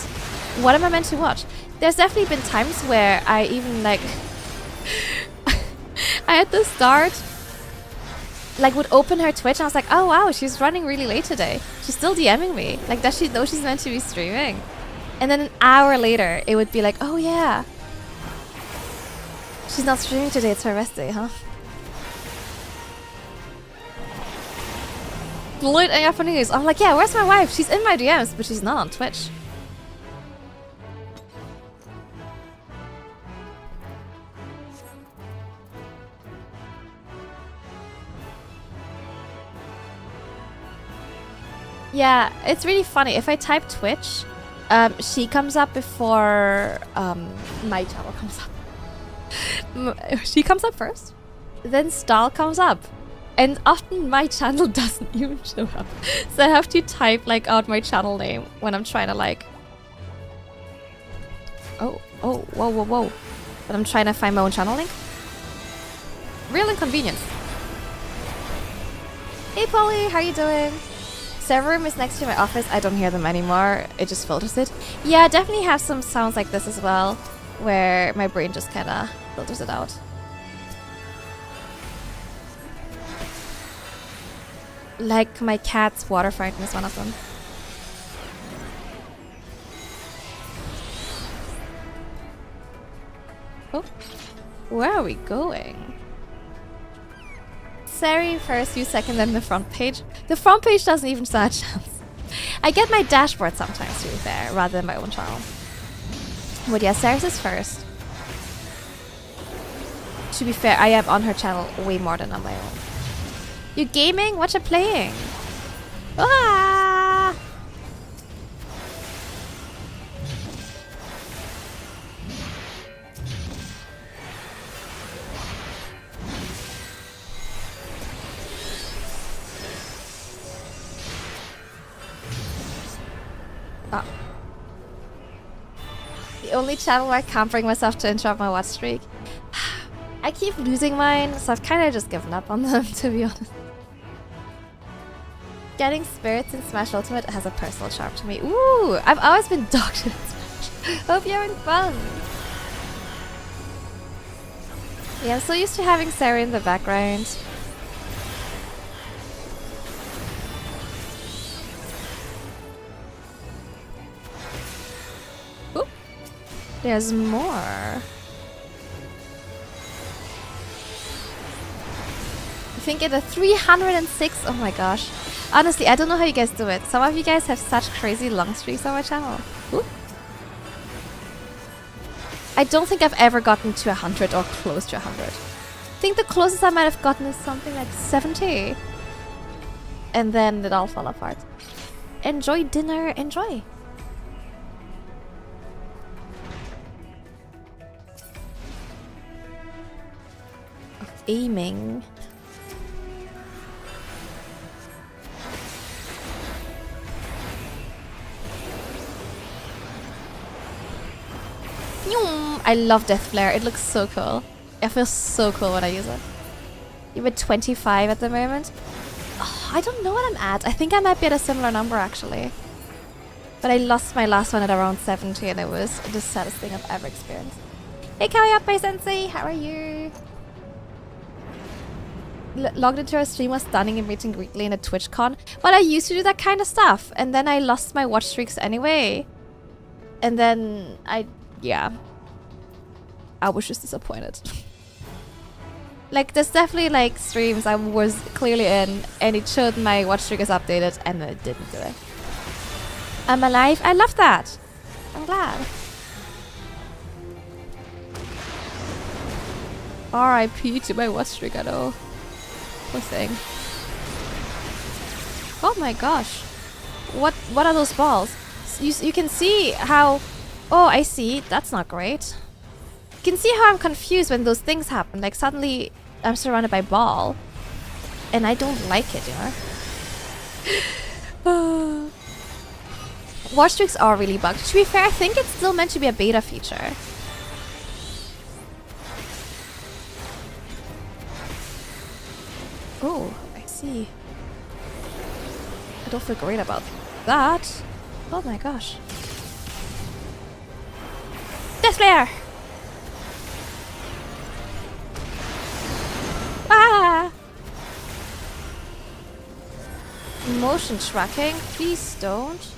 Speaker 1: What am I meant to watch? There's definitely been times where I even, like... I at the start... like, would open her Twitch and I was like, oh wow, she's running really late today. She's still DMing me. Like, does she know she's meant to be streaming? And then an hour later, it would be like, oh yeah. She's not streaming today, it's her rest day, huh? Late afternoons. I'm like, yeah, where's my wife? She's in my DMs, but she's not on Twitch. Yeah, it's really funny. If I type Twitch, she comes up before my channel comes up. She comes up first, then Stahl comes up. And often my channel doesn't even show up. So I have to type like out my channel name when I'm trying to like... Oh, whoa. But I'm trying to find my own channel link. Real inconvenience. Hey Polly, how you doing? Server room is next to my office. I don't hear them anymore. It just filters it. Yeah, I definitely have some sounds like this as well, where my brain just kind of filters it out. Like my cat's water fountain is one of them. Oh, where are we going? Sari first, you second, then the front page. The front page doesn't even stand a chance. I get my dashboard sometimes to be fair, rather than my own channel. But yeah, Ceres is first. To be fair, I am on her channel way more than on my own. You gaming? What you playing? Ah! Ah. The only channel where I can't bring myself to interrupt my watch streak. I keep losing mine, so I've kind of just given up on them, to be honest. Getting spirits in Smash Ultimate has a personal charm to me. Ooh, I've always been docked in Smash. Hope you're having fun. Yeah, I'm so used to having Sarah in the background. Ooh, there's more. I think at a 306. Oh my gosh. Honestly, I don't know how you guys do it. Some of you guys have such crazy long streaks on my channel. Ooh. I don't think I've ever gotten to 100 or close to 100. I think the closest I might have gotten is something like 70. And then it all fell apart. Enjoy dinner. Enjoy. Of aiming. I love Death Flare. It looks so cool. It feels so cool when I use it. You're at 25 at the moment. Oh, I don't know what I'm at. I think I might be at a similar number actually. But I lost my last one at around 70 and it was the saddest thing I've ever experienced. Hey Kawayappe Sensei, how are you? Logged into a stream was stunning and meeting greatly in a TwitchCon. Well, I used to do that kind of stuff and then I lost my watch streaks anyway. And then yeah. I was just disappointed. Like, there's definitely like streams I was clearly in and it showed my watch streak is updated and then it didn't do it. I'm alive. I love that. I'm glad. RIP to my watch streak, I know. Poor thing. Oh my gosh. What are those balls? You can see how... Oh, I see. That's not great. You can see how I'm confused when those things happen. Like, suddenly I'm surrounded by ball. And I don't like it, you know? Watch streaks are really bugged. To be fair, I think it's still meant to be a beta feature. Oh, I see. I don't feel great about that. Oh my gosh. Death Flare! Ah! Motion tracking? Please don't.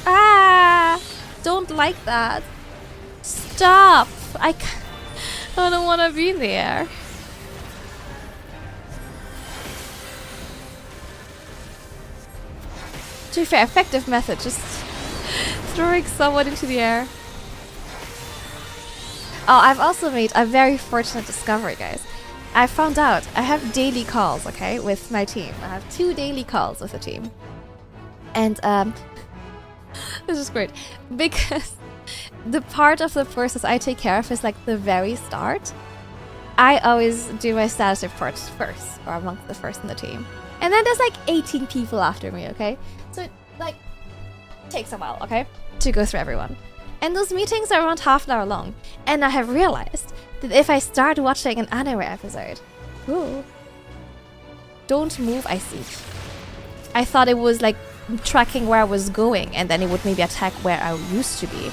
Speaker 1: Ah! Don't like that. Stop! I don't want to be there. To be fair, effective method, just throwing someone into the air. Oh, I've also made a very fortunate discovery, guys. I found out I have daily calls, okay, with my team. I have 2 daily calls with the team. And, this is great. Because the part of the process I take care of is like the very start. I always do my status reports first, or amongst the first in the team. And then there's like 18 people after me, okay? So it like takes a while, okay, to go through everyone. And those meetings are around half an hour long. And I have realized that if I start watching an anime episode, ooh, don't move, I see. I thought it was like tracking where I was going and then it would maybe attack where I used to be.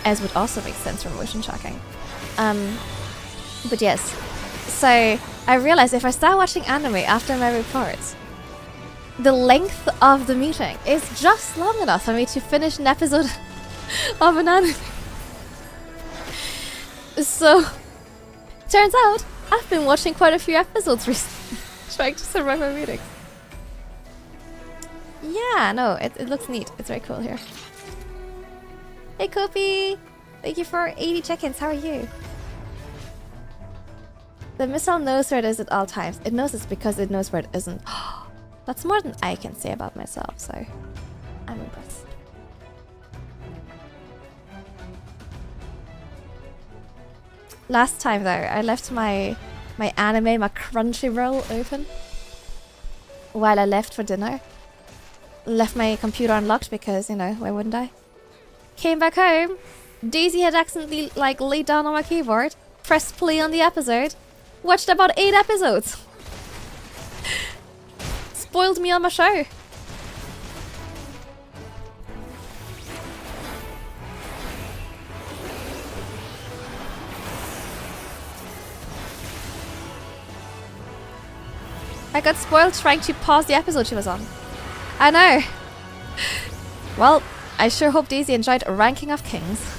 Speaker 1: As would also make sense for motion tracking. But yes, so I realized if I start watching anime after my reports, the length of the meeting is just long enough for me to finish an episode of an anime. So, turns out, I've been watching quite a few episodes recently, trying to survive my meetings. Yeah, no, it looks neat. It's very cool here. Hey, Kopi! Thank you for 80 check-ins. How are you? The missile knows where it is at all times. It knows it's because it knows where it isn't. That's more than I can say about myself, so I'm impressed. Last time though, I left my anime, my Crunchyroll open while I left for dinner. Left my computer unlocked because, you know, why wouldn't I? Came back home. Daisy had accidentally like laid down on my keyboard, pressed play on the episode, watched about 8 episodes. Spoiled me on my show. I got spoiled trying to pause the episode she was on. I know. Well, I sure hope Daisy enjoyed Ranking of Kings.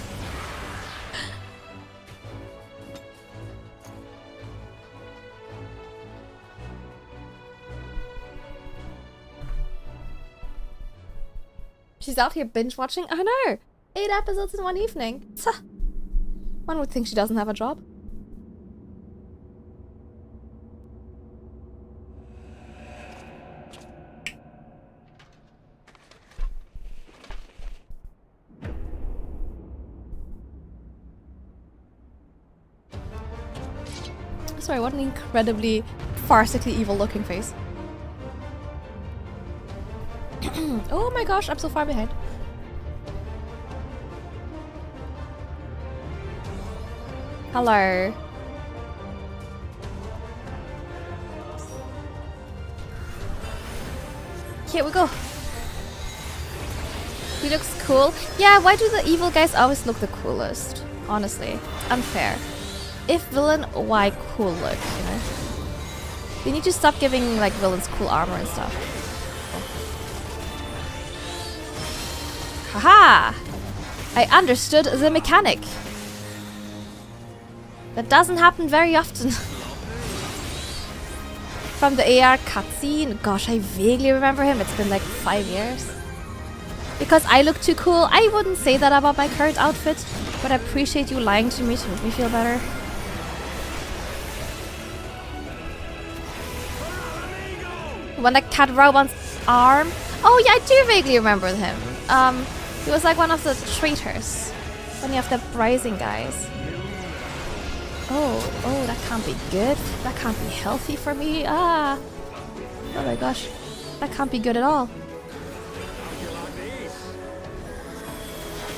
Speaker 1: She's out here binge watching. I know. 8 episodes in one evening. One would think she doesn't have a job. Sorry, what an incredibly farcically evil looking face. Oh my gosh, I'm so far behind. Hello. Here we go. He looks cool. Yeah, why do the evil guys always look the coolest? Honestly, unfair. If villain, why cool look, you know? They need to stop giving like villains cool armor and stuff. Haha! I understood the mechanic. That doesn't happen very often. From the AR cutscene, gosh, I vaguely remember him. It's been like 5 years. Because I look too cool, I wouldn't say that about my current outfit, but I appreciate you lying to me to make me feel better. When I cut Rowan's arm. Oh yeah, I do vaguely remember him. He was like one of the traitors. One of the rising guys. Oh, that can't be good. That can't be healthy for me. Ah. Oh my gosh. That can't be good at all.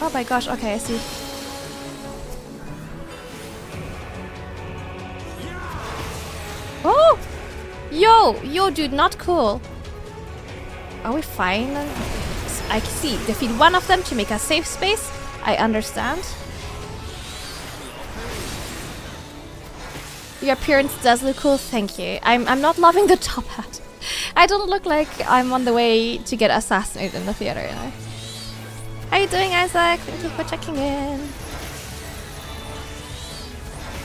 Speaker 1: Oh my gosh, okay, I see. Oh! Yo, dude, not cool. Are we fine? I see. Defeat one of them to make a safe space. I understand. Your appearance does look cool, thank you. I'm not loving the top hat. I don't look like I'm on the way to get assassinated in the theater, you know. How you doing, Isaac? Thank you for checking in.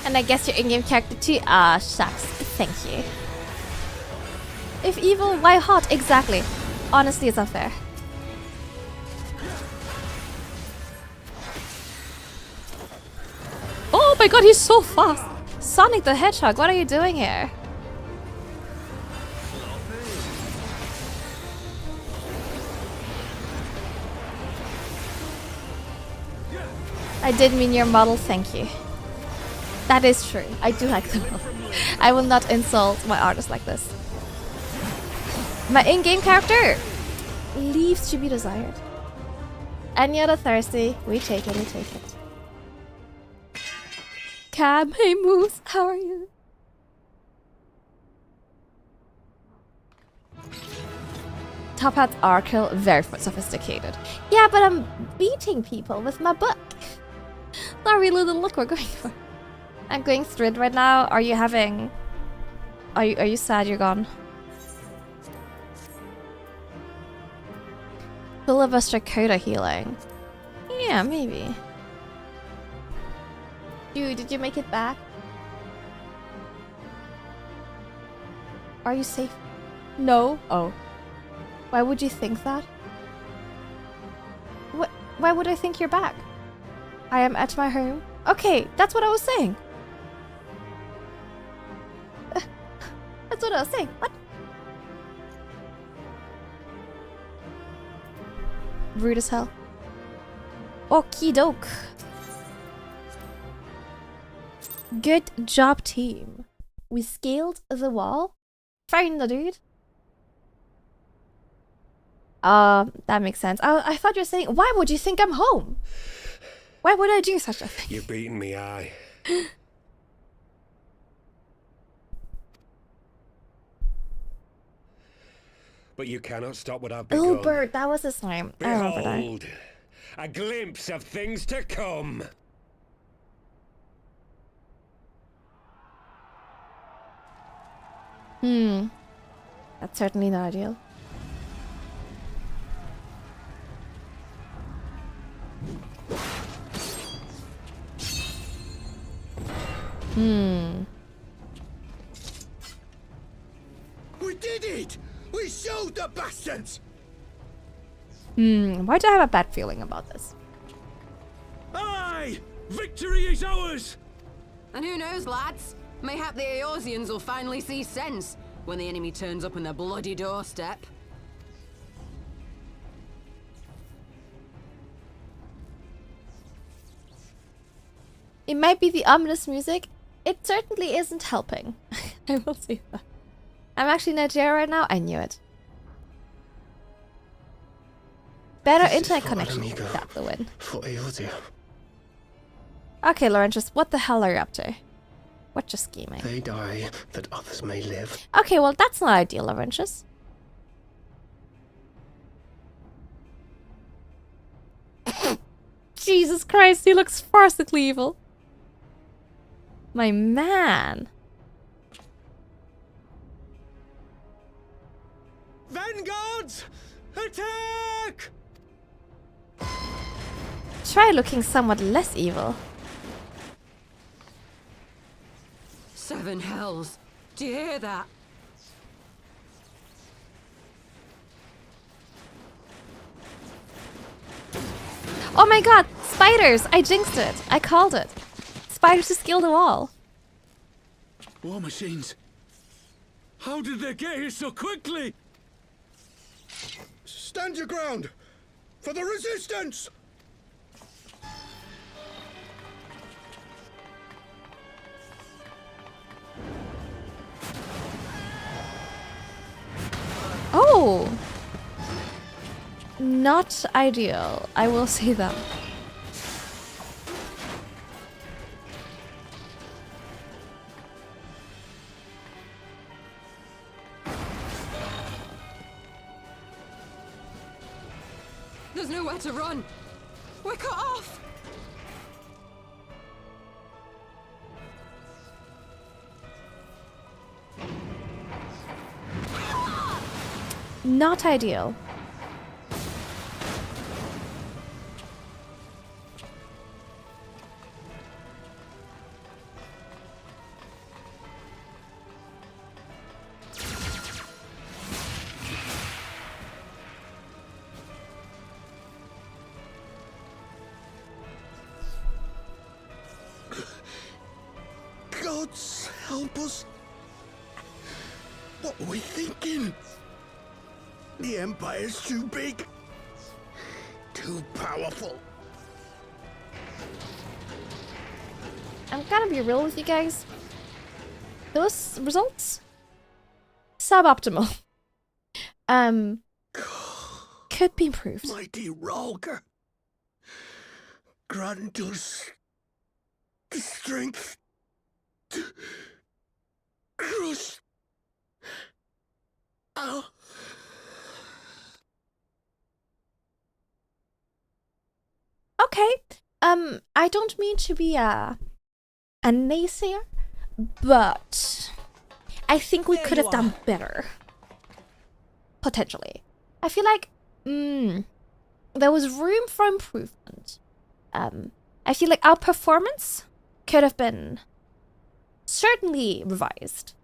Speaker 1: And I guess your in-game character too? Ah, shucks. Thank you. If evil, why hot? Exactly. Honestly, it's unfair. Oh my god, he's so fast! Sonic the Hedgehog, what are you doing here? I did mean your model, thank you. That is true. I do like the model. I will not insult my artist like this. My in-game character leaves to be desired. Any other thirsty, we take it, we take it. Cam, hey Moose, how are you? Top hats are cool, very sophisticated. Yeah, but I'm beating people with my book. Not really the look we're going for. I'm going through it right now. Are you having... Are you sad you're gone? Filibuster Coda healing. Yeah, maybe. Dude, did you make it back? Are you safe? No? Oh. Why would you think that? Why would I think you're back? I am at my home. Okay, that's what I was saying. That's what I was saying. What? Rude as hell. Okie doke. Good job, team. We scaled the wall. Found the dude. That makes sense. I thought you were saying, why would you think I'm home? Why would I do such a thing?
Speaker 10: You're beating me, aye. But you cannot stop what I've begun.
Speaker 1: Oh, Bert, that was his name. I remember that.
Speaker 10: Behold, a glimpse of things to come.
Speaker 1: That's certainly not ideal.
Speaker 10: We did it! We showed the bastards!
Speaker 1: Why do I have a bad feeling about this?
Speaker 14: Aye! Victory is ours!
Speaker 7: And who knows, lads? Mayhap the Eorzeans will finally see sense when the enemy turns up on their bloody doorstep.
Speaker 1: It might be the ominous music. It certainly isn't helping. I will say that. I'm actually in Nigeria right now. I knew it. Better internet connection. That's the win.
Speaker 10: For Eorzea.
Speaker 1: Okay, Laurentius, what the hell are you up to? What you scheming?
Speaker 10: They die that others may live.
Speaker 1: Okay, well, that's not ideal, Laurentius. Jesus Christ, he looks farcically evil. My man.
Speaker 10: Vanguards! Attack!
Speaker 1: Try looking somewhat less evil.
Speaker 7: 7 hells. Do you hear that?
Speaker 1: Oh my god, spiders! I jinxed it. I called it. Spiders to scale the wall.
Speaker 14: War machines. How did they get here so quickly?
Speaker 10: Stand your ground! For the resistance!
Speaker 1: Oh! Not ideal. I will say that.
Speaker 7: There's nowhere to run. We're cut off.
Speaker 1: Not ideal.
Speaker 10: Gods help us. What were we thinking? The Empire's too big. Too powerful.
Speaker 1: I'm gonna be real with you guys. Those results? Suboptimal. Could be improved.
Speaker 10: Mighty Rolger. Grant us the strength to crush our...
Speaker 1: Okay. I don't mean to be a naysayer, but I think we could have done better. Potentially. I feel like there was room for improvement. I feel like our performance could have been certainly revised.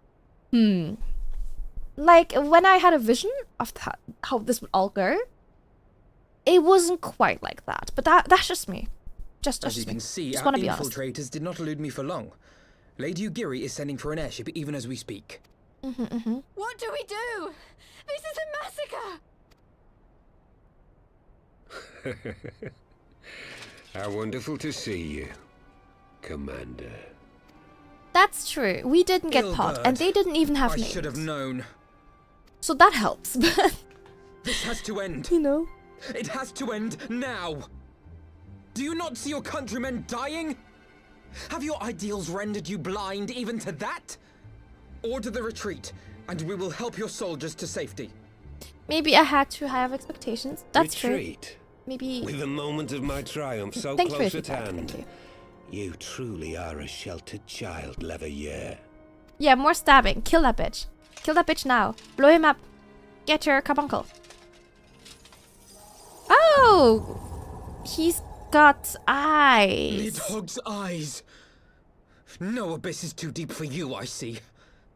Speaker 1: Like, when I had a vision of how this would all go, it wasn't quite like that. But that's just me. Just
Speaker 5: As you
Speaker 1: me.
Speaker 5: can see,
Speaker 1: Just
Speaker 5: our
Speaker 1: want to be honest.
Speaker 5: infiltrators did not elude me for long. Lady Ugiri is sending for an airship even as we speak.
Speaker 2: What do we do? This is a massacre!
Speaker 10: How wonderful to see you, Commander.
Speaker 1: That's true. We didn't get pod, and they didn't even have names.
Speaker 5: I should have known.
Speaker 1: So that helps.
Speaker 5: This has to end.
Speaker 1: You know?
Speaker 5: It has to end now. Do you not see your countrymen dying? Have your ideals rendered you blind even to that? Order the retreat, and we will help your soldiers to safety.
Speaker 1: Maybe I had too high of expectations. That's
Speaker 10: Retreat.
Speaker 1: true. Maybe.
Speaker 10: With the moment of my triumph so
Speaker 1: Thank you
Speaker 10: close
Speaker 1: for
Speaker 10: at
Speaker 1: your feedback,
Speaker 10: hand.
Speaker 1: thank
Speaker 10: You truly are a sheltered child, Leverrier.
Speaker 1: Yeah, more stabbing. Kill that bitch. Kill that bitch now. Blow him up. Get your carbuncle. Oh! He's got eyes.
Speaker 5: Nidhogg's eyes. No abyss is too deep for you, I see.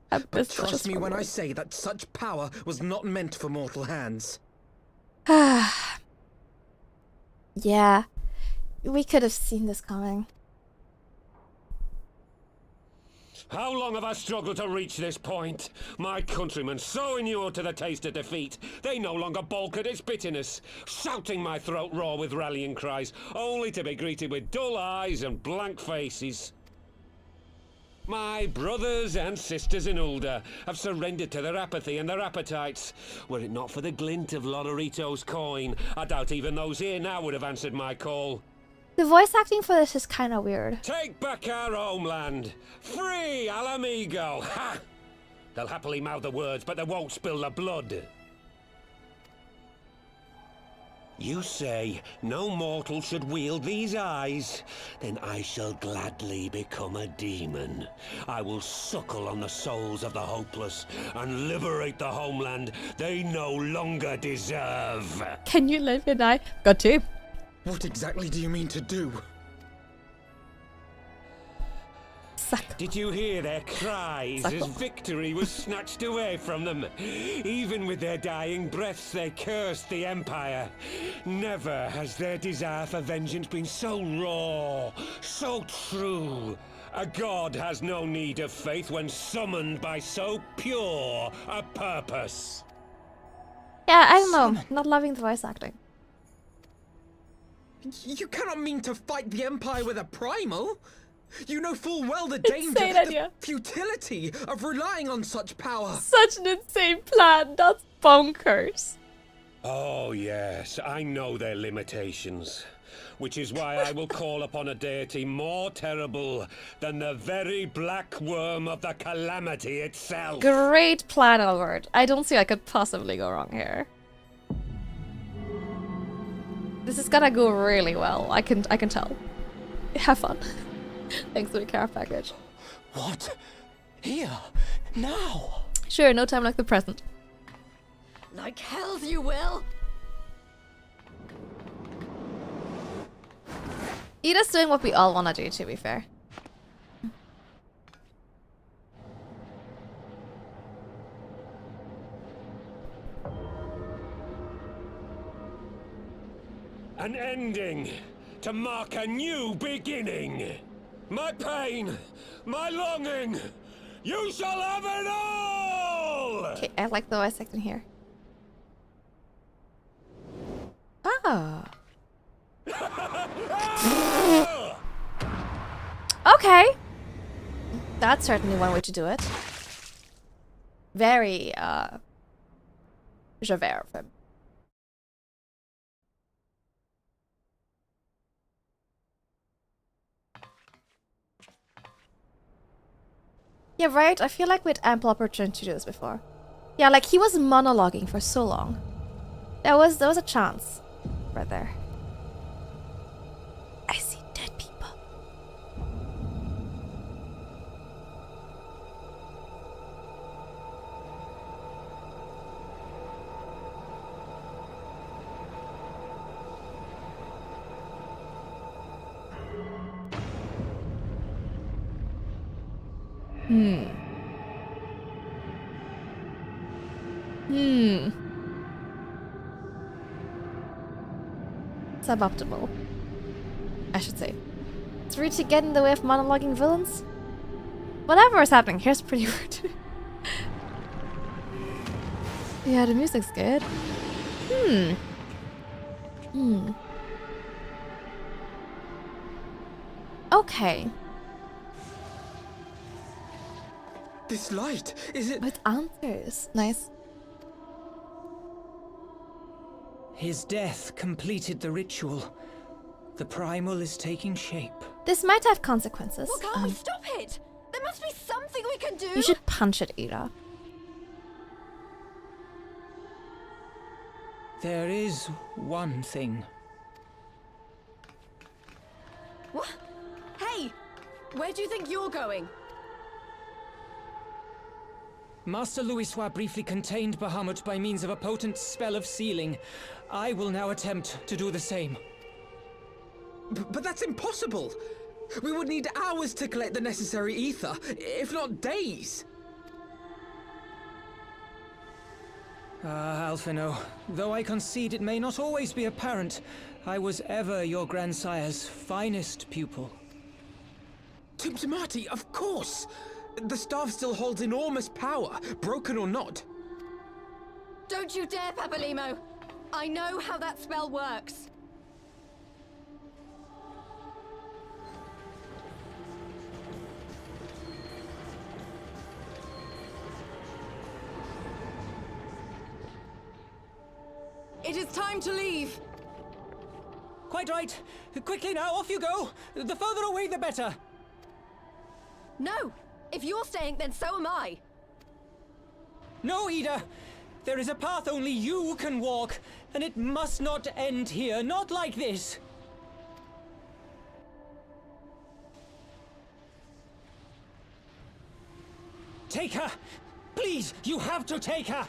Speaker 1: But
Speaker 5: trust me when I say that such power was not meant for mortal hands.
Speaker 1: Yeah. We could have seen this coming.
Speaker 17: How long have I struggled to reach this point? My countrymen, so inured to the taste of defeat, they no longer balk at its bitterness, shouting my throat raw with rallying cries, only to be greeted with dull eyes and blank faces. My brothers and sisters in Ulda have surrendered to their apathy and their appetites. Were it not for the glint of Lodorito's coin, I doubt even those here now would have answered my call.
Speaker 1: The voice acting for this is kind of weird.
Speaker 17: Take back our homeland! Free Alamigo! Ha! They'll happily mouth the words, but they won't spill the blood. You say no mortal should wield these eyes? Then I shall gladly become a demon. I will suckle on the souls of the hopeless and liberate the homeland they no longer deserve.
Speaker 1: Can you live and I got to?
Speaker 5: What exactly do you mean to do?
Speaker 17: Did you hear their cries as victory was snatched away from them? Even with their dying breaths, they cursed the Empire. Never has their desire for vengeance been so raw, so true. A god has no need of faith when summoned by so pure a purpose.
Speaker 1: Yeah, I don't know. Not loving the voice acting.
Speaker 5: You cannot mean to fight the Empire with a primal. You know full well the danger,
Speaker 1: Insane
Speaker 5: the
Speaker 1: idea.
Speaker 5: futility of relying on such power.
Speaker 1: Such an insane plan. That's bonkers.
Speaker 17: Oh yes, I know their limitations. Which is why I will call upon a deity more terrible than the very black worm of the calamity itself.
Speaker 1: Great plan, Albert. I don't see I could possibly go wrong here. This is gonna go really well. I can tell. Have fun. Thanks for the care package.
Speaker 5: What? Here? Now?
Speaker 1: Sure, no time like the present.
Speaker 3: Like hells you will.
Speaker 1: Ida's doing what we all want to do, to be fair.
Speaker 17: An ending to mark a new beginning. My pain, my longing, you shall have it all!
Speaker 1: Okay, I like the voice acting here. Oh. Okay. That's certainly one way to do it. Very, Javert of him. Yeah, right? I feel like we had ample opportunity to do this before. Yeah, like he was monologuing for so long. There was a chance right there. I see dead people. Suboptimal, I should say. It's rude to get in the way of monologuing villains. Whatever is happening here's pretty rude. Yeah, the music's good. Okay.
Speaker 5: This light, is it?
Speaker 1: With answers. Nice.
Speaker 11: His death completed the ritual. The primal is taking shape.
Speaker 1: This might have consequences.
Speaker 3: Well, can't we stop it? There must be something we can do.
Speaker 1: You should punch it, Ida.
Speaker 11: There is one thing.
Speaker 3: What? Hey! Where do you think you're going?
Speaker 11: Master Louisoix briefly contained Bahamut by means of a potent spell of sealing. I will now attempt to do the same.
Speaker 5: But that's impossible! We would need hours to collect the necessary ether, if not days!
Speaker 11: Ah, Alphino, though I concede it may not always be apparent, I was ever your grandsire's finest pupil.
Speaker 5: Tiptimati, of course! The staff still holds enormous power, broken or not.
Speaker 3: Don't you dare, Papalimo! I know how that spell works. It is time to leave.
Speaker 11: Quite right. Quickly now, off you go. The further away, the better.
Speaker 3: No! If you're staying, then so am I.
Speaker 11: No, Ida. There is a path only you can walk, and it must not end here. Not like this. Take her! Please, you have to take her!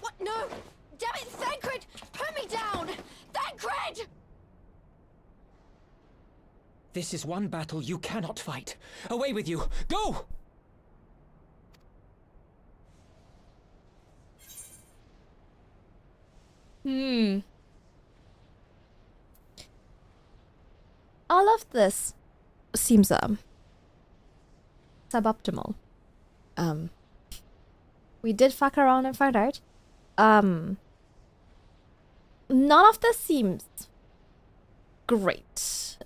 Speaker 3: What? No! Damn it, Thancred! Put me down! Thancred!
Speaker 11: This is one battle you cannot fight. Away with you! Go!
Speaker 1: All of this seems suboptimal. We did fuck around and find out. None of this seems great.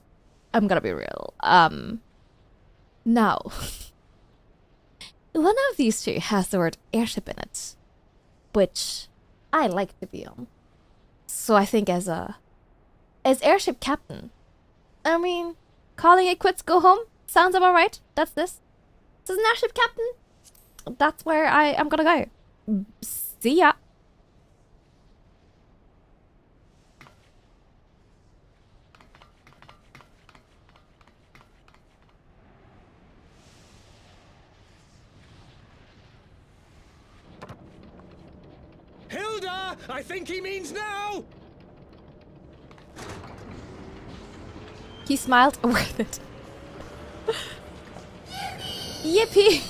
Speaker 1: I'm gonna be real. Now, one of these two has the word airship in it, which I like to be on. So I think as airship captain, I mean, calling it quits, go home sounds about right. That's this. This is an airship captain. That's where I am gonna go. See ya.
Speaker 5: Hilda! I think he means now!
Speaker 1: He smiled. Worth it. Yippee!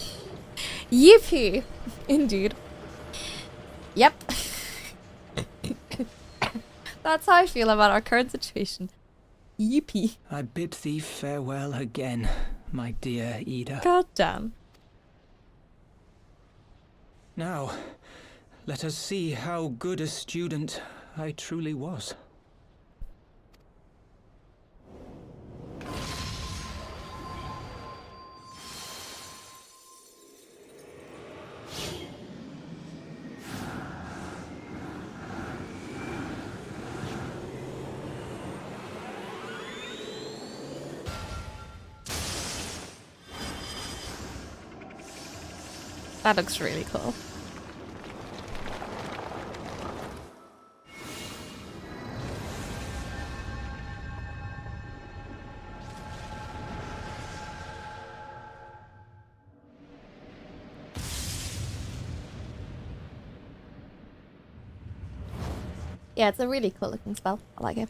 Speaker 1: Yippee! Indeed. Yep. That's how I feel about our current situation. Yippee.
Speaker 11: I bid thee farewell again, my dear Ida.
Speaker 1: God damn.
Speaker 11: Now, let us see how good a student I truly was.
Speaker 1: That looks really cool. Yeah, it's a really cool looking spell. I like it.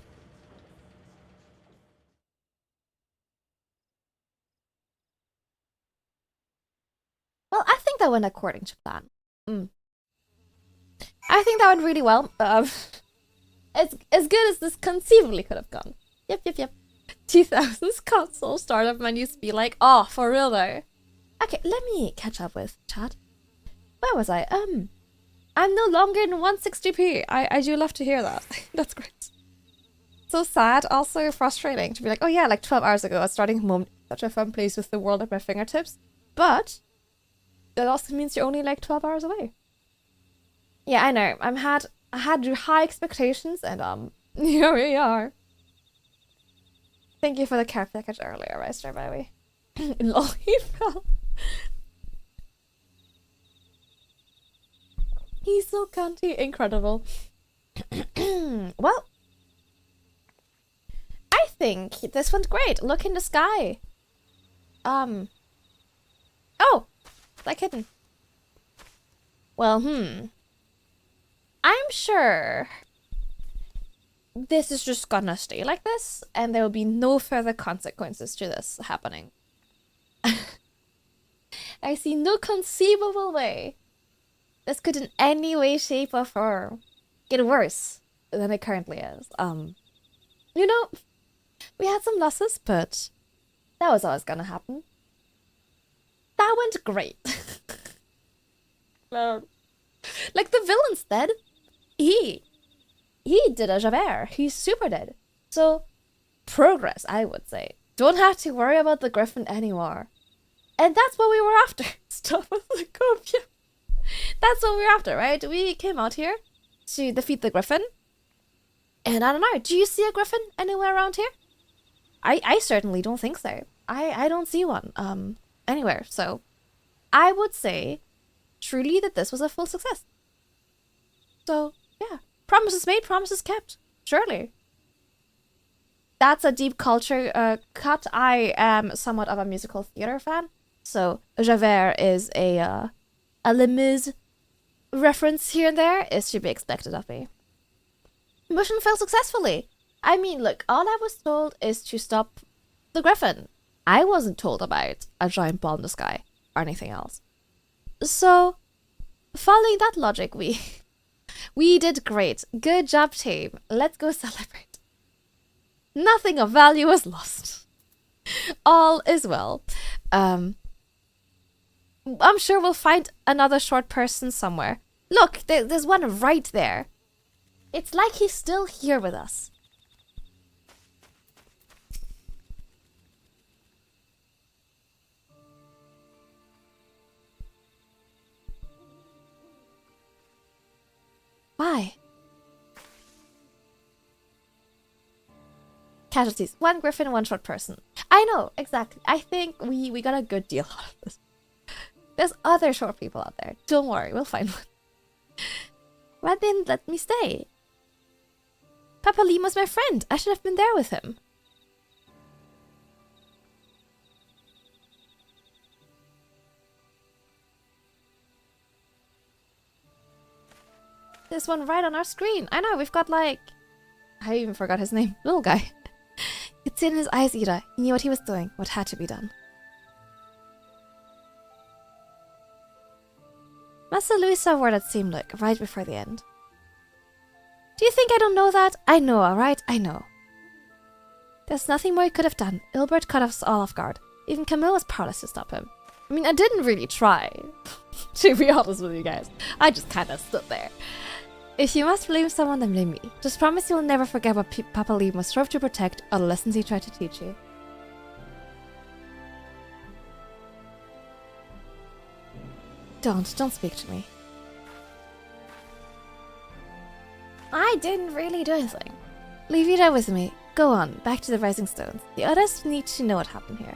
Speaker 1: Well, I think that went according to plan. I think that went really well. As good as this conceivably could have gone. Yep. 2000s console startup menus be like, oh, for real though. Okay, let me catch up with chat. Where was I? I'm no longer in 160p. I do love to hear that. That's great. So sad, also frustrating to be like, oh yeah, like 12 hours ago I was starting home, such a fun place with the world at my fingertips. But that also means you're only like 12 hours away. Yeah, I know. I had high expectations and here we are. Thank you for the care package earlier, Reister, by the way. Lol, he fell. He's so cunty, incredible. Well, I think this went great. Look in the sky. Oh, that kitten. Well, I'm sure this is just gonna stay like this, and there will be no further consequences to this happening. I see no conceivable way this could in any way, shape, or form get worse than it currently is. You know, we had some losses, but that was always gonna happen. That went great. Like the villain's dead. He did a Javert. He's super dead. So, progress, I would say. Don't have to worry about the Griffin anymore. And that's what we were after. Stop with the copium. That's what we were after, right? We came out here to defeat the Griffin. And I don't know, do you see a Griffin anywhere around here? I certainly don't think so. I don't see one anywhere. So, I would say truly that this was a full success. So, yeah. Promises made, promises kept. Surely. That's a deep culture cut. I am somewhat of a musical theater fan. So, Javert is a Les Mis reference here and there is to be expected of me. Mission failed successfully. I mean, look, all I was told is to stop the Griffin. I wasn't told about a giant ball in the sky or anything else. So, following that logic, we did great. Good job, team. Let's go celebrate. Nothing of value was lost. All is well. I'm sure we'll find another short person somewhere. Look, there's one right there. It's like he's still here with us. Why? Casualties. One Griffin, one short person. I know, exactly. I think we got a good deal out of this. There's other short people out there. Don't worry, we'll find one. Why didn't let me stay? Papa Lim was my friend. I should have been there with him. This one right on our screen. I know, we've got like... I even forgot his name. Little guy. You'd see in his eyes, Ida. He knew what he was doing, what had to be done. Master Louis saw what it seemed like, right before the end. Do you think I don't know that? I know, alright? I know. There's nothing more he could have done. Ilbert caught us all off guard. Even Camille was powerless to stop him. I mean, I didn't really try, to be honest with you guys. I just kind of stood there. If you must blame someone, then blame me. Just promise you'll never forget what Papa Lee must strove to protect or the lessons he tried to teach you. Don't speak to me. I didn't really do anything. Leave it there with me. Go on, back to the Rising Stones. The others need to know what happened here.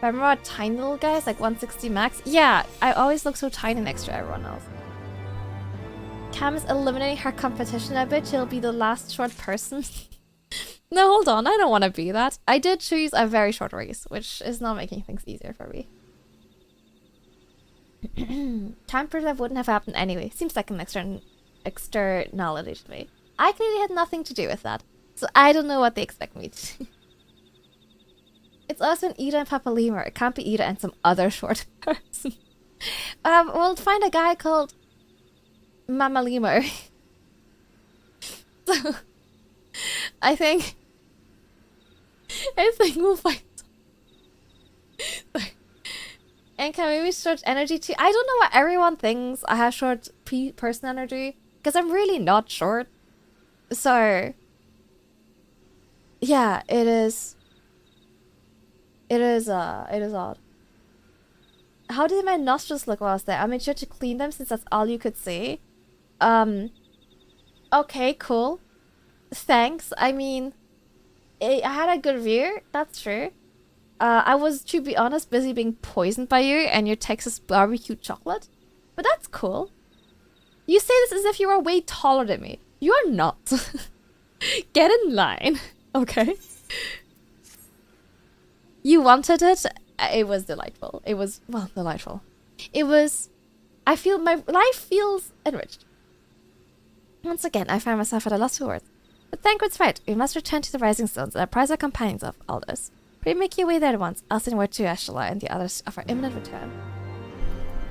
Speaker 1: Remember our tiny little guys, like 160 max? Yeah, I always look so tiny next to everyone else. Cam is eliminating her competition. I bet she'll be the last short person. No, hold on, I don't want to be that. I did choose a very short race, which is not making things easier for me. Tamper that wouldn't have happened anyway. Seems like an externality to me. I clearly had nothing to do with that, so I don't know what they expect me to do. It's also an Ida and Papa Lemur. It can't be Ida and some other short person. We'll find a guy called Mama Lemur. So, I think we'll find. And can maybe short energy too? I don't know what everyone thinks. I have short person energy because I'm really not short. So yeah, it is odd. How did my nostrils look while I was there? I made sure to clean them since that's all you could see. Okay, cool. Thanks. I mean, I had a good view. That's true. I was, to be honest, busy being poisoned by you and your Texas barbecue chocolate. But that's cool. You say this as if you were way taller than me. You're not. Get in line. Okay. You wanted it. It was delightful. It was, well, delightful. It was... I feel my life feels enriched. Once again, I find myself at a loss for words. But thank right, we must return to the Rising Stones and apprise our companions of all this. Pray make your way there at once. I'll send word to Ashla and the others of our imminent return.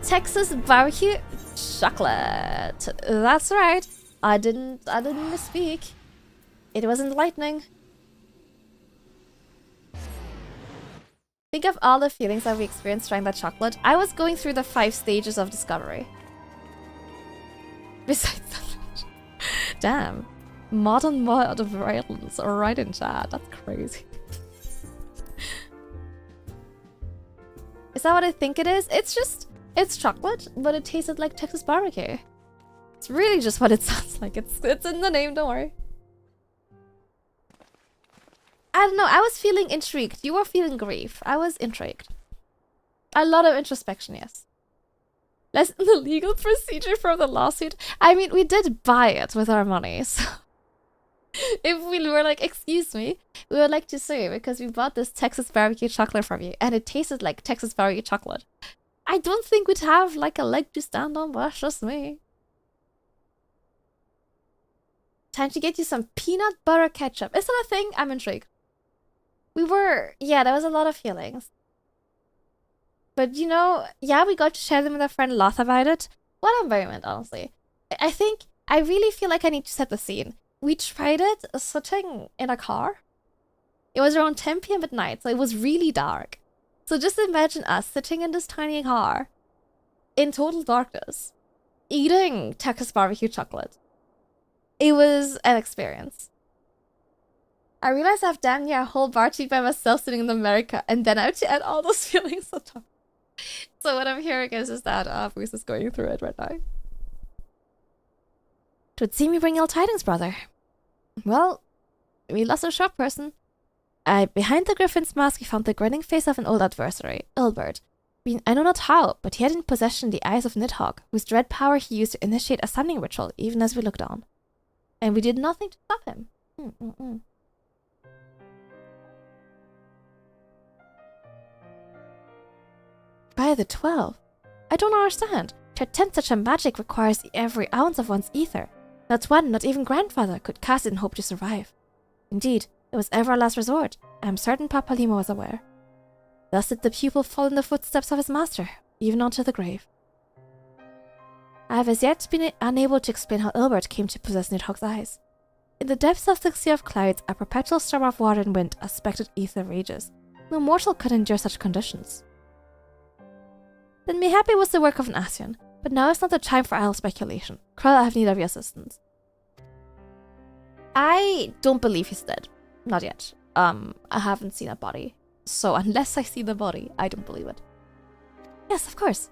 Speaker 1: Texas barbecue chocolate. That's right. I didn't misspeak. It was enlightening. Think of all the feelings that we experienced trying that chocolate. I was going through the 5 stages of discovery. Besides that. Damn. Modern mod of violence right in chat. That's crazy. Is that what I think it is? It's chocolate, but it tasted like Texas barbecue. It's really just what it sounds like. It's in the name, don't worry. I don't know, I was feeling intrigued. You were feeling grief. I was intrigued. A lot of introspection, yes. Less in the legal procedure for the lawsuit. I mean, we did buy it with our money, so... If we were like, excuse me, we would like to sue because we bought this Texas barbecue chocolate from you and it tasted like Texas barbecue chocolate. I don't think we'd have like a leg to stand on, but that's just me. Time to get you some peanut butter ketchup. Is that a thing? I'm intrigued. Yeah, there was a lot of feelings. But you know, yeah, we got to share them with our friend Loth about it. What a moment, honestly. I really feel like I need to set the scene. We tried it sitting in a car. It was around 10 p.m. at night, so it was really dark. So just imagine us sitting in this tiny car in total darkness, eating Texas barbecue chocolate. It was an experience. I realized I have damn near a whole bar tea by myself sitting in America, and then I have to add all those feelings on top. So what I'm hearing is that Bruce is going through it right now. Twould seem you bring ill tidings, brother. Well, we lost a sharp person. Behind the griffin's mask we found the grinning face of an old adversary, Ilbert. I know not how, but he had in possession the eyes of Nidhogg, whose dread power he used to initiate a summoning ritual even as we looked on. And we did nothing to stop him. By the 12. I don't understand. To attempt such a magic requires every ounce of one's ether. Not one, not even grandfather, could cast it and hope to survive. Indeed, it was ever a last resort. I am certain Papa Lima was aware. Thus did the pupil follow in the footsteps of his master, even onto the grave. I have as yet been unable to explain how Ilbert came to possess Nidhogg's eyes. In the depths of the sea of clouds, a perpetual storm of water and wind, a spectred ether rages. No mortal could endure such conditions. Then mayhap it was the work of an Ascian. But now is not the time for idle speculation. Krell, I have need of your assistance. I don't believe he's dead. Not yet. I haven't seen a body. So unless I see the body, I don't believe it. Yes, of course.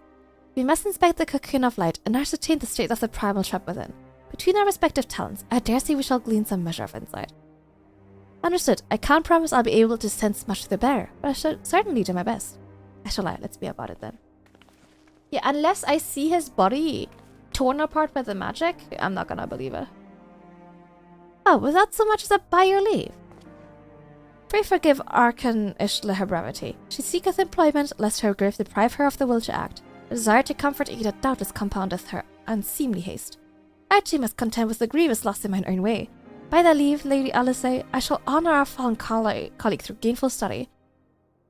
Speaker 1: We must inspect the cocoon of light and ascertain the state of the primal trap within. Between our respective talents, I dare say we shall glean some measure of insight. Understood. I can't promise I'll be able to sense much to the bearer, but I shall certainly do my best. I shall lie. Let's be about it then. Yeah, unless I see his body torn apart by the magic, I'm not gonna believe it. Oh, without so much as a by your leave. Pray forgive Arkan Ishla her brevity. She seeketh employment, lest her grief deprive her of the will to act. The desire to comfort Ada doubtless compoundeth her unseemly haste. I too must contend with the grievous loss in mine own way. By thy leave, Lady Alice, I shall honour our fallen colleague through gainful study.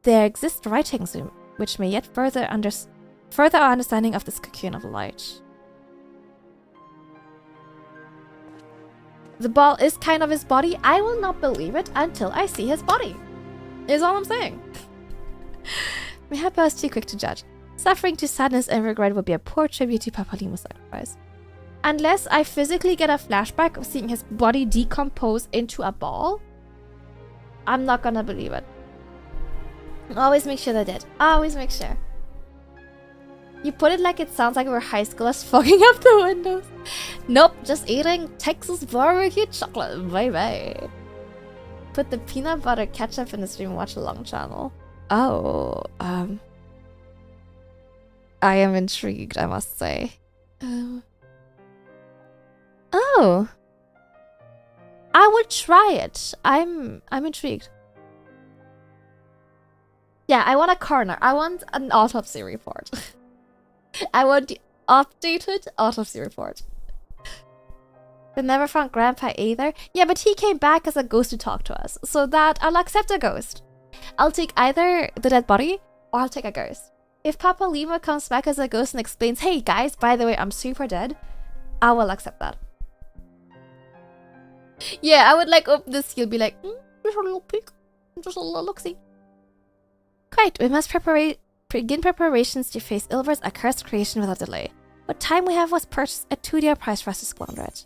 Speaker 1: There exist writings which may yet further our understanding of this cocoon of light. The ball is kind of his body. I will not believe it until I see his body. Is all I'm saying. Mayhap I was too quick to judge. Suffering to sadness and regret would be a poor tribute to Papalimo's sacrifice. Unless I physically get a flashback of seeing his body decompose into a ball, I'm not gonna believe it. Always make sure they did. Always make sure. You put it like it sounds like we're high schoolers fogging up the windows. Nope, just eating Texas barbecue chocolate, baby. Put the peanut butter ketchup in the stream watch along channel. Oh, I am intrigued, I must say. Oh, I would try it. I'm intrigued. Yeah, I want a coroner. I want an autopsy report. I want the updated autopsy report. They never found Grandpa either. Yeah, but he came back as a ghost to talk to us. So that I'll accept a ghost. I'll take either the dead body or I'll take a ghost. If Papa Lima comes back as a ghost and explains, hey guys, by the way, I'm super dead, I will accept that. Yeah, I would like open this, you'll be like, just a little peek, just a little look-see. Quite, we must begin preparations to face Ilver's accursed creation without delay. What time we have was purchased a 2-dear price for us to squander it.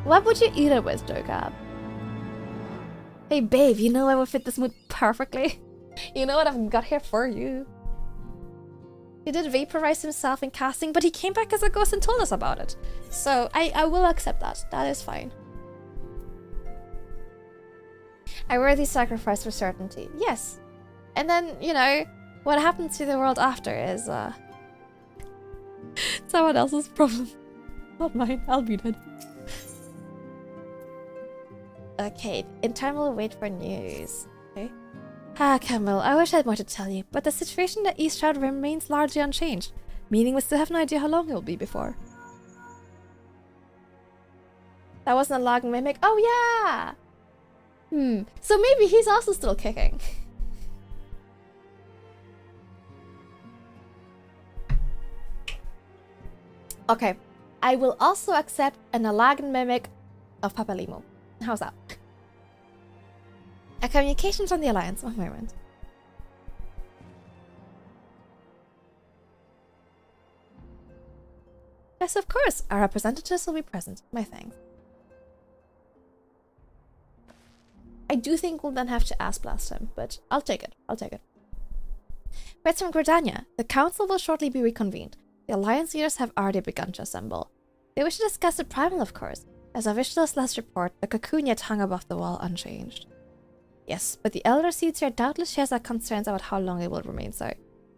Speaker 1: What would you eat it with, Dogab? Hey babe, you know I would fit this mood perfectly. You know what I've got here for you. He did vaporize himself in casting, but he came back as a ghost and told us about it. So I will accept that. That is fine. A worthy sacrifice for certainty. Yes. And then, you know, what happens to the world after is someone else's problem. Not mine. I'll be dead. Okay, in time we'll wait for news. Okay. Ah, Camille, I wish I had more to tell you, but the situation at East Shroud remains largely unchanged, meaning we still have no idea how long it will be before. That wasn't a log mimic? Oh yeah! So maybe he's also still kicking. Okay, I will also accept an Alagan mimic of Papalimo. How's that? A communication from the Alliance. One moment. Yes, of course. Our representatives will be present. My thanks. I do think we'll then have to ask blast him, but I'll take it. I'll take it. Wait from Gridania. The council will shortly be reconvened. The Alliance leaders have already begun to assemble. They wish to discuss the primal, of course. As of Ishtar's last report, the cocoon yet hung above the wall unchanged. Yes, but the elder seeds here doubtless shares our concerns about how long it will remain so.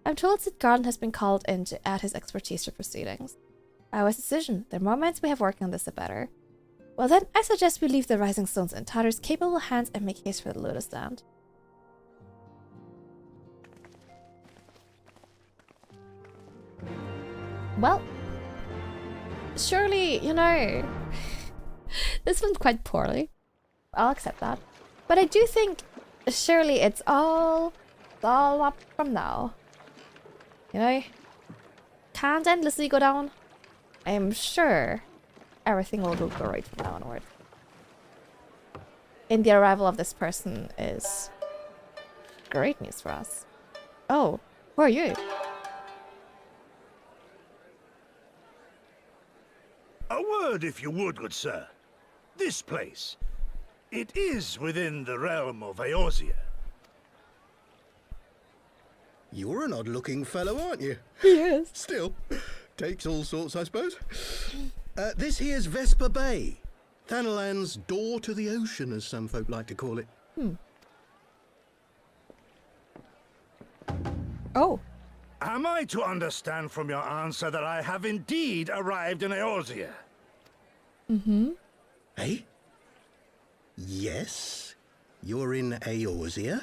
Speaker 1: I'm told Sid Garland has been called in to add his expertise to proceedings. A wise decision. The more minds we have working on this, the better. Well then, I suggest we leave the Rising Stones in Tatter's capable hands and make haste for the Lotus Stand. Well, surely, you know, this went quite poorly. I'll accept that. But I do think, surely it's all up from now. You know? Can't endlessly go down. I am sure everything will go great from now onward. And the arrival of this person is great news for us. Oh, who are you?
Speaker 18: A word, if you would, good sir. This place. It is within the realm of Eorzea.
Speaker 10: You're an odd-looking fellow, aren't you?
Speaker 1: Yes.
Speaker 10: Still, takes all sorts, I suppose. This here's Vesper Bay. Thanalan's door to the ocean, as some folk like to call it.
Speaker 1: Oh.
Speaker 18: Am I to understand from your answer that I have indeed arrived in Eorzea?
Speaker 10: Eh? Yes, you're in Eorzea.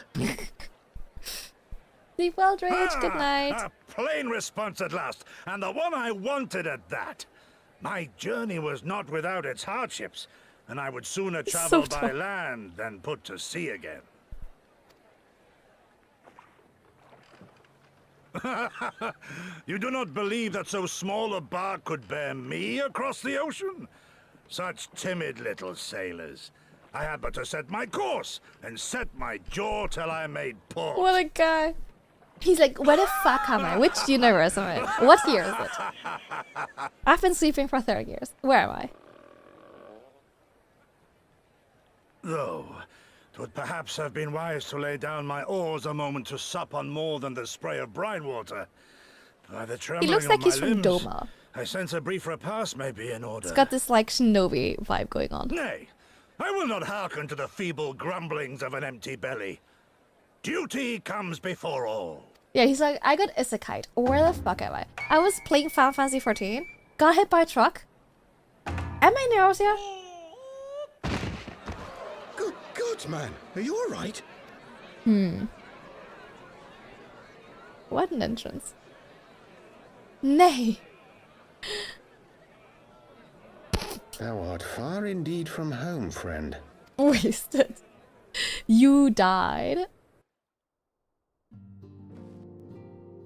Speaker 1: Sleep well, Drage. Good night.
Speaker 18: A plain response at last, and the one I wanted at that. My journey was not without its hardships, and I would sooner travel by land than put to sea again. You do not believe that so small a bark could bear me across the ocean? Such timid little sailors. I had but to set my course and set my jaw till I made port.
Speaker 1: What a guy. He's like, where the fuck am I? Which universe am I? What year is it? I've been sleeping for 30 years. Where am I?
Speaker 18: Though, it would perhaps have been wise to lay down my oars a moment to sup on more than the spray of brine water. By the trembling
Speaker 1: He looks like
Speaker 18: of
Speaker 1: he's
Speaker 18: my
Speaker 1: from
Speaker 18: limbs,
Speaker 1: Doma.
Speaker 18: I sense a brief repast may be in order.
Speaker 1: It's got this like shinobi vibe going on.
Speaker 18: Nay, I will not hearken to the feeble grumblings of an empty belly. Duty comes before all.
Speaker 1: Yeah, he's like, I got isekai. Where the fuck am I? I was playing Final Fantasy 14, got hit by a truck. Am I in Eorzea?
Speaker 10: Good God, man. Are you alright?
Speaker 1: What an entrance. Nay.
Speaker 10: Thou art far indeed from home, friend.
Speaker 1: Wasted. You died.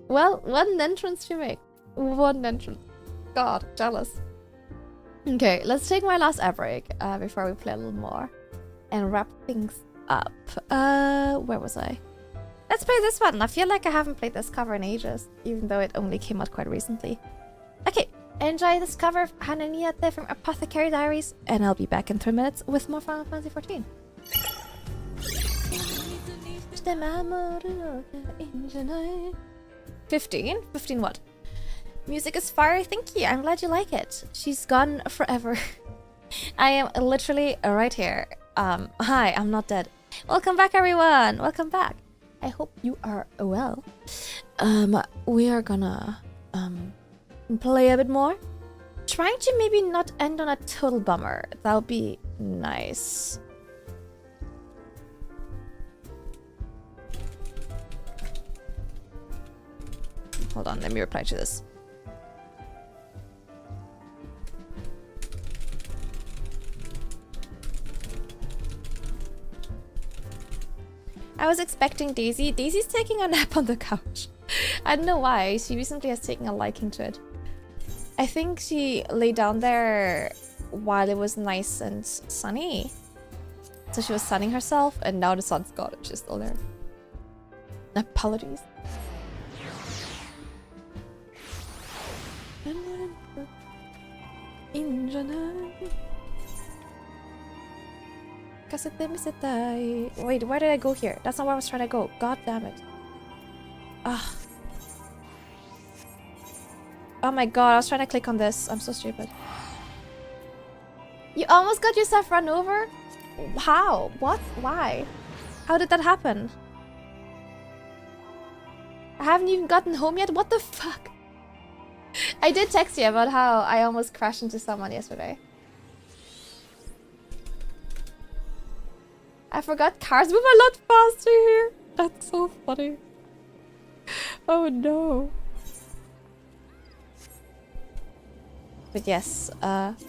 Speaker 1: Well, what an entrance to make. What an entrance. God, jealous. Okay, let's take my last air break before we play a little more and wrap things up. Where was I? Let's play this one. I feel like I haven't played this cover in ages, even though it only came out quite recently. Okay, enjoy this cover of Hananiate from Apothecary Diaries, and I'll be back in 3 minutes with more Final Fantasy 14. 15? 15 what? Music is fire, thank you. I'm glad you like it. She's gone forever. I am literally right here. Hi, I'm not dead. Welcome back, everyone. Welcome back. I hope you are well. We are gonna play a bit more. Trying to maybe not end on a total bummer. That would be nice. Hold on, let me reply to this. I was expecting Daisy. Daisy's taking a nap on the couch. I don't know why. She recently has taken a liking to it. I think she lay down there while it was nice and sunny. So she was sunning herself, and now the sun's gone and she's still there. Apologies. Wait, where did I go here? That's not where I was trying to go. God damn it. Ugh. Oh my god, I was trying to click on this. I'm so stupid. You almost got yourself run over? How? What? Why? How did that happen? I haven't even gotten home yet? What the fuck? I did text you about how I almost crashed into someone yesterday. I forgot cars move a lot faster here. That's so funny. Oh no. But yes,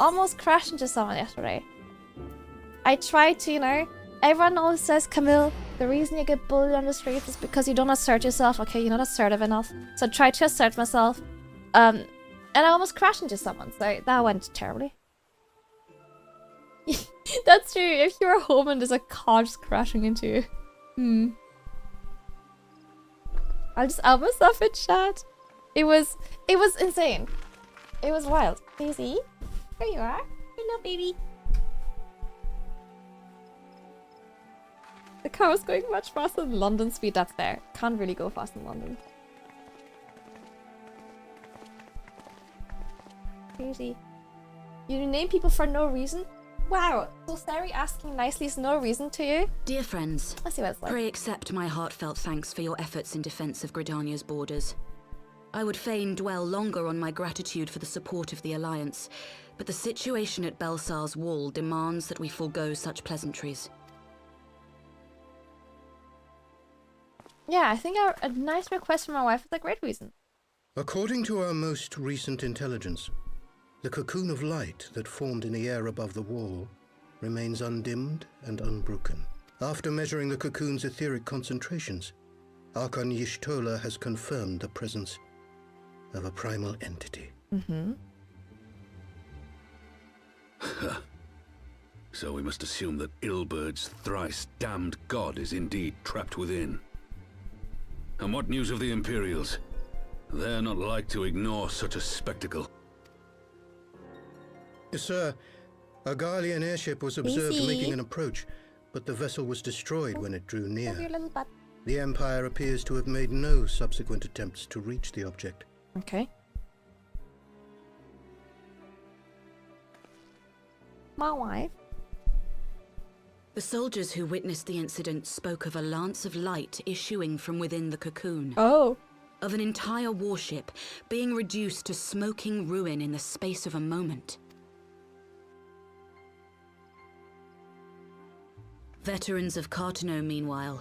Speaker 1: almost crashed into someone yesterday. I tried to, you know, everyone always says, Camille, the reason you get bullied on the streets is because you don't assert yourself. Okay, you're not assertive enough. So I tried to assert myself. And I almost crashed into someone, so that went terribly. That's true, if you're home and there's a car just crashing into you. I'll just out myself in chat. It was insane. It was wild. Daisy, here you are. Hello, baby. The car was going much faster than London speed, that's fair. Can't really go fast in London. Crazy. You name people for no reason? Wow, so Sari asking nicely is no reason to you?
Speaker 13: Dear friends,
Speaker 1: let's see what it's like.
Speaker 13: Pray accept my heartfelt thanks for your efforts in defense of Gridania's borders. I would fain dwell longer on my gratitude for the support of the Alliance, but the situation at Belsar's Wall demands that we forego such pleasantries.
Speaker 1: Yeah, I think a nice request from my wife is a great reason.
Speaker 10: According to our most recent intelligence, the cocoon of light that formed in the air above the wall remains undimmed and unbroken. After measuring the cocoon's etheric concentrations, Archon Y'shtola has confirmed the presence of a primal entity.
Speaker 1: Mm-hmm.
Speaker 14: So we must assume that Ilbert's thrice damned god is indeed trapped within. And what news of the Imperials? They're not like to ignore such a spectacle.
Speaker 10: Sir, a Garlean airship was observed
Speaker 1: Easy.
Speaker 10: making an approach, but the vessel was destroyed when it drew near.
Speaker 1: Your little butt.
Speaker 10: The Empire appears to have made no subsequent attempts to reach the object.
Speaker 1: Okay. My wife.
Speaker 13: The soldiers who witnessed the incident spoke of a lance of light issuing from within the cocoon.
Speaker 1: Oh.
Speaker 13: Of an entire warship being reduced to smoking ruin in the space of a moment. Veterans of Cartano, meanwhile,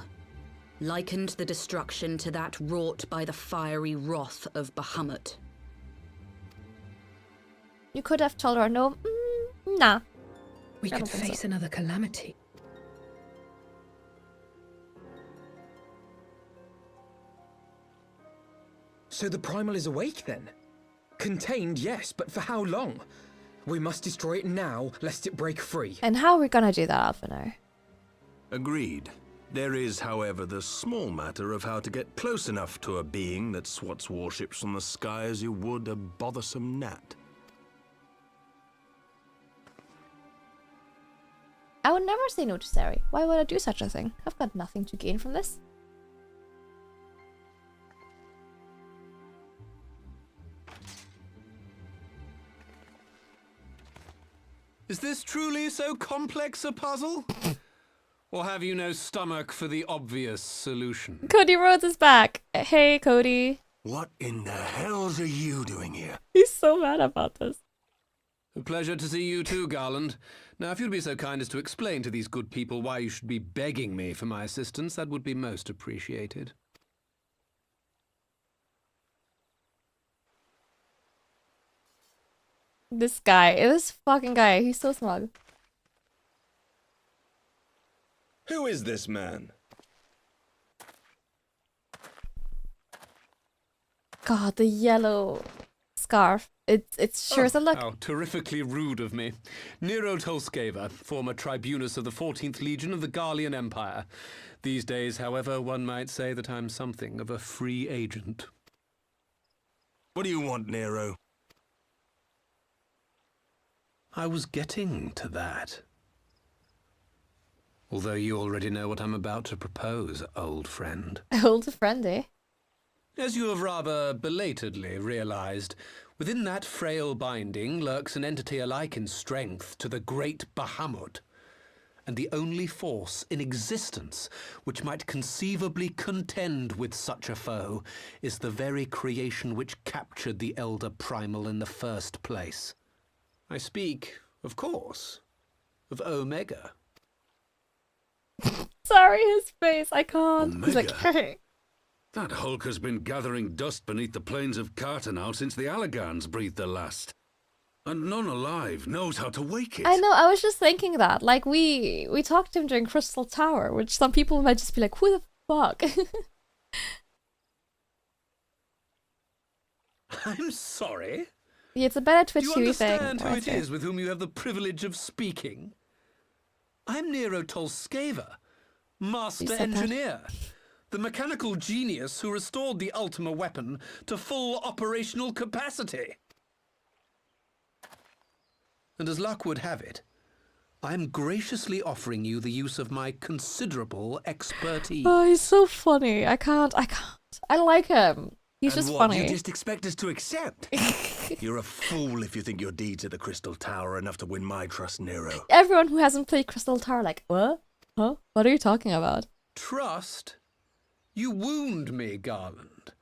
Speaker 13: likened the destruction to that wrought by the fiery wrath of Bahamut.
Speaker 1: You could have told her no. Nah.
Speaker 8: We could face another calamity.
Speaker 5: So the primal is awake then? Contained, yes, but for how long? We must destroy it now, lest it break free.
Speaker 1: And how are we gonna do that, Alphino?
Speaker 15: Agreed. There is, however, the small matter of how to get close enough to a being that swats warships from the sky as you would a bothersome gnat.
Speaker 1: I would never say no to Sari. Why would I do such a thing? I've got nothing to gain from this.
Speaker 19: Is this truly so complex a puzzle? Or have you no stomach for the obvious solution?
Speaker 1: Cody Rhodes is back. Hey, Cody.
Speaker 15: What in the hells are you doing here?
Speaker 1: He's so mad about this.
Speaker 19: A pleasure to see you too, Garland. Now, if you'd be so kind as to explain to these good people why you should be begging me for my assistance, that would be most appreciated.
Speaker 1: This fucking guy, he's so smug.
Speaker 15: Who is this man?
Speaker 1: God, the yellow scarf. It's sure as a look.
Speaker 19: How terrifically rude of me. Nero Tolskeva, former tribunus of the 14th Legion of the Garlean Empire. These days, however, one might say that I'm something of a free agent.
Speaker 15: What do you want, Nero?
Speaker 19: I was getting to that. Although you already know what I'm about to propose, old friend.
Speaker 1: Old friend, eh?
Speaker 19: As you have rather belatedly realized, within that frail binding lurks an entity alike in strength to the great Bahamut, and the only force in existence which might conceivably contend with such a foe is the very creation which captured the Elder Primal in the first place. I speak, of course, of Omega.
Speaker 1: Sorry, his face, I can't.
Speaker 14: Omega?
Speaker 1: He's like, hey.
Speaker 14: That hulk has been gathering dust beneath the plains of Cartano since the Allagans breathed their last. And none alive knows how to wake it.
Speaker 1: I know, I was just thinking that. Like, we talked to him during Crystal Tower, which some people might just be like, who the fuck?
Speaker 19: I'm sorry?
Speaker 1: Yeah, it's a better Twitch
Speaker 19: Do you
Speaker 1: TV thing.
Speaker 19: understand who it is with whom you have the privilege of speaking? I'm Nero Tolskeva, master engineer, the mechanical genius who restored the Ultima weapon to full operational capacity. And as luck would have it, I'm graciously offering you the use of my considerable expertise.
Speaker 1: Oh, he's so funny. I can't. I like him. He's
Speaker 15: and
Speaker 1: just
Speaker 15: what,
Speaker 1: funny.
Speaker 15: you just expect us to accept? You're a fool if you think your deeds at the Crystal Tower are enough to win my trust, Nero.
Speaker 1: Everyone who hasn't played Crystal Tower, like, what? Huh? What are you talking about?
Speaker 19: Trust? You wound me, Garland.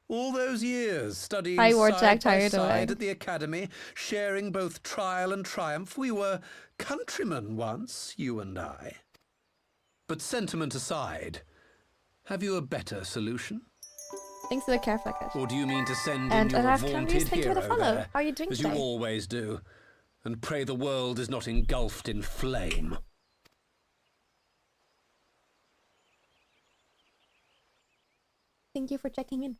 Speaker 19: All those years studying
Speaker 1: Hi,
Speaker 19: side
Speaker 1: Warjack, how
Speaker 19: by
Speaker 1: you
Speaker 19: side
Speaker 1: doing?
Speaker 19: at the academy, sharing both trial and triumph. We were countrymen once, you and I. But sentiment aside, Have you a better solution?
Speaker 1: Thanks for the care package.
Speaker 19: Or do you mean to send
Speaker 1: And
Speaker 19: in your
Speaker 1: I've come
Speaker 19: vaunted
Speaker 1: used thank you for the
Speaker 19: hero
Speaker 1: follow.
Speaker 19: there,
Speaker 1: How are you doing
Speaker 19: as
Speaker 1: today?
Speaker 19: you always do, and pray the world is not engulfed in flame?
Speaker 1: Thank you for checking in.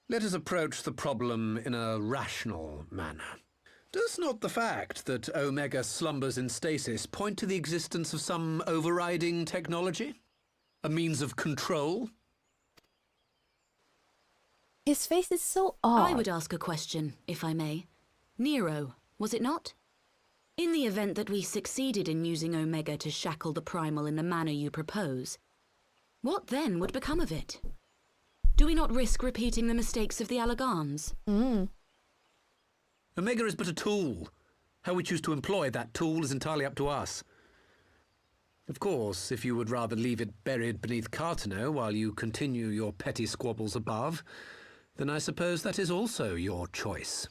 Speaker 19: Let us approach the problem in a rational manner. Does not the fact that Omega slumbers in stasis point to the existence of some overriding technology? A means of control?
Speaker 1: His face is so odd.
Speaker 13: I would ask a question, if I may. Nero, was it not? In the event that we succeeded in using Omega to shackle the Primal in the manner you propose, what then would become of it? Do we not risk repeating the mistakes of the Allagans?
Speaker 19: Omega is but a tool. How we choose to employ that tool is entirely up to us. Of course, if you would rather leave it buried beneath Cartano while you continue your petty squabbles above, then I suppose that is also your choice.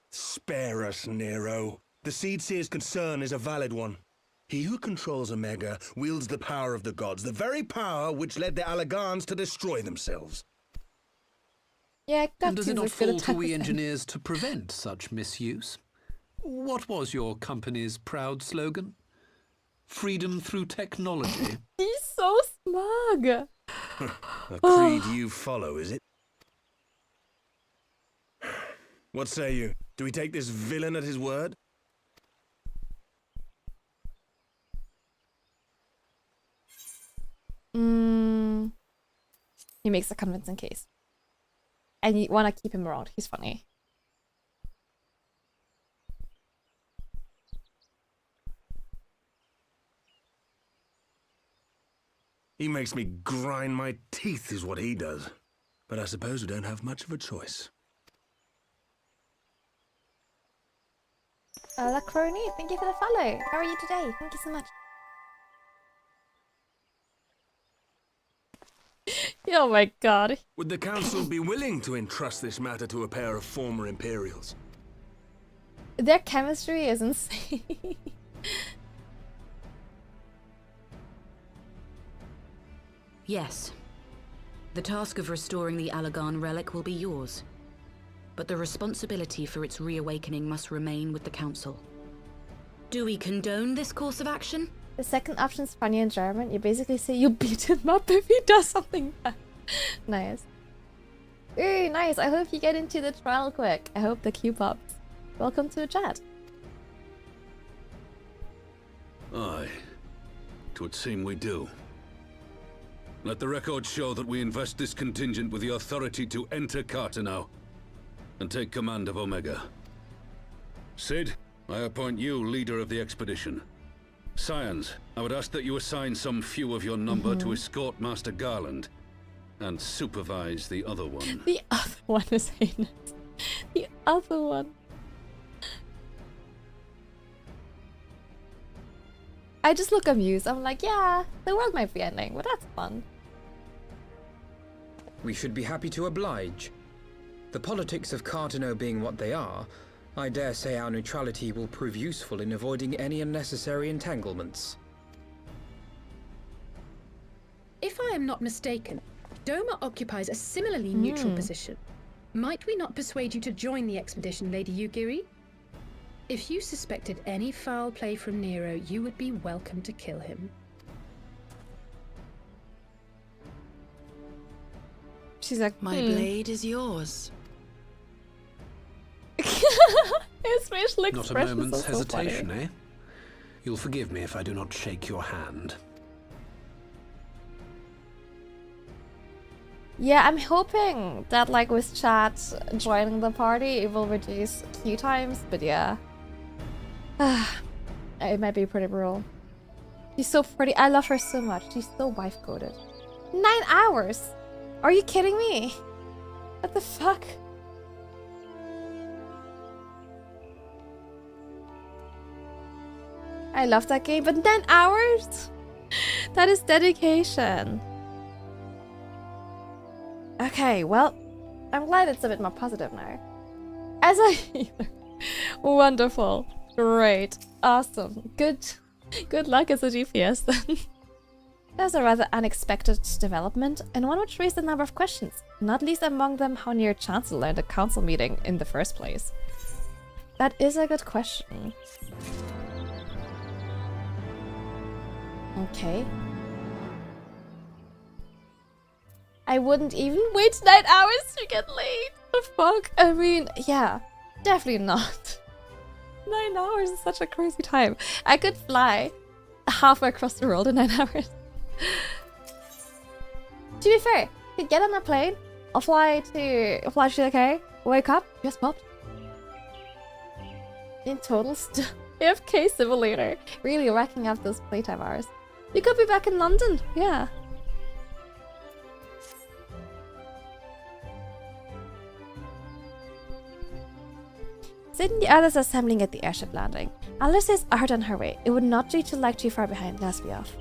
Speaker 15: Spare us, Nero. The Seedseer's concern is a valid one. He who controls Omega wields the power of the gods, the very power which led the Allagans to destroy themselves.
Speaker 1: Yeah,
Speaker 19: and does it not fall to we engineers to prevent such misuse? What was your company's proud slogan? Freedom through technology.
Speaker 1: He's so smug.
Speaker 15: A creed you follow, is it? What say you? Do we take this villain at his word?
Speaker 1: He makes a convincing case. And you want to keep him around. He's funny.
Speaker 15: He makes me grind my teeth is what he does. But I suppose we don't have much of a choice.
Speaker 1: Lacroni, thank you for the follow. How are you today? Thank you so much. Oh my god.
Speaker 15: Would the Council be willing to entrust this matter to a pair of former Imperials?
Speaker 1: Their chemistry is insane.
Speaker 13: Yes. The task of restoring the Allagan relic will be yours. But the responsibility for its reawakening must remain with the Council. Do we condone this course of action?
Speaker 1: The second option's funny in German. You basically say you beat him up if he does something bad. Nice. Ooh, nice. I hope you get into the trial quick. I hope the queue pops. Welcome to the chat.
Speaker 14: Aye. 'Twould seem we do. Let the record show that we invest this contingent with the authority to enter Cartano and take command of Omega. Sid, I appoint you leader of the expedition. Scions, I would ask that you assign some few of your number to escort Master Garland and supervise the other one.
Speaker 1: The other one is heinous. The other one. I just look amused. I'm like, yeah, the world might be ending, but that's fun.
Speaker 5: We should be happy to oblige. The politics of Cartano being what they are, I dare say our neutrality will prove useful in avoiding any unnecessary entanglements.
Speaker 8: If I am not mistaken, Doma occupies a similarly neutral position. Might we not persuade you to join the expedition, Lady Yugiri? If you suspected any foul play from Nero, you would be welcome to kill him.
Speaker 1: She's like,
Speaker 16: My blade is yours.
Speaker 1: His facial expression.
Speaker 19: Not a moment's hesitation, eh? You'll forgive me if I do not shake your hand.
Speaker 1: Yeah, I'm hoping that like with chat joining the party, it will reduce queue times, but yeah. It might be pretty brutal. She's so pretty. I love her so much. She's so wife-coded. 9 hours? Are you kidding me? What the fuck? I love that game, but 9 hours? That is dedication. Okay, well, I'm glad it's a bit more positive now. As a healer. Wonderful. Great. Awesome. Good luck as a GPS then. There's a rather unexpected development, and one which raised a number of questions, not least among them how near Chancellor and the council meeting in the first place. That is a good question. Okay. I wouldn't even wait 9 hours to get late. The fuck? I mean, yeah, definitely not. 9 hours is such a crazy time. I could fly halfway across the world in 9 hours. To be fair, you get on a plane, I'll fly to the UK, wake up, just popped. In total, AFK simulator. Really racking up those playtime hours. You could be back in London, yeah. Sid and the others assembling at the airship landing. Alice is hard on her way. It would not do to lag too far behind. Let's be off.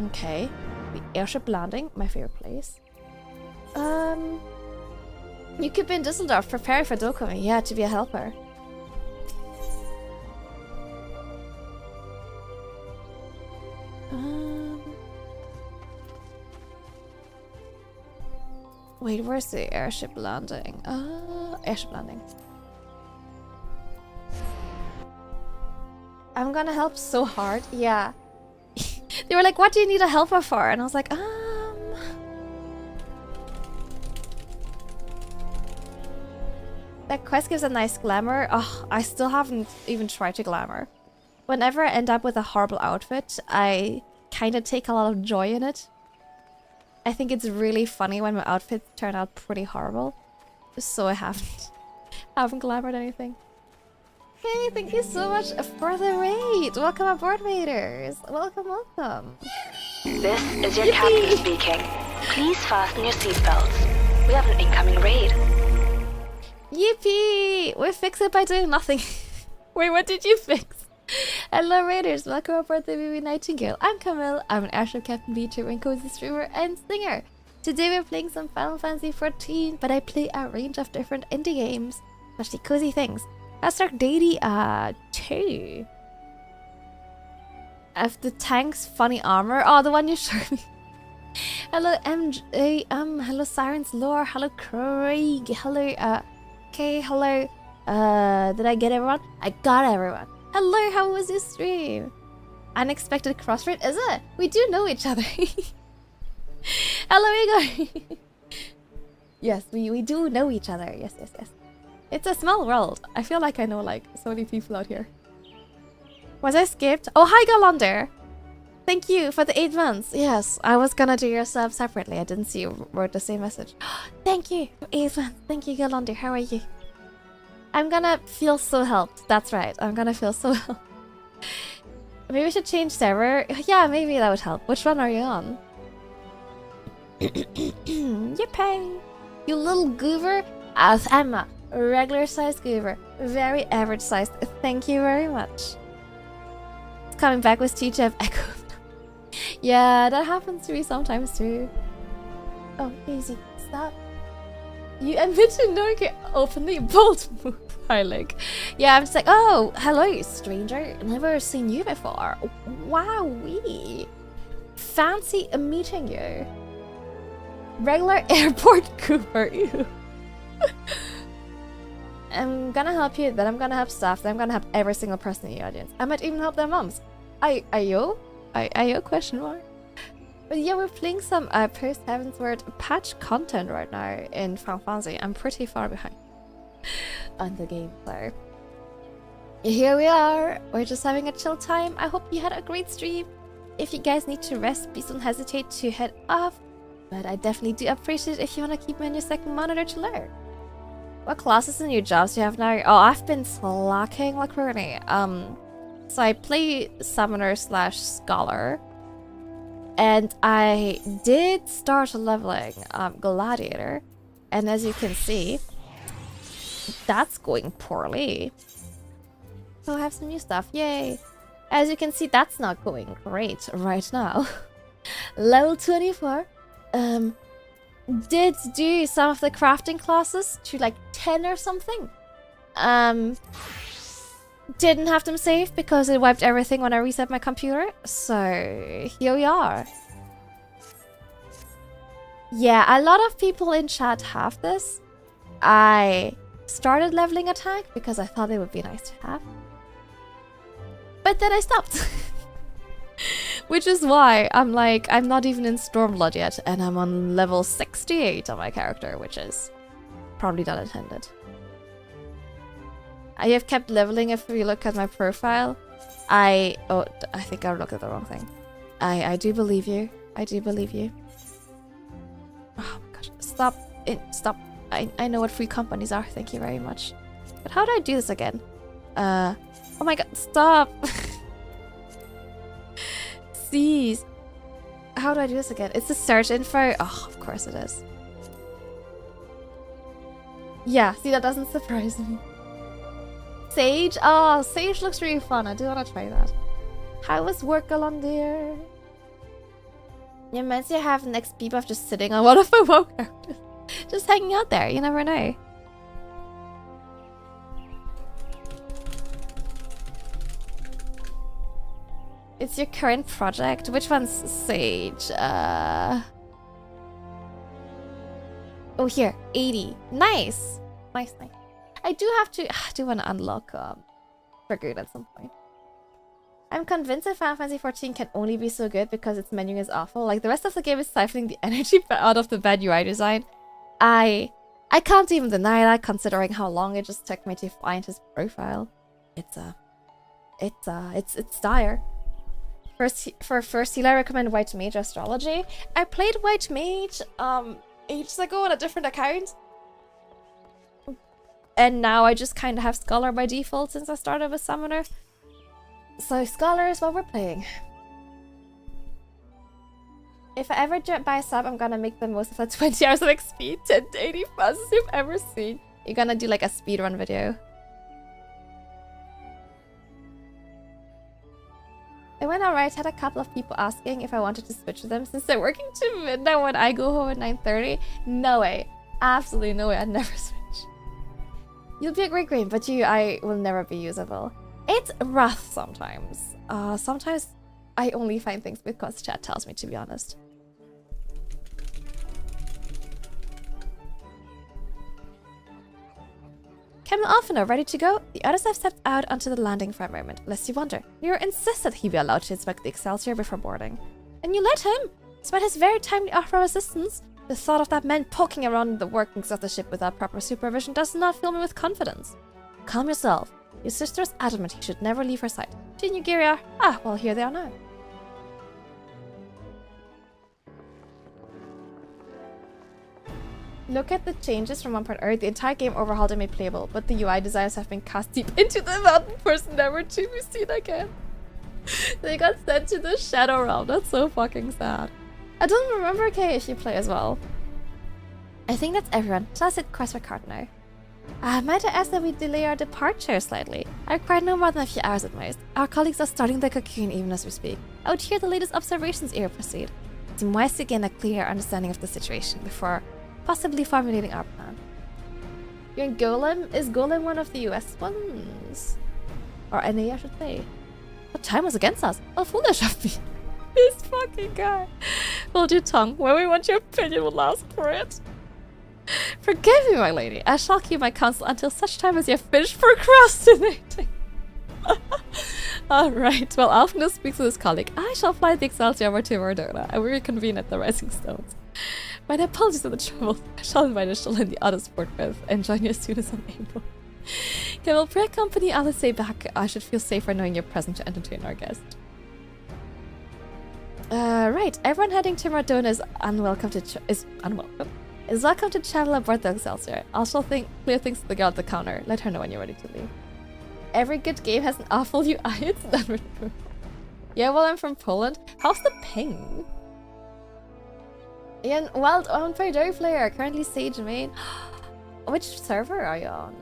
Speaker 1: Okay. The airship landing, my favorite place. You could be in Düsseldorf preparing for Dokumi. Yeah, to be a helper. Wait, where's the airship landing? Airship landing. I'm gonna help so hard. Yeah. They were like, what do you need a helper for? And I was like, That quest gives a nice glamour. Oh, I still haven't even tried to glamour. Whenever I end up with a horrible outfit, I kind of take a lot of joy in it. I think it's really funny when my outfits turn out pretty horrible. So I haven't glamored anything. Hey, thank you so much for the raid. Welcome aboard, raiders. Welcome, welcome.
Speaker 20: This is your captain speaking. Please fasten your seatbelts. We have an incoming raid.
Speaker 1: Yippee! We fix it by doing nothing. Wait, what did you fix? Hello raiders, welcome aboard the BB Nightingale. I'm Camille, I'm an airship captain, VTuber, and cozy streamer and singer. Today we're playing some Final Fantasy XIV, but I play a range of different indie games, especially cozy things. Let's start daily 2. Of the tank's funny armor. Oh, the one you showed me. Hello MJ, hello Sirens Lore, hello Craig, hello okay, hello. Did I get everyone? I got everyone. Hello, how was your stream? Unexpected crossroad, is it? We do know each other. Hello, Igor. Yes, we do know each other. Yes, yes, yes. It's a small world. I feel like I know like so many people out here. Was I skipped? Oh, hi, Galander. Thank you for the 8 months. Yes, I was gonna do your sub separately. I didn't see you wrote the same message. Thank you for 8 months. Thank you, Galander. How are you? I'm gonna feel so helped. That's right. I'm gonna feel so helped. Maybe we should change server. Yeah, maybe that would help. Which one are you on? Yippee! You little goober. I'm a regular sized goober. Very average sized. Thank you very much. Coming back with teacher of Echo. Yeah, that happens to me sometimes too. Oh, easy. Stop. You admit to knowing it openly. Bold move, Heilig. Yeah, I'm just like, oh, hello, stranger. Never seen you before. Wowee. Fancy meeting you. Regular airport Cooper. Ew. I'm gonna help you, then I'm gonna help staff, then I'm gonna help every single person in the audience. I might even help their moms. Ayo? Question mark? But yeah, we're playing some post Heavensward patch content right now in Final Fantasy. I'm pretty far behind on the game, so here we are. We're just having a chill time. I hope you had a great stream. If you guys need to rest, please don't hesitate to head off. But I definitely do appreciate it if you want to keep me on your second monitor to learn. What classes and new jobs do you have now? Oh, I've been slacking like crazy. So I play Summoner / Scholar. And I did start leveling Gladiator. And as you can see, that's going poorly. So I have some new stuff. Yay! As you can see, that's not going great right now. Level 24. Did do some of the crafting classes to like 10 or something. didn't have them saved because it wiped everything when I reset my computer. So here we are. Yeah, a lot of people in chat have this. I started leveling attack because I thought it would be nice to have. But then I stopped. Which is why I'm like, I'm not even in stormblood yet, and I'm on level 68 on my character, which is probably not intended. I have kept leveling. If you look at my profile, I think I looked at the wrong thing. I do believe you. I do believe you. Oh my gosh, stop. Stop. I know what free companies are, thank you very much. But how do I do this again? Oh my god, stop! Cease. How do I do this again? It's the search info. Oh, of course it is. Yeah, see, that doesn't surprise me. Sage? Oh, Sage looks really fun. I do want to try that. How was work, dear? You meant to have an XP buff just sitting on one of my WoW characters. Just hanging out there, you never know. It's your current project? Which one's Sage? Oh, here, 80. Nice! Nice, nice. I do want to unlock for good at some point. I'm convinced that Final Fantasy XIV can only be so good because its menu is awful. Like, the rest of the game is siphoning the energy out of the bad UI design. I can't even deny that, considering how long it just took me to find his profile. It's dire. For first heal, I recommend White Mage Astrology. I played White Mage ages ago on a different account, and now I just kind of have Scholar by default since I started with Summoner. So Scholar is what we're playing. If I ever buy a sub, I'm gonna make the most of the 20 hours of XP, 10 to 80 fastest you've ever seen. You're gonna do like a speedrun video. It went alright. Had a couple of people asking if I wanted to switch with them since they're working to midnight when I go home at 9:30. No way. Absolutely no way. I'd never switch. You'll be a great green, but I will never be usable. It's rough sometimes. Sometimes I only find things because chat tells me, to be honest. Camille Alphino, ready to go? The others have stepped out onto the landing for a moment, lest you wonder. Nero insisted he be allowed to inspect the Excelsior before boarding. And you let him! Despite his very timely offer of assistance, the thought of that man poking around the workings of the ship without proper supervision does not fill me with confidence. Calm yourself. Your sister is adamant he should never leave her sight. Continue, Giria. Ah, well, here they are now. Look at the changes from 1.0. The entire game overhauled and made playable, but the UI designers have been cast deep into the mountain person never to be seen again. They got sent to the Shadow Realm. That's so fucking sad. I don't remember Kay if you play as well. I think that's everyone. So I'll sit cross record now. Might I ask that we delay our departure slightly? I require no more than a few hours at most. Our colleagues are starting the cocoon even as we speak. I would hear the latest observations ere proceed. It's wise to gain a clear understanding of the situation before possibly formulating our plan. You're in Golem? Is Golem one of the US ones? Or NA, I should say. What time was against us? How foolish of me. This fucking guy. Hold your tongue. When we want your opinion, we'll ask for it. Forgive me, my lady. I shall keep my counsel until such time as you have finished procrastinating. Alright, while Alphino speaks with his colleague, I shall fly the Excelsior over to Verdona and we reconvene at the Rising Stones. My apologies for the trouble. I shall invite Ishal and the others forthwith and join you as soon as I'm able. Camille, pray company, I'll say back. I should feel safer knowing you're present to entertain our guest. Right, everyone heading to Verdona is welcome to travel aboard the Excelsior. I shall clear things to the girl at the counter. Let her know when you're ready to leave. Every good game has an awful UI. It's not really good. Yeah, well, I'm from Poland. How's the ping? Ian, well, I'm very Dory player. Currently Sage main. Which server are you on?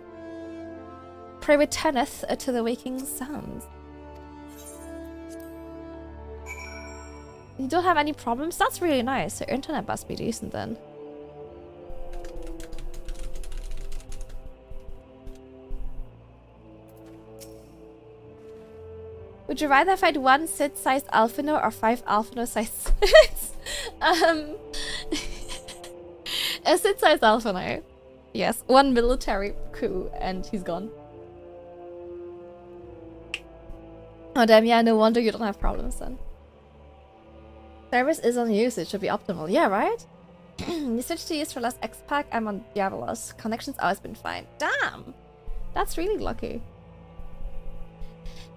Speaker 1: Pray with tennis to the waking sounds. You don't have any problems? That's really nice. Your internet must be decent then. Would you rather fight one Sid-sized Alphino or 5 Alphino-sized Sids? A Sid-sized Alphino. Yes, one military coup and he's gone. Oh damn, yeah, no wonder you don't have problems then. Service is on use, it should be optimal. Yeah, right? You switched to use for less X-Pack, I'm on Diabolos. Connection's always been fine. Damn! That's really lucky.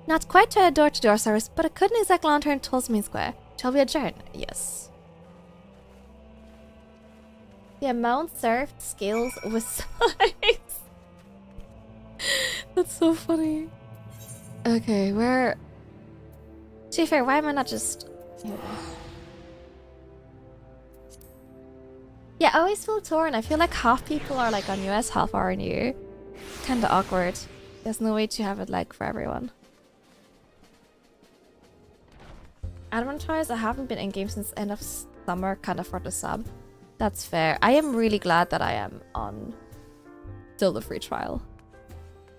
Speaker 1: Not quite to a door-to-door service, but a good exact lantern tells me square. Shall we adjourn? Yes. The amount served scales with size. That's so funny. Okay, where... To be fair, why am I not just... Yeah, I always feel torn. I feel like half people are like on US, half are on EU. Kinda awkward. There's no way to have it like for everyone. Advantage, I haven't been in game since end of summer, kind of for the sub. That's fair. I am really glad that I am on still the free trial.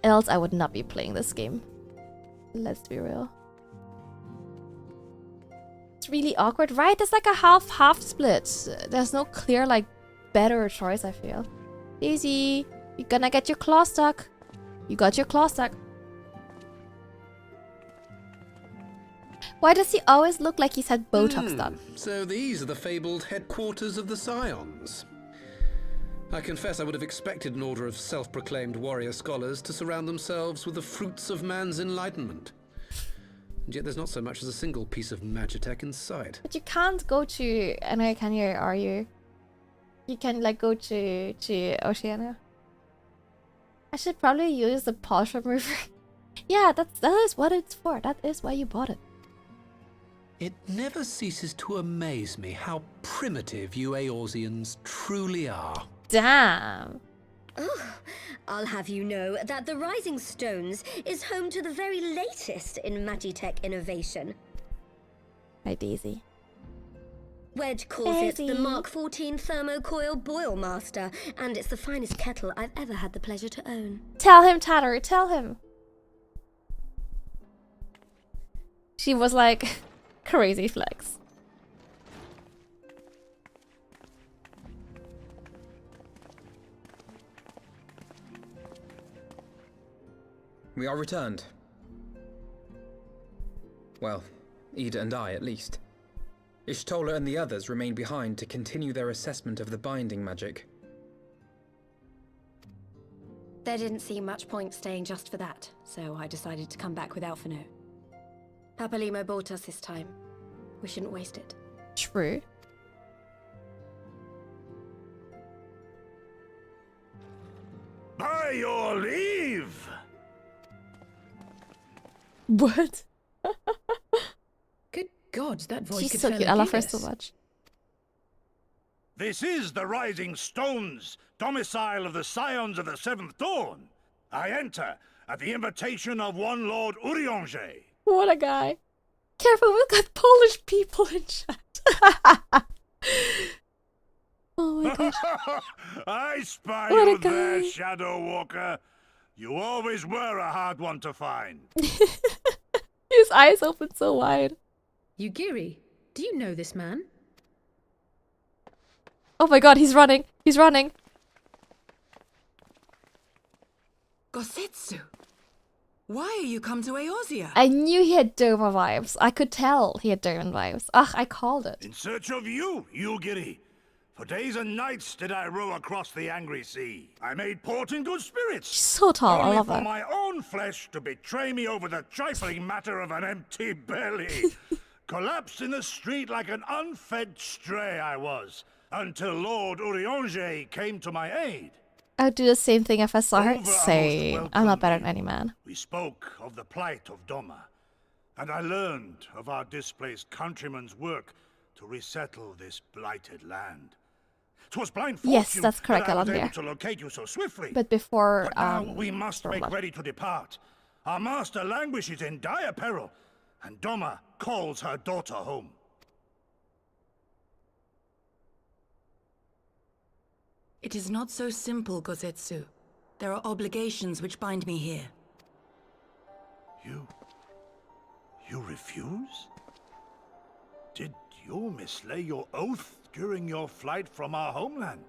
Speaker 1: Else I would not be playing this game. Let's be real. It's really awkward, right? It's like a half-half split. There's no clear, like, better choice, I feel. Easy. You're gonna get your claw stuck. You got your claw stuck. Why does he always look like he's had Botox done?
Speaker 19: So these are the fabled headquarters of the Scions. I confess I would have expected an order of self-proclaimed warrior scholars to surround themselves with the fruits of man's enlightenment. And yet there's not so much as a single piece of magitech in sight.
Speaker 1: But you can't go to... I know, can you? Are you? You can, like, go to Oceania. I should probably use the polish remover. Yeah, that is what it's for. That is why you bought it.
Speaker 19: It never ceases to amaze me how primitive you Eorzeans truly are.
Speaker 1: Damn.
Speaker 6: Oh, I'll have you know that the Rising Stones is home to the very latest in magitech innovation.
Speaker 1: Hi, Daisy.
Speaker 6: Wedge calls it the Mark 14 Thermocoil Boil Master, and it's the finest kettle I've ever had the pleasure to own.
Speaker 1: Tell him, Tanner, tell him. She was like, crazy flex.
Speaker 5: We are returned. Well, Ida and I, at least. Ishtola and the others remain behind to continue their assessment of the binding magic.
Speaker 21: There didn't seem much point staying just for that, so I decided to come back with Alphino. Papalimo bought us this time. We shouldn't waste it.
Speaker 1: True.
Speaker 18: By your leave!
Speaker 1: What?
Speaker 8: Good God, that voice
Speaker 1: She's
Speaker 8: could
Speaker 1: so
Speaker 8: tell
Speaker 1: cute.
Speaker 8: a
Speaker 1: I love her
Speaker 8: Guinness.
Speaker 1: so much.
Speaker 18: This is the Rising Stones, domicile of the Scions of the Seventh Dawn. I enter at the invitation of one Lord Urianger.
Speaker 1: What a guy. Careful, we've got Polish people in chat. Oh my gosh.
Speaker 18: I spy
Speaker 1: What a
Speaker 18: you there,
Speaker 1: guy.
Speaker 18: Shadow Walker. You always were a hard one to find.
Speaker 1: His eyes open so wide.
Speaker 8: Yugiri, do you know this man?
Speaker 1: Oh my god, he's running. He's running.
Speaker 13: Gosetsu, why are you come to Eorzea?
Speaker 1: I knew he had Doma vibes. I could tell he had Doma vibes. Ugh, I called it.
Speaker 18: In search of you, Yugiri. For days and nights did I row across the angry sea. I made port in good spirits.
Speaker 1: She's so tall, I
Speaker 18: only
Speaker 1: love
Speaker 18: for
Speaker 1: her.
Speaker 18: my own flesh to betray me over the trifling matter of an empty belly. Collapsed in the street like an unfed stray I was, until Lord Urianger came to my aid.
Speaker 1: I'd do the same thing if I saw her.
Speaker 18: Over
Speaker 1: Same.
Speaker 18: almost
Speaker 1: I'm not better than
Speaker 18: welcome
Speaker 1: any man.
Speaker 18: We spoke of the plight of Doma, and I learned of our displaced countrymen's work to resettle this blighted land. 'Twas blind fortune
Speaker 1: Yes, that's correct,
Speaker 18: that I was
Speaker 1: Alan,
Speaker 18: able
Speaker 1: yeah.
Speaker 18: to locate you so swiftly.
Speaker 1: But before,
Speaker 18: But now we must make
Speaker 1: Stormblood.
Speaker 18: ready to depart. Our master languishes in dire peril, and Doma calls her daughter home.
Speaker 13: It is not so simple, Gosetsu. There are obligations which bind me here.
Speaker 18: You refuse? Did you mislay your oath during your flight from our homeland?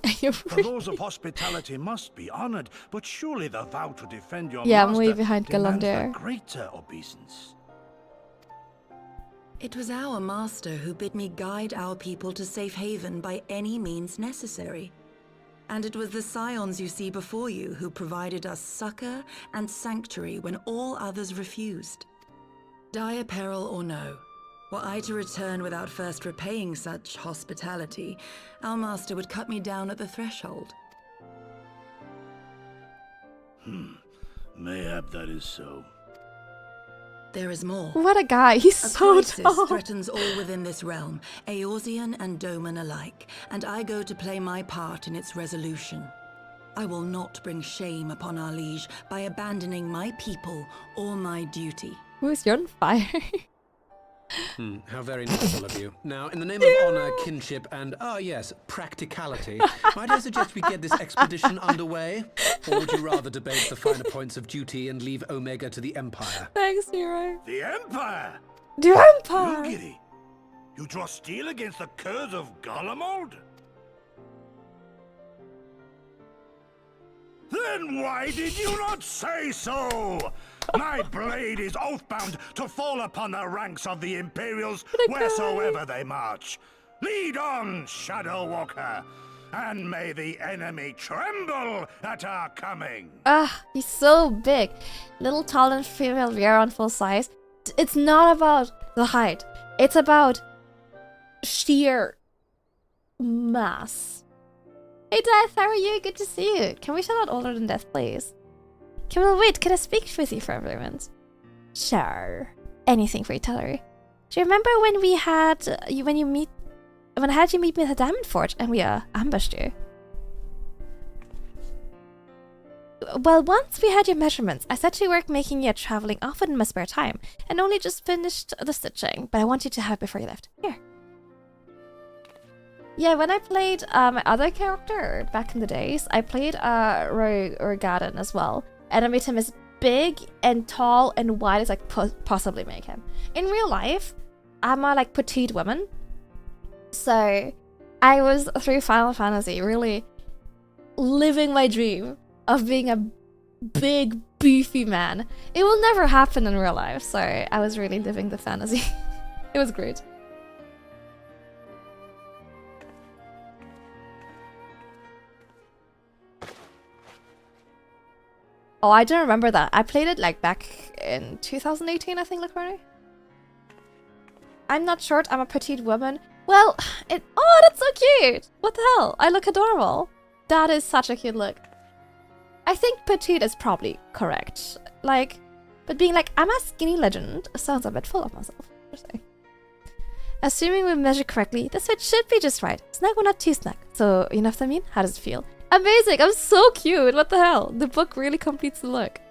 Speaker 18: The laws of hospitality must be honored, but surely the vow to defend your
Speaker 1: Yeah, I'm
Speaker 18: master
Speaker 1: way behind
Speaker 18: demands
Speaker 1: Galandir.
Speaker 18: a greater obeisance.
Speaker 16: It was our master who bid me guide our people to safe haven by any means necessary. And it was the scions you see before you who provided us succor and sanctuary when all others refused. Dire peril or no, were I to return without first repaying such hospitality, our master would cut me down at the threshold.
Speaker 18: Mayhap that is so.
Speaker 16: There is more.
Speaker 1: What a guy, he's
Speaker 16: A
Speaker 1: so
Speaker 16: crisis
Speaker 1: tall.
Speaker 16: threatens all within this realm, Eorzean and Doman alike, and I go to play my part in its resolution. I will not bring shame upon our liege by abandoning my people or my duty.
Speaker 1: Who's on fire?
Speaker 19: How very noble of you. Now, in the name of honor, kinship, and, yes, practicality, might I suggest we get this expedition underway? Or would you rather debate the finer points of duty and leave Omega to the Empire?
Speaker 1: Thanks, hero.
Speaker 18: The Empire!
Speaker 1: The Empire!
Speaker 18: You giddy? You draw steel against the curse of Garlemald? Then why did you not say so? My blade is oath-bound to fall upon the ranks of the Imperials wheresoever they march. Lead on, Shadow Walker, and may the enemy tremble at our coming.
Speaker 1: He's so big. Little tall and female Vera on full size. It's not about the height. It's about sheer mass. Hey Death, how are you? Good to see you. Can we shout out older than Death, please? Camille, wait, can I speak with you for a moment? Sure. Anything for each other. Do you remember when we had when I had you meet me at the Diamond Forge and we ambushed you? Well, once we had your measurements, I set to work making you a traveling outfit in my spare time, and only just finished the stitching, but I want you to have it before you left. Here. Yeah, when I played my other character back in the days, I played Rogaden as well. And I made him as big and tall and wide as I could possibly make him. In real life, I'm a petite woman. So I was, through Final Fantasy, really living my dream of being a big, beefy man. It will never happen in real life, so I was really living the fantasy. It was great. Oh, I don't remember that. I played it back in 2018, I think, Lacorny. I'm not short, I'm a petite woman. Well, oh, that's so cute! What the hell? I look adorable. That is such a cute look. I think petite is probably correct. But being I'm a skinny legend sounds a bit full of myself. Assuming we measure correctly, this fit should be just right. Snug but not too snug. So, you know what I mean? How does it feel? Amazing! I'm so cute! What the hell? The book really completes the look.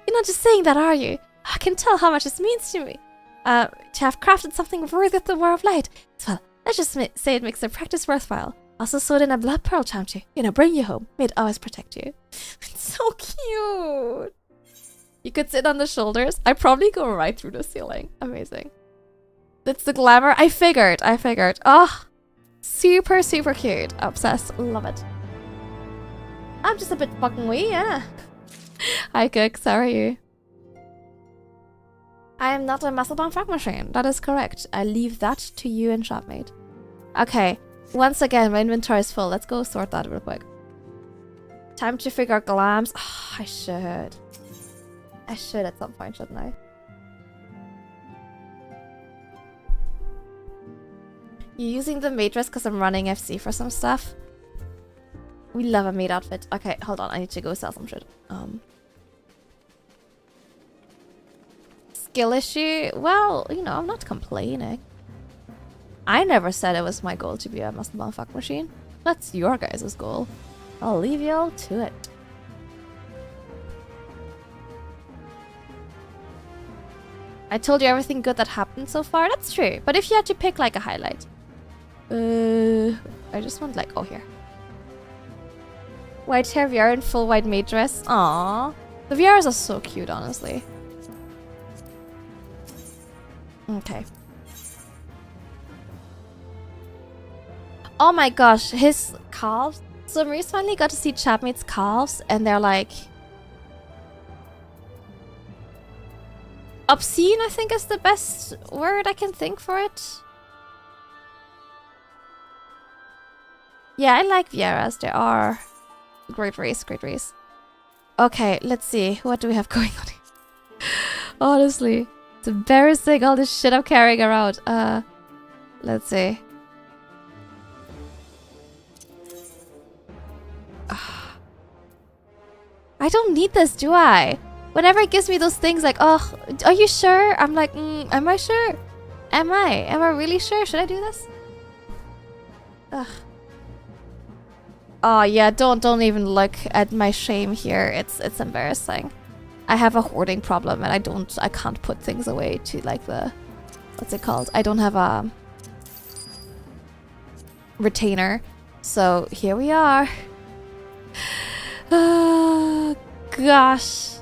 Speaker 1: You're not just saying that, are you? I can tell how much this means to me. To have crafted something worthy of the War of Light. Well, let's just say it makes the practice worthwhile. Also sewed in a blood pearl charm to, bring you home. May it always protect you. It's so cute! You could sit on the shoulders. I'd probably go right through the ceiling. Amazing. That's the glamour. I figured. Oh, super, super cute. Obsessed. Love it. I'm just a bit fucking wee, yeah. Hi, Cooks. How are you? I am not a muscle-bound fuck machine. That is correct. I leave that to you and Shopmate. Okay. Once again, my inventory is full. Let's go sort that real quick. Time to figure out glams. Oh, I should. I should at some point, shouldn't I? You're using the maid dress because I'm running FC for some stuff. We love a maid outfit. Okay, hold on. I need to go sell some shit. Skill issue? Well, I'm not complaining. I never said it was my goal to be a muscle-bound fuck machine. That's your guys' goal. I'll leave y'all to it. I told you everything good that happened so far. That's true. But if you had to pick a highlight. I just want oh, here. White hair VR in full white maid dress. Aww. The VRs are so cute, honestly. Okay. Oh my gosh, his calves. So Maurice finally got to see Chapmate's calves, and they're like obscene, I think is the best word I can think for it. Yeah, I like Vieras. They are great race, great race. Okay, let's see. What do we have going on here? Honestly, it's embarrassing all this shit I'm carrying around. Let's see. I don't need this, do I? Whenever it gives me those things like, oh, are you sure? I'm like, am I sure? Am I? Am I really sure? Should I do this? Ugh. Oh yeah, don't even look at my shame here. It's embarrassing. I have a hoarding problem and I can't put things away to like the, what's it called? I don't have a retainer. So here we are. Oh, gosh.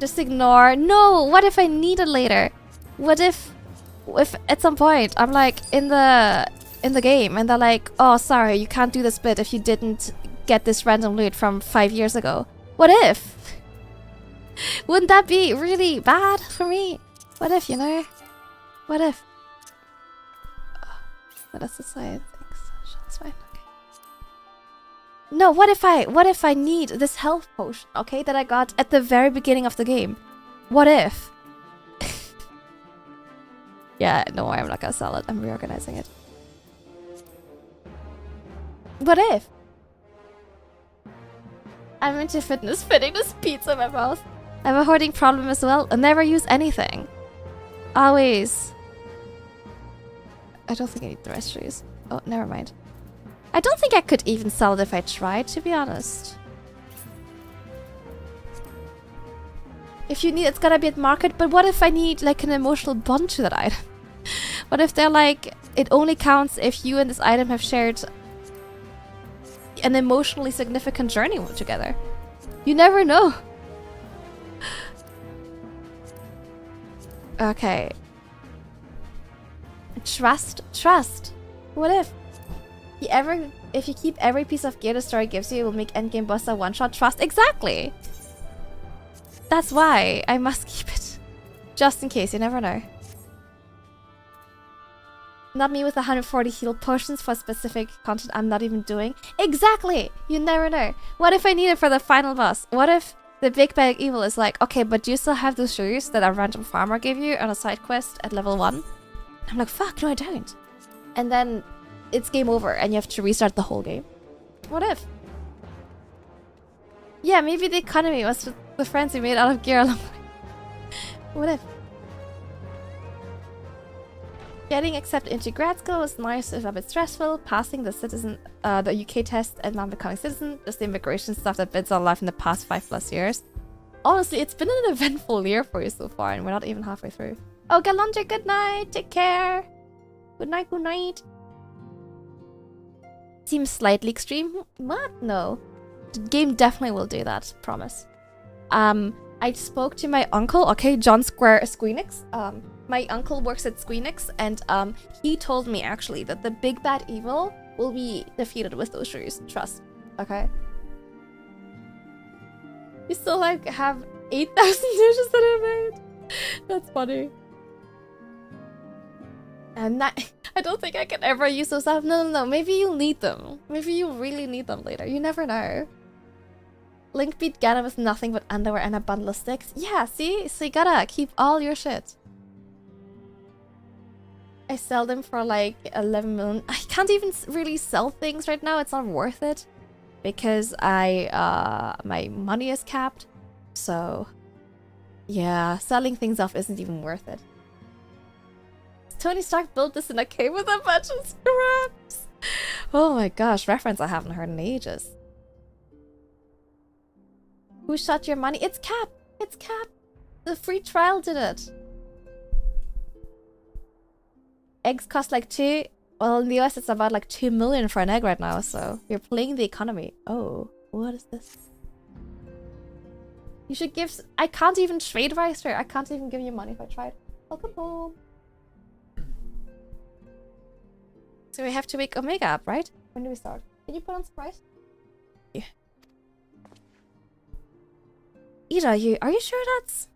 Speaker 1: Just ignore. No, what if I need it later? What if at some point I'm like in the game and they're like, oh sorry, you can't do this bit if you didn't get this random loot from 5 years ago. What if? Wouldn't that be really bad for me? What if, you know? What if? What does society think? It's fine. Okay. No, what if I need this health potion, okay, that I got at the very beginning of the game? What if? Yeah, no, I'm not gonna sell it. I'm reorganizing it. What if? I'm into fitness, fitting this pizza in my mouth. I have a hoarding problem as well. I never use anything. Always. I don't think I need the rest trees. Oh, never mind. I don't think I could even sell it if I tried, to be honest. If you need, it's gotta be at market. But what if I need like an emotional bond to that item? What if they're like, it only counts if you and this item have shared an emotionally significant journey together? You never know. Okay. Trust. What if? If you keep every piece of gear the story gives you, it will make endgame boss a one-shot. Trust. Exactly. That's why I must keep it. Just in case, you never know. Not me with 140 heal potions for specific content I'm not even doing. Exactly! You never know. What if I need it for the final boss? What if the big bad evil is like, okay, but you still have those shoes that a random farmer gave you on a side quest at level 1? I'm like, fuck, no I don't. And then it's game over and you have to restart the whole game. What if? Yeah, maybe the economy was the friends we made out of gear along the way. What if? Getting accepted into grad school was nice, if a bit stressful. Passing the UK test and not becoming citizen. Just the immigration stuff that bits on life in the past 5+ years. Honestly, it's been an eventful year for you so far and we're not even halfway through. Oh, Galandra, good night. Take care. Good night, good night. Seems slightly extreme. What? No. The game definitely will do that. Promise. I spoke to my uncle, okay, John Squeenix. My uncle works at Squeenix, and he told me actually that the big bad evil will be defeated with those shoes. Trust. Okay. You still like have 8,000 dishes that I made. That's funny. And I don't think I can ever use those up. No. Maybe you'll need them. Maybe you really need them later. You never know. Link beat Ganon with nothing but underwear and a bundle of sticks. Yeah, see? So you gotta keep all your shit. I sell them for like 11 million. I can't even really sell things right now. It's not worth it. Because my money is capped. So yeah, selling things off isn't even worth it. Tony Stark built this in a cave with a bunch of scraps. Oh my gosh, reference I haven't heard in ages. Who shot your money? It's Cap. It's Cap. The free trial did it. Eggs cost like 2. Well, in the US it's about like 2 million for an egg right now. So you're playing the economy. Oh, what is this? You should give... I can't even trade rice here. I can't even give you money if I tried. Welcome home. So we have to wake Omega up, right? When do we start? Can you put on some rice? Yeah. Ida, are you sure that's...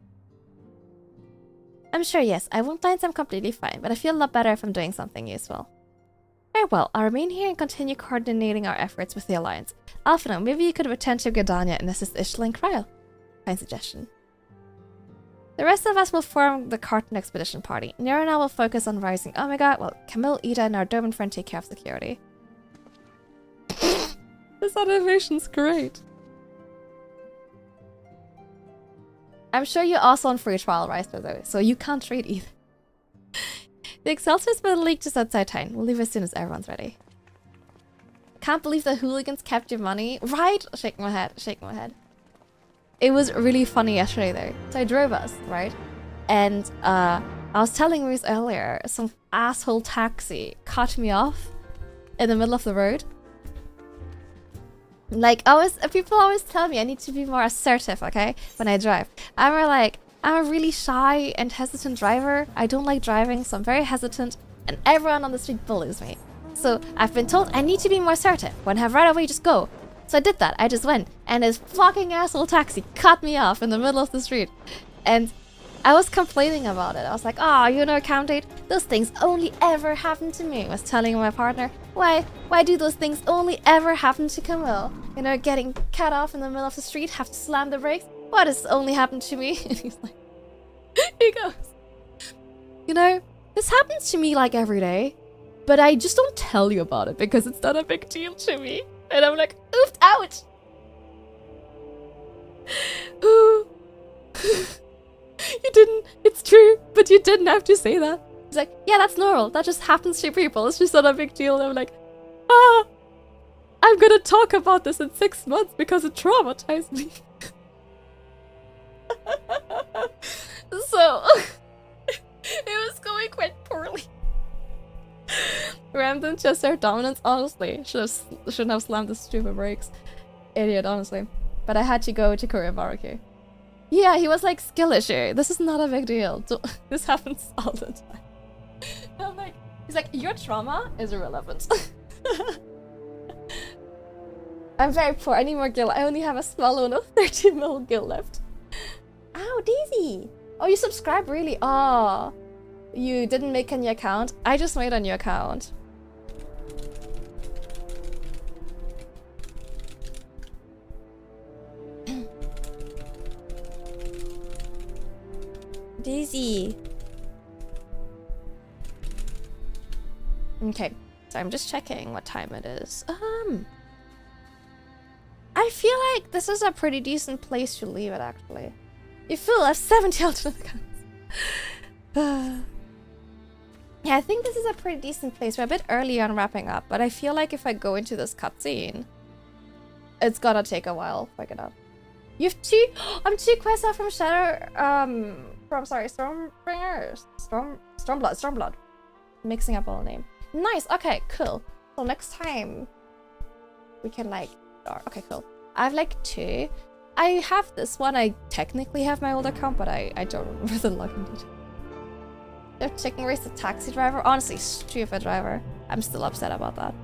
Speaker 1: I'm sure, yes. I won't blind, I'm completely fine, but I feel a lot better if I'm doing something useful. Very well, I'll remain here and continue coordinating our efforts with the Alliance. Alphino, maybe you could return to Gridania and assist Ishla and Kryl. Fine suggestion. The rest of us will form the Carton Expedition Party. Nero and I will focus on rising Omega, while Camille, Ida, and our Durban friend take care of security. This animation's great. I'm sure you're also on free trial, Reister, though, so you can't trade either. The Excelsior's been leaked just outside town. We'll leave as soon as everyone's ready. Can't believe the hooligans kept your money. Right? Shaking my head, shaking my head. It was really funny yesterday, though. So I drove us, right? And I was telling Reese earlier, some asshole taxi cut me off in the middle of the road. Like, people always tell me I need to be more assertive, okay, when I drive. I'm a really shy and hesitant driver. I don't like driving, so I'm very hesitant, and everyone on the street bullies me. So I've been told I need to be more assertive. When I have right away, just go. So I did that. I just went, and this fucking asshole taxi cut me off in the middle of the street. And I was complaining about it. I was like, oh, you know, Count 8, those things only ever happen to me. I was telling my partner, why do those things only ever happen to Camille? You know, getting cut off in the middle of the street, have to slam the brakes. Why does this only happen to me? And he's like, he goes, you know, this happens to me like every day, but I just don't tell you about it because it's not a big deal to me. And I'm like, oof, ouch. You didn't, it's true, but you didn't have to say that. He's like, yeah, that's normal. That just happens to people. It's just not a big deal. And I'm like, I'm gonna talk about this in 6 months because it traumatized me. So, it was going quite poorly. Ramden Chester dominance, honestly. Shouldn't have slammed the stupid brakes. Idiot, honestly. But I had to go to Korean barbecue. Yeah, he was like, skill issue. This is not a big deal. This happens all the time. I'm like, he's like, your trauma is irrelevant. I'm very poor. I need more gil. I only have a small loan of 13 mil gil left. Ow, Daisy. Oh, you subscribed, really? Oh, you didn't make a new account? I just made a new account. Daisy. Okay, so I'm just checking what time it is. I feel like this is a pretty decent place to leave it, actually. You feel I have 70 alternate accounts. Yeah, I think this is a pretty decent place. We're a bit early on wrapping up, but I feel like if I go into this cutscene, it's gonna take a while to get up. You have two. I'm 2 quests out from Shadow. Stormblood. Stormblood. Mixing up all the name. Nice. Okay. Cool. So next time we can like. Okay. Cool. I have like 2. I have this one. I technically have my old account, but I don't remember the login details. They're taking race the taxi driver. Honestly, stupid driver. I'm still upset about that.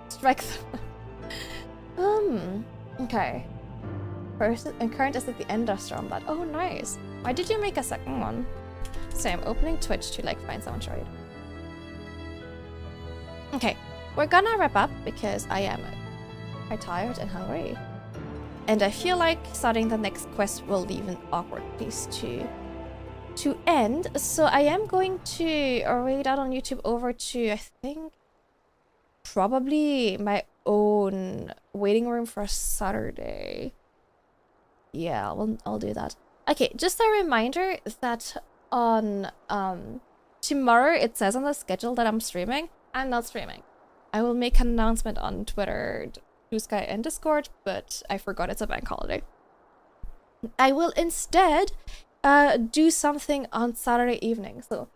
Speaker 1: Strike. Okay. First and current is at the end of Stormblood. Oh, nice. Why did you make a second one? So I'm opening Twitch to like find someone to raid. Okay, we're gonna wrap up because I am quite tired and hungry. And I feel like starting the next quest will leave an awkward place to end. So I am going to raid out on YouTube over to, I think, probably my own waiting room for Saturday. Yeah, I'll do that. Okay, just a reminder that on tomorrow it says on the schedule that I'm streaming. I'm not streaming. I will make an announcement on Twitter, Blue Sky, and Discord, but I forgot it's a bank holiday. I will instead do something on Saturday evening. So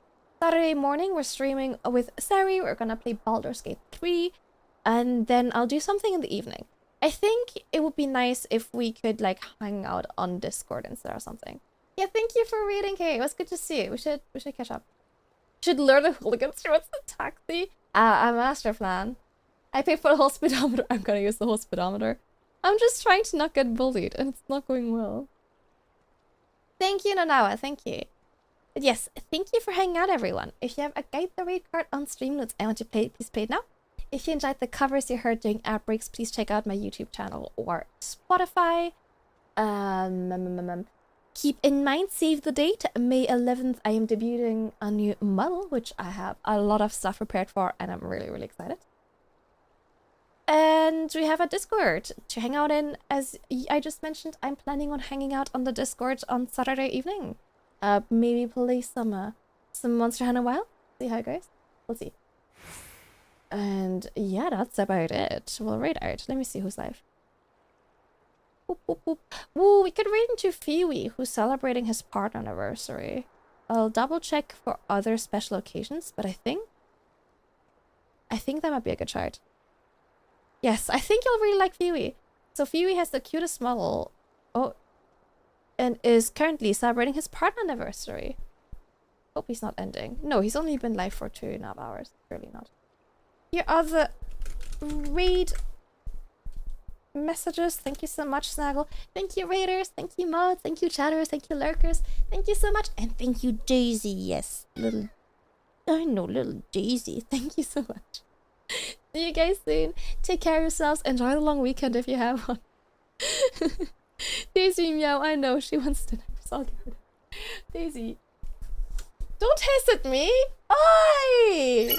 Speaker 1: Saturday morning we're streaming with Sari. We're gonna play Baldur's Gate 3, and then I'll do something in the evening. I think it would be nice if we could like hang out on Discord instead or something. Yeah, thank you for reading, Kay. It was good to see you. We should catch up. Should lure the hooligans towards the taxi. A master plan. I paid for the whole speedometer. I'm gonna use the whole speedometer. I'm just trying to not get bullied, and it's not going well. Thank you, Nanawa. Thank you. But yes, thank you for hanging out, everyone. If you have a Guide the Raid card on Streamloots and want to play it, please play it now. If you enjoyed the covers you heard during ad breaks, please check out my YouTube channel or Spotify. Keep in mind, save the date, May 11th, I am debuting a new model, which I have a lot of stuff prepared for, and I'm really, really excited. And we have a Discord to hang out in. As I just mentioned, I'm planning on hanging out on the Discord on Saturday evening. Maybe play some Monster Hunter Wild. See how it goes. We'll see. And yeah, that's about it. We'll raid out. Let me see who's live. Boop, boop, boop. Ooh, we could raid into Fiwi, who's celebrating his partner anniversary. I'll double check for other special occasions, but I think that might be a good shout. Yes, I think you'll really like Fiwi. So Fiwi has the cutest model. Oh, and is currently celebrating his partner anniversary. Hope he's not ending. No, he's only been live for 2.5 hours. Really not. Here are the raid messages. Thank you so much, Snaggle. Thank you, raiders. Thank you, mods. Thank you, chatters. Thank you, lurkers. Thank you so much. And thank you, Daisy. Yes, little Daisy. Thank you so much. See you guys soon. Take care of yourselves. Enjoy the long weekend if you have one. Daisy meow. I know she wants to. I'll give her. Daisy, don't hiss at me. Oi!